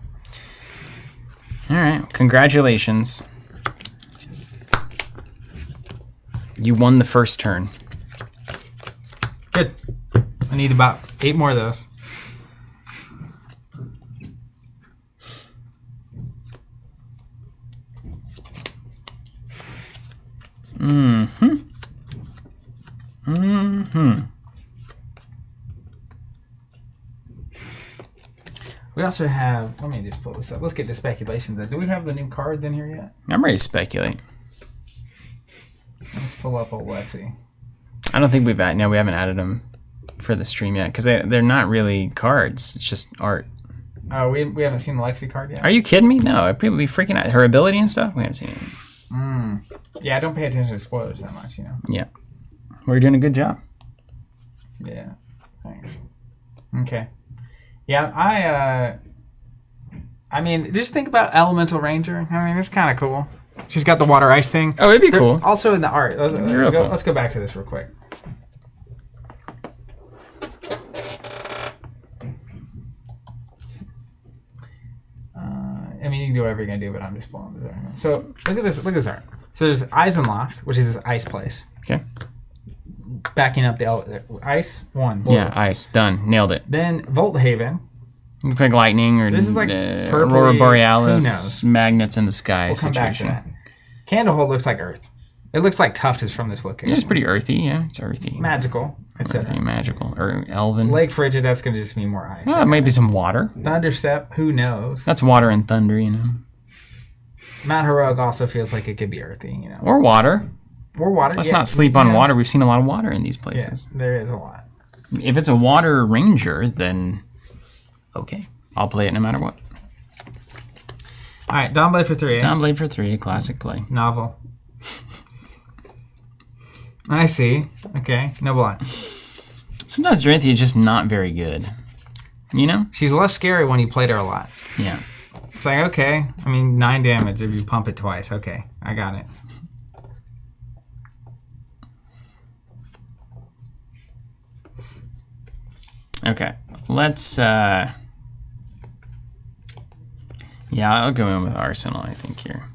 All right. Congratulations. You won the first turn. Good. I need about 8 more of those. We also have, let me just pull this up. Let's get to speculations. Do we have the new cards in here yet? I'm ready to speculate. Let's pull up old Lexi. I don't think we haven't added them for the stream yet because they're not really cards. It's just art. Oh, we haven't seen the Lexi card yet? Are you kidding me? No, people be freaking out. Her ability and stuff? We haven't seen it. Yeah, I don't pay attention to spoilers that much, you know. Yeah. We're doing a good job. Yeah. Thanks. Okay. Yeah, I mean, just think about Elemental Ranger. I mean, it's kind of cool. She's got the water ice thing. Oh, it'd be cool. Also in the art. Cool. Let's go back to this real quick. I mean, you can do whatever you're going to do, but I'm just pulling this art. So, look at this. Look at this art. So, there's Eisenloft, which is this ice place. Okay. Backing up the ice. One. Blue. Yeah, ice. Done. Nailed it. Then Volthaven. Looks like lightning or this is like Aurora Borealis, magnets in the sky situation. Back to that. Candlehold looks like Earth. It looks like Tuft is from this location. It's pretty earthy, yeah. It's earthy. Magical. Earthy, magical. Or elven. Lake Frigid, that's going to just mean more ice. Well, maybe some water. Thunderstep, who knows? That's water and thunder, you know. Mount Heroic also feels like it could be earthy, you know. Or water. Or water. Let's not sleep on water. We've seen a lot of water in these Yeah, places. there is a lot. If it's a water ranger, then okay. I'll play it no matter what. All right, Dawnblade for 3. Dawnblade for 3, classic play. Novel. I see. Okay, no blind. Sometimes Dorothy is just not very good. You know? She's less scary when you played her a lot. Yeah. It's like, okay, I mean, 9 damage if you pump it twice. Okay, I got it. Okay, let's, yeah, I'll go in with Arsenal, I think, here.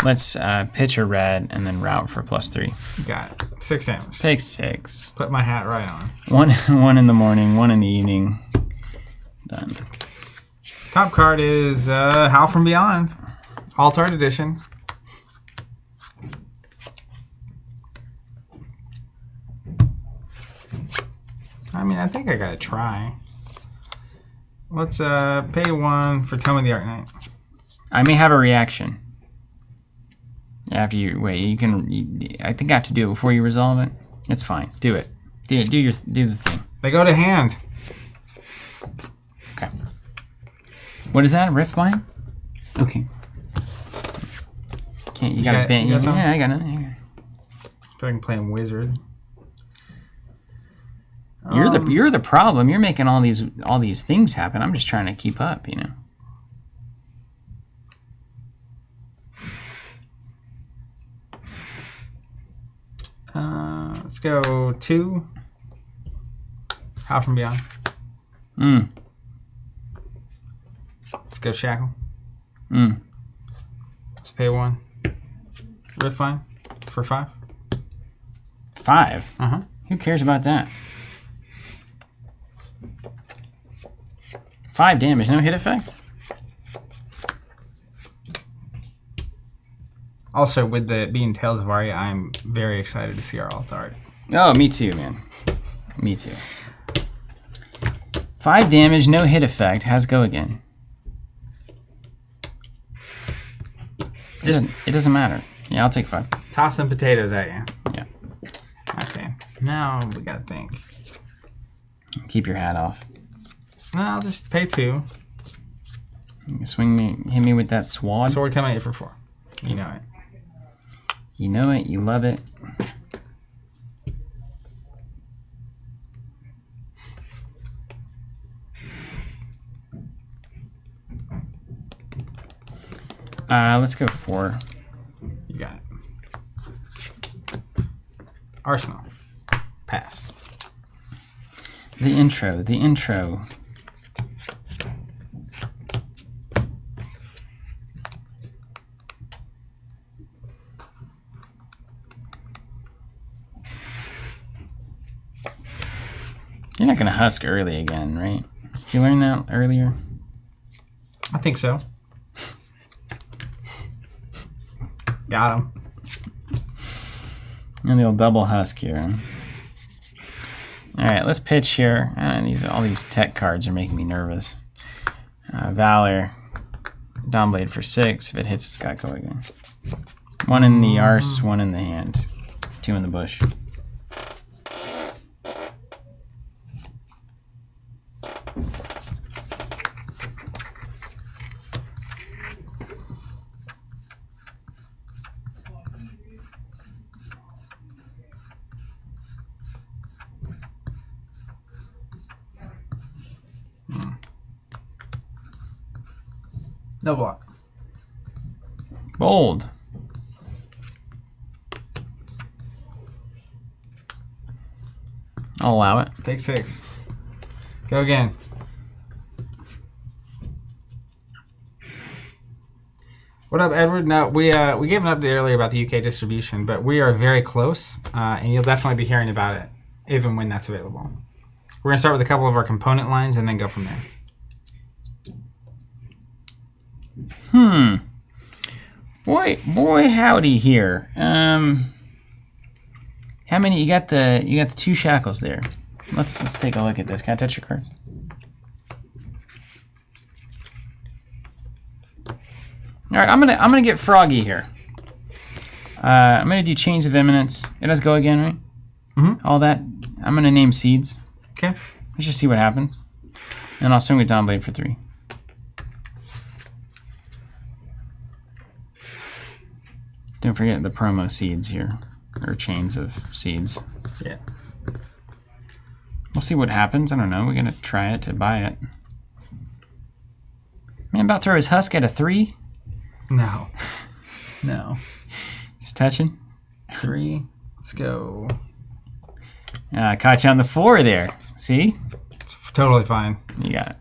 Let's pitch a red and then route for +3. Got it. 6 damage. Take 6. Put my hat right on. One in the morning, 1 in the evening. Done. Top card is Howl from Beyond. Alt Art Edition. I mean, I think I gotta try. Let's pay 1 for Tome of the Arknight. I may have a reaction. After you wait, you can. I think I have to do it before you resolve it. It's fine. Do it. Do the thing. They go to hand. Okay. What is that? A Riftbind? Okay. Can't you got a bit? Yeah, I got nothing. I feel like I'm playing Wizard. You're the problem. You're making all these things happen. I'm just trying to keep up, you know. Let's go 2. Howl from Beyond. Let's go Shackle. Let's pay 1. Riftbind for 5. 5? Uh-huh. Who cares about that? 5 damage, no hit effect? Also, with the being Tales of Aria, I'm very excited to see our alt art. Oh, me too, man. Me too. 5 damage, no hit effect. How's go again? It doesn't matter. Yeah, I'll take 5. Toss some potatoes at you. Yeah. Okay. Now we gotta think. Keep your hat off. No, I'll just pay 2. You swing me, hit me with that swad. Sword coming at you for 4. You know it. You know it. You love it. Let's go 4. You got it. Arsenal. Pass. The intro. The intro. You're not going to husk early again, right? Did you learn that earlier? I think so. Got him. And they'll double husk here. All right, let's pitch here. All these tech cards are making me nervous. Valor. Dawnblade for 6. If it hits, it's got to go again. 1 in the arse, 1 in the hand. 2 in the bush. No block. Bold. I'll allow it. Take 6. Go again. What up, Edward? No, we gave an update earlier about the UK distribution, but we are very close, and you'll definitely be hearing about it, even when that's available. We're gonna start with a couple of our component lines and then go from there. Boy, howdy here. How many you got? The 2 shackles there. Let's take a look at this. Can I touch your cards? All right, I'm gonna get froggy here. I'm gonna do Chains of Imminence. It does go again, right? Mm-hmm. All that. I'm gonna name seeds. Okay. Let's just see what happens. And I'll swing with Dawnblade for 3. Don't forget the promo seeds here, or chains of seeds. Yeah. We'll see what happens. I don't know. We're gonna try it to buy it. Man, about to throw his husk at a 3. No. No. Just touching. 3. Let's go. I caught you on the 4 there. See? It's totally fine. You got it.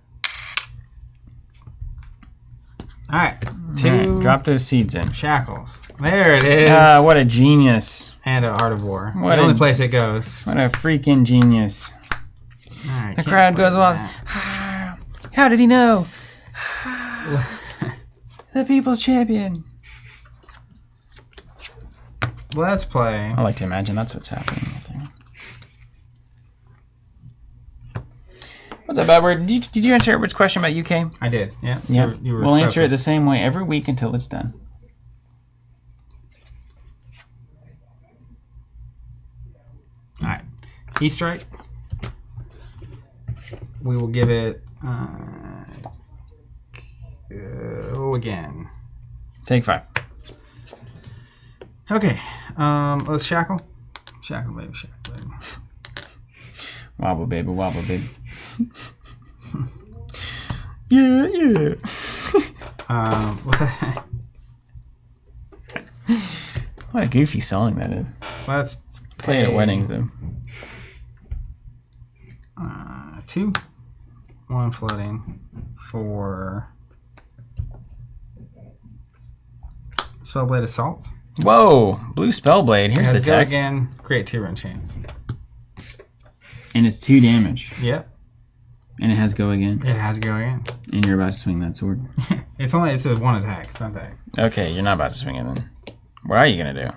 All right. 2. All right, drop those seeds in. Shackles. There it is. What a genius. And an Art of War. What the only a- place it goes. What a freaking genius. All right, The can't crowd play goes wild. that. How did he know? The people's champion. Let's play. I like to imagine that's what's happening. I think. What's up, Edward? Did you answer Edward's question about UK? I did. Yeah. Yeah. You were We'll answer it the focused. same way every week until it's done. All right. E-strike. We will give it. Go again. Take 5. Okay. Let's shackle. Shackle, baby. Shackle, baby. Wobble, baby. Wobble, baby. Yeah. What a goofy song that is. Let's Play it at weddings, though. 2. 1 floating for Spellblade Assault. Whoa! Blue Spellblade. Here's the Let's go tech. again. Create 2 run chains. And it's 2 damage. Yep. And it has go again. It has go again. And you're about to swing that sword. It's a 1 attack. It's not attack. Okay, you're not about to swing it then. What are you going to do?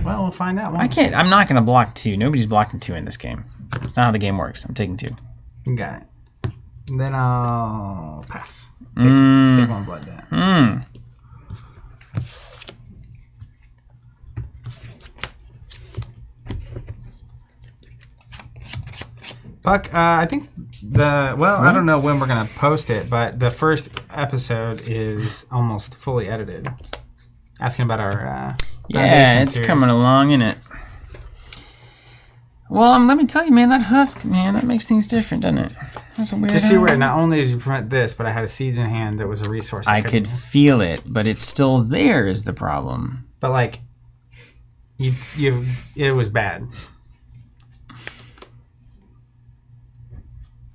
Well, we'll find out. I can't. I'm not going to block 2. Nobody's blocking 2 in this game. It's not how the game works. I'm taking 2. You got it. Then I'll pass. Take 1 blood down. Buck, I think I don't know when we're going to post it, but the first episode is almost fully edited. Asking about our Yeah, Foundation it's series. coming along, isn't it? Well, let me tell you, man, that husk, man, that makes things different, doesn't it? That's a weird. Just see where not only did you prevent this, but I had a seeds in hand that was a resource. I could feel it, but it's still there is the problem. But like, it was bad.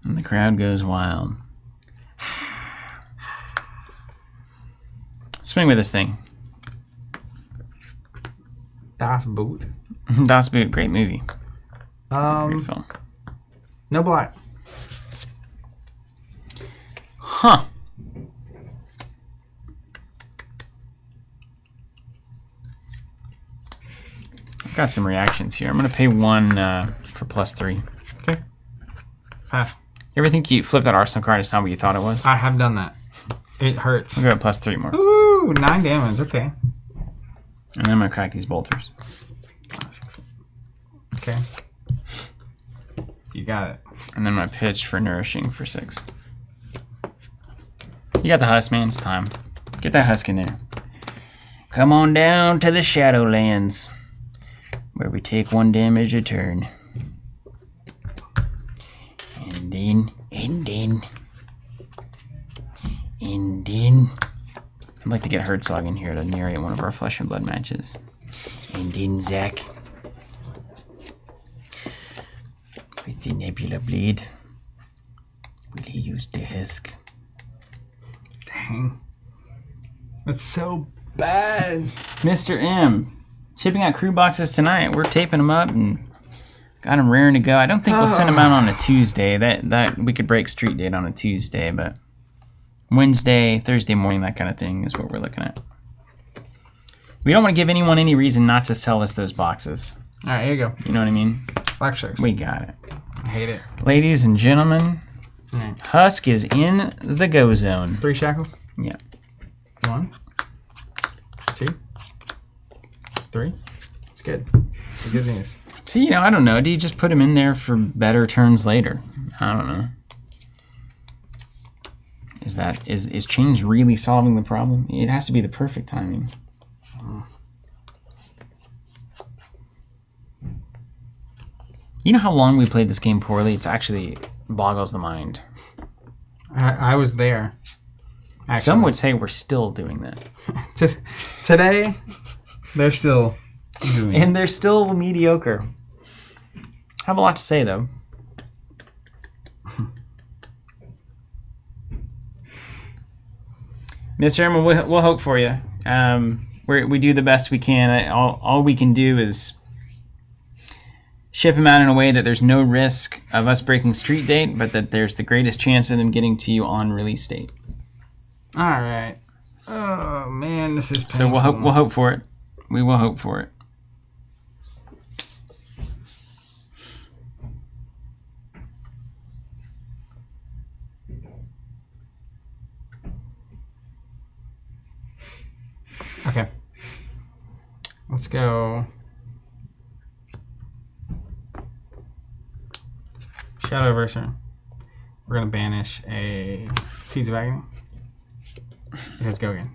And the crowd goes wild. Swing with this thing. Das Boot. Das Boot, great movie. Great film. No black. Huh. I've got some reactions here. I'm going to pay 1 for +3. Okay. Pass. You ever think you flip that Arsenal card, it's not what you thought it was? I have done that. It hurts. I'll go at +3 more. Ooh, 9 damage. Okay. And then I'm going to crack these bolters. Okay. You got it. And then my pitch for nourishing for 6. You got the husk, man. It's time. Get that husk in there. Come on down to the Shadowlands, where we take 1 damage a turn. And then, I'd like to get Herzog in here to narrate one of our Flesh and Blood matches. And then Zach with the Nebula Blade. Will he use the Husk? Dang. That's so bad. Mr. M. Shipping out crew boxes tonight. We're taping them up and got them raring to go. I don't think we'll send them out on a Tuesday. That we could break street date on a Tuesday, but Wednesday, Thursday morning, that kind of thing is what we're looking at. We don't want to give anyone any reason not to sell us those boxes. All right, here you go. You know what I mean? Black Sharks. We got it. I hate it. Ladies and gentlemen, Husk is in the go zone. 3 shackles. Yeah. 1, 2, 3. It's good. It's good news. See, I don't know. Do you just put him in there for better turns later? I don't know. Is change really solving the problem? It has to be the perfect timing. You know how long we played this game poorly? It's actually boggles the mind. I was there. Actually. Some would say we're still doing that. Today, they're still doing it. And they're still mediocre. I have a lot to say, though. Mr. Chairman, we'll hope for you. We do the best we can. All we can do is ship them out in a way that there's no risk of us breaking street date, but that there's the greatest chance of them getting to you on release date. All right. Oh man, this is painful. So we'll hope for it. We will hope for it. Okay. Let's go. Shadow Verser. We're going to banish a Seeds of Agony. Let's go again.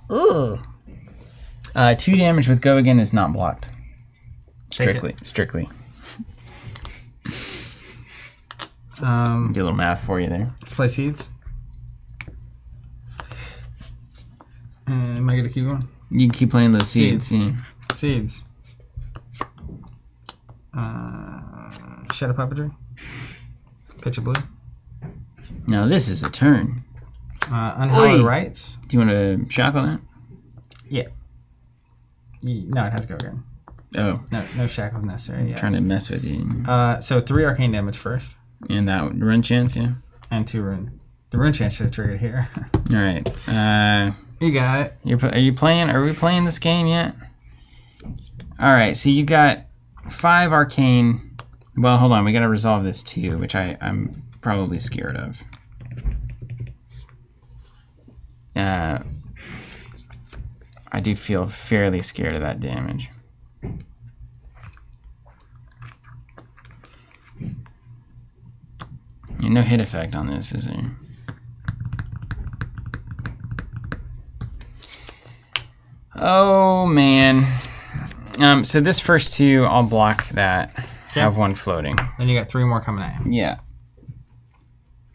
Ugh. 2 damage with Go Again is not blocked. Strictly. Do a little math for you there. Let's play Seeds. Am I going to keep going? You can keep playing those seeds. Yeah. Seeds. Shadow Puppetry. Pitch a blue. Now this is a turn. Unhallowed Rites. Do you want to shackle that? Yeah. No, it has to go again. Oh. No shackles necessary. I'm trying to mess with you. So 3 arcane damage first. And that rune chance, yeah? And 2 rune. The rune chance should have triggered here. All right. You got it. Are you playing? Are we playing this game yet? All right. So you got 5 arcane. Well, hold on. We got to resolve this too, which I'm probably scared of. I do feel fairly scared of that damage. No hit effect on this, is there? Oh, man. So this first 2, I'll block that. Okay. Have 1 floating. Then you got 3 more coming at you. Yeah.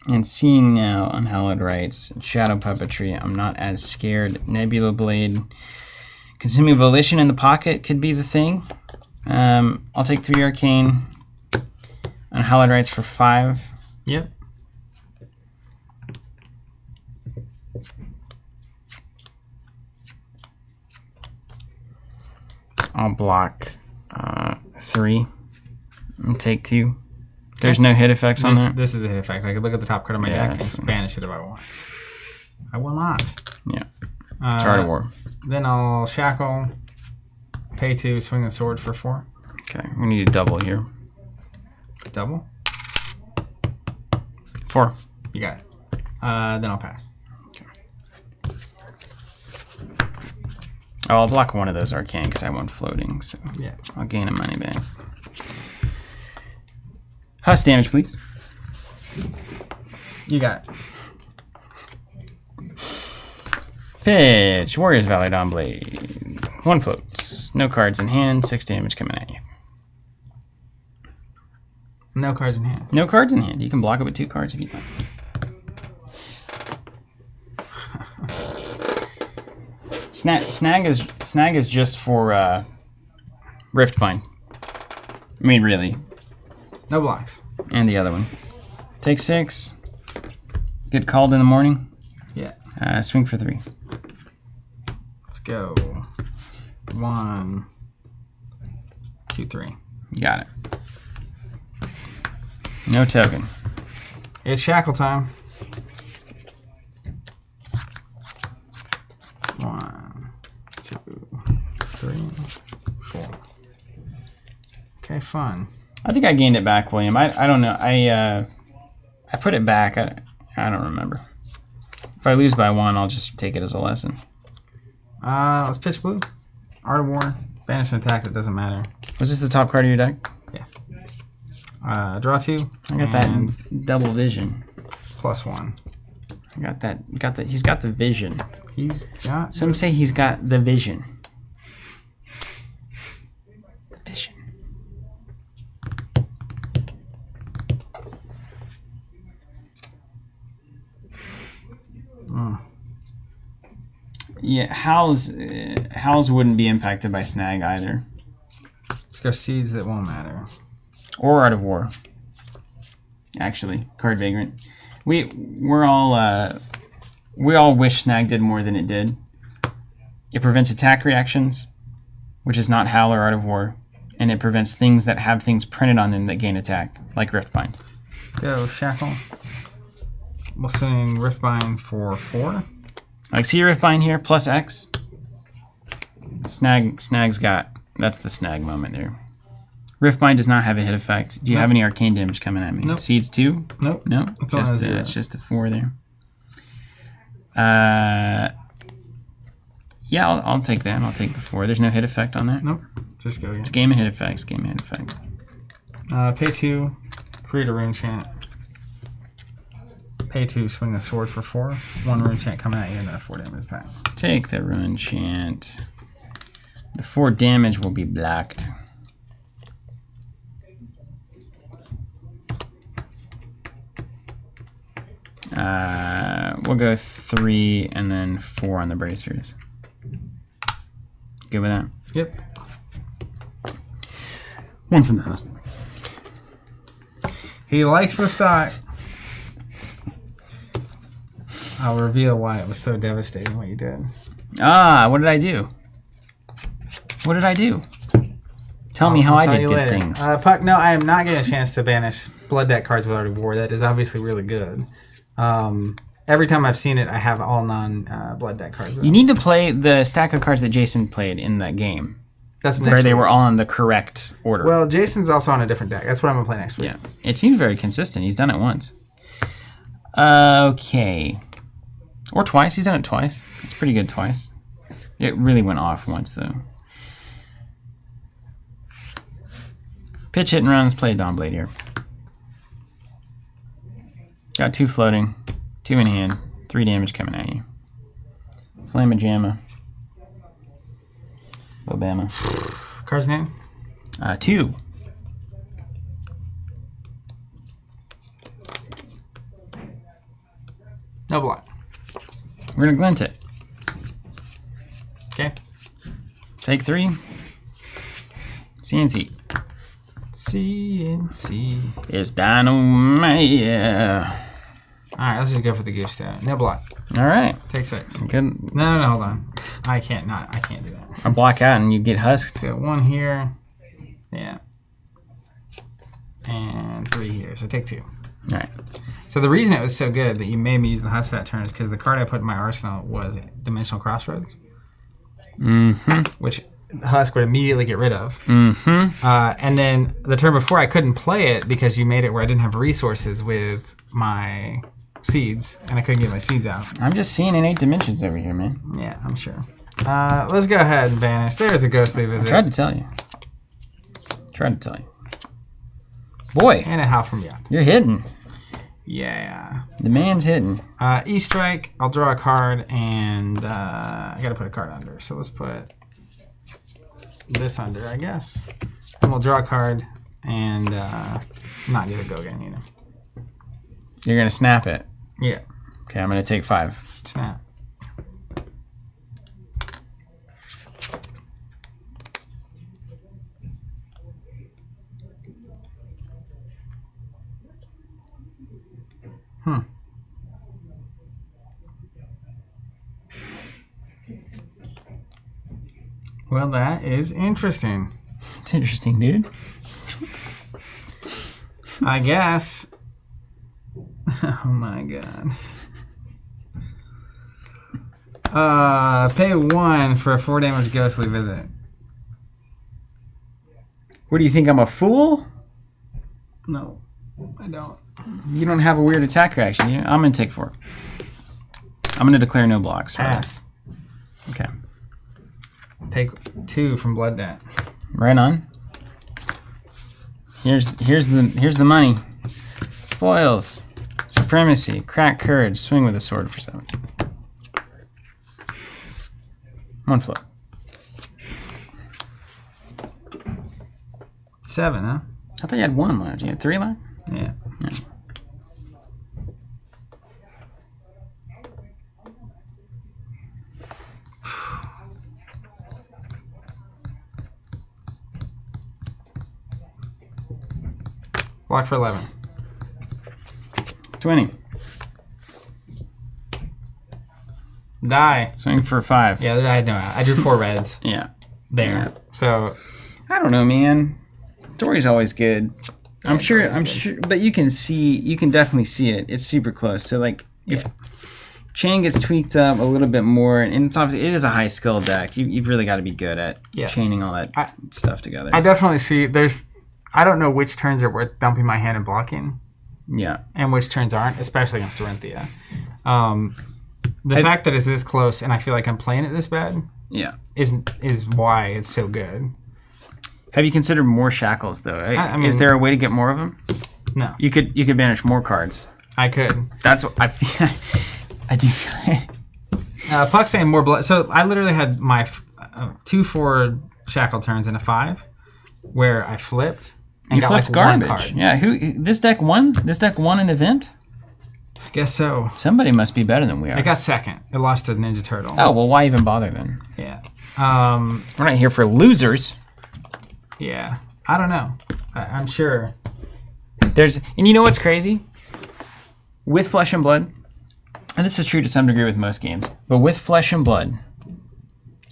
And seeing now Unhallowed Rites, Shadow Puppetry, I'm not as scared. Nebula Blade. Consuming Volition in the pocket could be the thing. I'll take 3 Arcane. Unhallowed Rites for 5. Yep. I'll block 3 and take 2. There's no hit effects on that? This is a hit effect. I could look at the top card of my deck and banish it if I want. I will not. Yeah. Chart of War. Then I'll shackle, pay 2, swing the sword for 4. Okay, we need a double here. Double? 4. You got it. Then I'll pass. Okay. Oh, I'll block 1 of those arcane because I want floating, so yeah, I'll gain a money back. Husk damage, please. You got it. Pitch. Warriors Valley Dawn Blade. 1 floats. No cards in hand. 6 damage coming at you. No cards in hand. No cards in hand. You can block it with 2 cards if you like. Snag is just for Riftbind. I mean, really. No blocks. And the other one. Take 6. Get called in the morning. Yeah. Swing for 3. Let's go. 1, 2, 3. Got it. No token. It's shackle time. 1, 2, 3, 4. Okay, fun. I think I gained it back, William. I don't know. I put it back. I don't remember. If I lose by 1, I'll just take it as a lesson. Let's pitch blue. Art of War. Banish an attack. That doesn't matter. Was this the top card of your deck? Yeah. Draw 2. I got that double vision. +1. I got that. He's got the vision. He's got. Some say he's got the vision. The vision. Yeah, Howls wouldn't be impacted by Snag either. Let's go seeds that won't matter. Or Art of War. Actually, Card Vagrant. We all wish Snag did more than it did. It prevents attack reactions, which is not Howl or Art of War, and it prevents things that have things printed on them that gain attack, like Riftbind. Go shackle. We'll sing Riftbind for 4. Like, see your Riftbind here, plus X. Snag's got, that's the Snag moment there. Riftbind does not have a hit effect. Do you have any arcane damage coming at me? Nope. Seeds 2? Nope. No, it's just a 4 there. Yeah, I'll take that. I'll take the 4. There's no hit effect on that. Nope. Just go again. It's game of hit effects. Game of hit effect. Pay 2. Create a rune chant. Pay 2. Swing the sword for 4. 1 rune chant coming at you and a 4 damage attack. Take the rune chant. The 4 damage will be blocked. We'll go 3 and then 4 on the bracers. Good with that? Yep. 1 from the house. He likes the stock. I'll reveal why it was so devastating what you did. What did I do? What did I do? Tell me how I did good things. Puck, no, I am not getting a chance to banish blood deck cards with Art of War. That is obviously really good. Every time I've seen it, I have all non-blood deck cards. You need to play the stack of cards that Jason played in that game. That's where they were all in the correct order. Well, Jason's also on a different deck. That's what I'm going to play next week. Yeah. It seems very consistent. He's done it once. Okay. Or twice. He's done it twice. It's pretty good twice. It really went off once, though. Pitch, hit, and runs. Play Dawnblade here. Got 2 floating. 2 in hand. 3 damage coming at you. Slamma Jamma. Bobama. Card's name? 2. No block. We're going to glint it. Okay. Take 3. CNC. CNC. It's dynamite. Alright, let's just go for the goose stone. No block. Alright. Take 6. Good. No, hold on. I can't do that. I block out and you get husked. So 1 here. Yeah. And 3 here. So take 2. Alright. So the reason it was so good that you made me use the husk that turn is because the card I put in my arsenal was Dimensional Crossroads. Mm-hmm. Which Husk would immediately get rid of. Mm-hmm. And then the turn before I couldn't play it because you made it where I didn't have resources with my seeds, and I couldn't get my seeds out. I'm just seeing in 8 dimensions over here, man. Yeah, I'm sure. Let's go ahead and banish. There's a ghostly visit. I tried to tell you. Boy. And a Howl from Beyond. You're hidden. Yeah. The man's hidden. E-Strike. I'll draw a card, and I got to put a card under. So let's put this under, I guess. And we'll draw a card and not get a go again, you know. You're going to snap it. Yeah. Okay, I'm going to take 5. Snap. Well, that is interesting. It's interesting, dude. I guess. Oh my god. Pay 1 for a 4 damage ghostly visit. What do you think? I'm a fool? No, I don't. You don't have a weird attack reaction. Yeah, I'm gonna take 4. I'm gonna declare no blocks. Pass. Okay. Take 2 from Blood Debt. Right on. Here's the money. Spoils. Supremacy. Crack courage. Swing with a sword for 7. 1 flip. 7, huh? I thought you had 1 left. You had 3 left? Yeah. Block for 11. 20. Die. Swing for 5. Yeah, I know. I drew 4 reds Yeah. there. Yeah. So I don't know, man. Dory's always good. I'm sure, but you can definitely see it. It's super close. So like, if Chain gets tweaked up a little bit more, and it's obviously it is a high skill deck. You've really got to be good at chaining all that stuff together. I definitely see. I don't know which turns are worth dumping my hand and blocking. Yeah. And which turns aren't, especially against Dorinthia. The fact that it's this close and I feel like I'm playing it this bad. Yeah. Is why it's so good. Have you considered more shackles though? I mean, is there a way to get more of them? No. You could banish more cards. I could. That's what I feel. I do feel. Puck's saying more blood. So I literally had my 2 4 shackle turns and a 5, where I flipped and You got flipped like garbage. 1 card. Yeah. This deck won. This deck won an event. I guess so. Somebody must be better than we are. It got second. It lost to Ninja Turtle. Oh well, why even bother then? Yeah. We're not here for losers. Yeah. I don't know. I'm sure. And you know what's crazy? With Flesh and Blood, and this is true to some degree with most games, but with Flesh and Blood,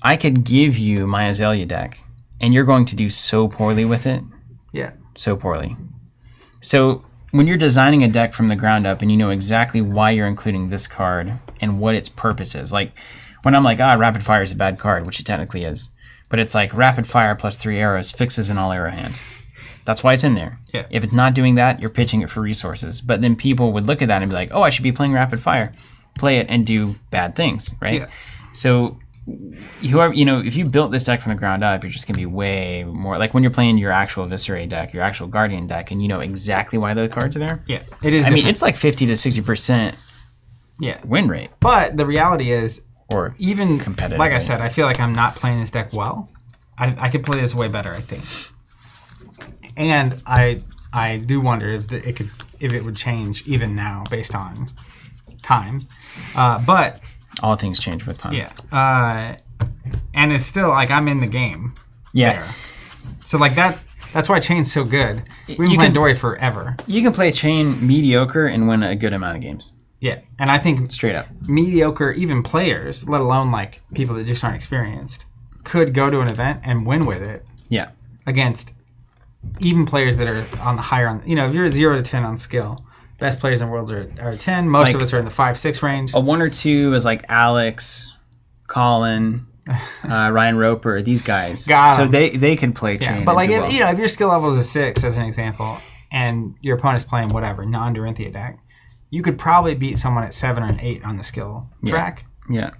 I could give you my Azalea deck, and you're going to do so poorly with it. Yeah. So poorly. So when you're designing a deck from the ground up and you know exactly why you're including this card and what its purpose is, like when I'm like, Rapid Fire is a bad card, which it technically is, but it's like Rapid Fire plus 3 arrows fixes an all arrow hand. That's why it's in there. Yeah. If it's not doing that, you're pitching it for resources. But then people would look at that and be like, I should be playing Rapid Fire. Play it and do bad things, right? Yeah. So if you built this deck from the ground up, you're just going to be way more like when you're playing your actual Viscera deck, your actual Guardian deck, and you know exactly why those cards are there. Yeah. It is. I mean, it's like 50 to 60% win rate. But the reality is, or even competitive. Like I said, I feel like I'm not playing this deck well. I could play this way better, I think. And I do wonder if it would change even now based on time. But all things change with time. Yeah. And it's still like I'm in the game. Yeah. There. So like that's why Chain's so good. We've been playing Dory forever. You can play Chain mediocre and win a good amount of games. Yeah. And I think straight up mediocre even players, let alone like people that just aren't experienced, could go to an event and win with it. Yeah. Against even players that are on the higher if you're 0 to 10 on skill, best players in Worlds are 10. Most of us are in the 5-6 range. A 1 or 2 is like Alex, Colin, Ryan Roper, these guys. So they can play Chain. But like if your skill level is a 6 as an example, and your opponent's playing whatever non-Dorinthia deck, you could probably beat someone at 7 or an 8 on the skill track. Yeah.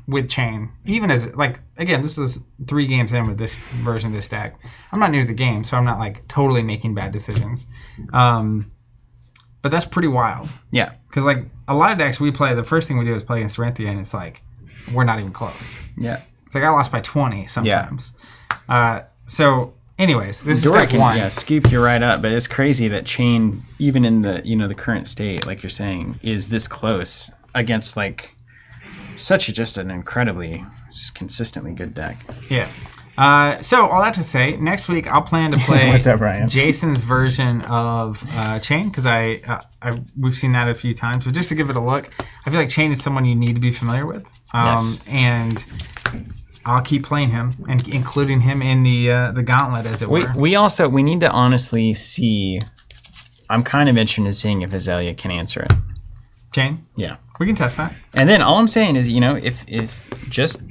With Chain, even as like again, this is 3 games in with this version of this deck. I'm not new to the game, so I'm not like totally making bad decisions. But that's pretty wild. Yeah. Because like a lot of decks we play, the first thing we do is play against Dorinthia, and it's like we're not even close. Yeah. It's like I lost by 20 sometimes. Yeah. So, anyways, this is deck 1. Yeah, scoop you right up, but it's crazy that Chain, even in the the current state, like you're saying, is this close against like. Just an incredibly consistently good deck. Yeah. So all that to say, next week I'll plan to play What's up, Ryan? Jason's version of Chain, because we've seen that a few times. But just to give it a look, I feel like Chain is someone you need to be familiar with. Yes. And I'll keep playing him and including him in the Gauntlet, as it were. We need to honestly see. I'm kind of interested in seeing if Azalea can answer it. Chain? Yeah. We can test that. And then all I'm saying is, if just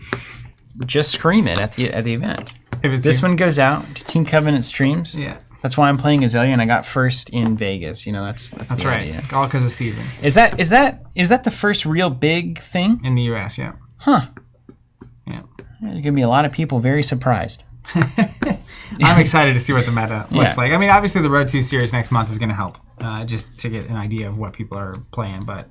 scream it at the event. If it's This one goes out to Team Covenant streams. Yeah. That's why I'm playing Azalea, and I got first in Vegas. That's the right. idea. All because of Steven. Is that the first real big thing? In the U.S., yeah. Huh. Yeah. There's going to be a lot of people very surprised. I'm excited to see what the meta looks Yeah. like. I mean, obviously the Road 2 series next month is going to help, just to get an idea of what people are playing. But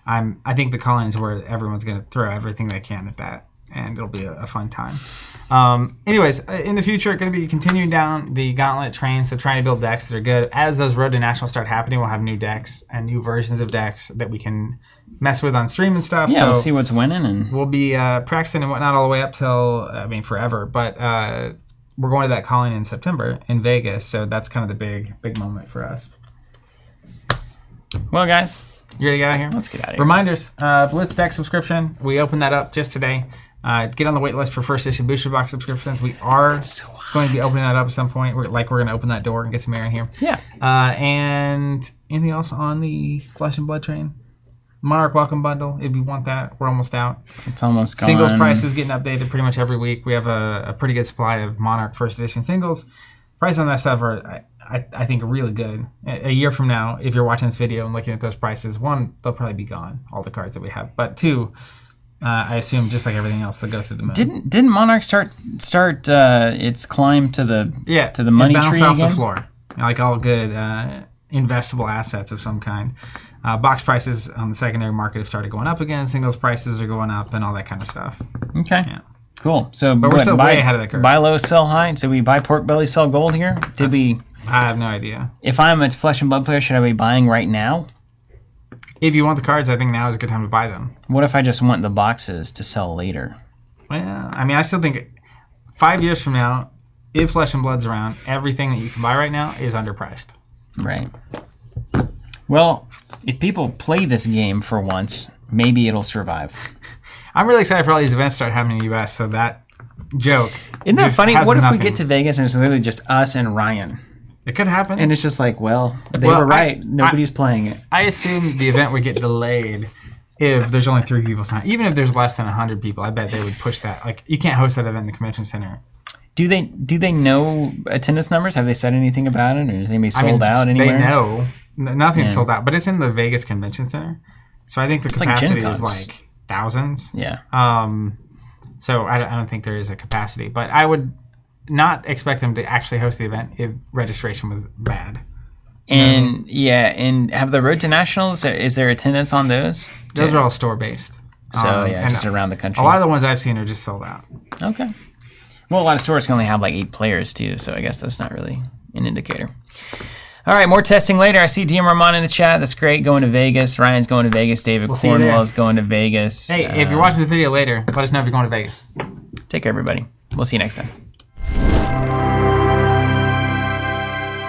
I think the call-in is where everyone's going to throw everything they can at that, and it'll be a fun time. Anyways, in the future, going to be continuing down the Gauntlet train, so trying to build decks that are good. As those Road to Nationals start happening, we'll have new decks and new versions of decks that we can mess with on stream and stuff. Yeah, so we'll see what's winning. And we'll be practicing and whatnot all the way up till, forever. But we're going to that call-in in September in Vegas, so that's kind of the big moment for us. well, guys, You ready to get out of here? let's get out of here. Reminders, Blitz deck subscription. We opened that up just today. Get on the wait list for first issue booster box subscriptions. We are going to be opening that up at some point. We're going to open that door and get some air in here. Yeah. And anything else on the Flesh and Blood train? Monarch Welcome Bundle, if you want that. We're almost out. It's almost gone. Singles prices getting updated pretty much every week. We have a pretty good supply of Monarch first edition singles. Prices on that stuff are, I think, really good. A year from now, if you're watching this video and looking at those prices, one, they'll probably be gone, all the cards that we have. But two, I assume just like everything else, they'll go through the moon. Didn't Monarch start its climb to the money it bounced tree off again? the floor, like all good investable assets of some kind. Box prices on the secondary market have started going up again. Singles prices are going up and all that kind of stuff. Okay. Yeah. Cool. So, But we're still way ahead of the curve. Buy low, sell high. So we buy pork belly, sell gold here. Did we? I have no idea. If I'm a Flesh and Blood player, should I be buying right now? If you want the cards, I think now is a good time to buy them. What if I just want the boxes to sell later? Well, I mean, I still think 5 years from now, if Flesh and Blood's around, everything that you can buy right now is underpriced. Right. Well, if people play this game for once, maybe it'll survive. I'm really excited for all these events to start happening in the U.S., so that joke. Isn't that just funny? has What if we nothing. get to Vegas and it's literally just us and Ryan? It could happen. And it's just like, well, they Well, were right. Nobody's playing it. I assume the event would get delayed if there's only 3 people signed. Even if there's less than 100 people, I bet they would push that. Like, you can't host that event in the convention center. Do they know attendance numbers? Have they said anything about it? Or is anybody sold out anywhere? They know. Nothing's sold out, but it's in the Vegas Convention Center. So I think the capacity like is like thousands. Yeah. So I don't think there is a capacity. But I would not expect them to actually host the event if registration was bad. And and have the Road to Nationals, is there attendance on those? Those are all store-based. So and just around the country. A lot of the ones I've seen are just sold out. Okay. Well, a lot of stores can only have like 8 players too, so I guess that's not really an indicator. All right, more testing later. I see DM Ramon in the chat. That's great. Going to Vegas. Ryan's going to Vegas. David see you there. Cornwell is going to Vegas. Hey, if you're watching the video later, let us know if you're going to Vegas. Take care, everybody. We'll see you next time.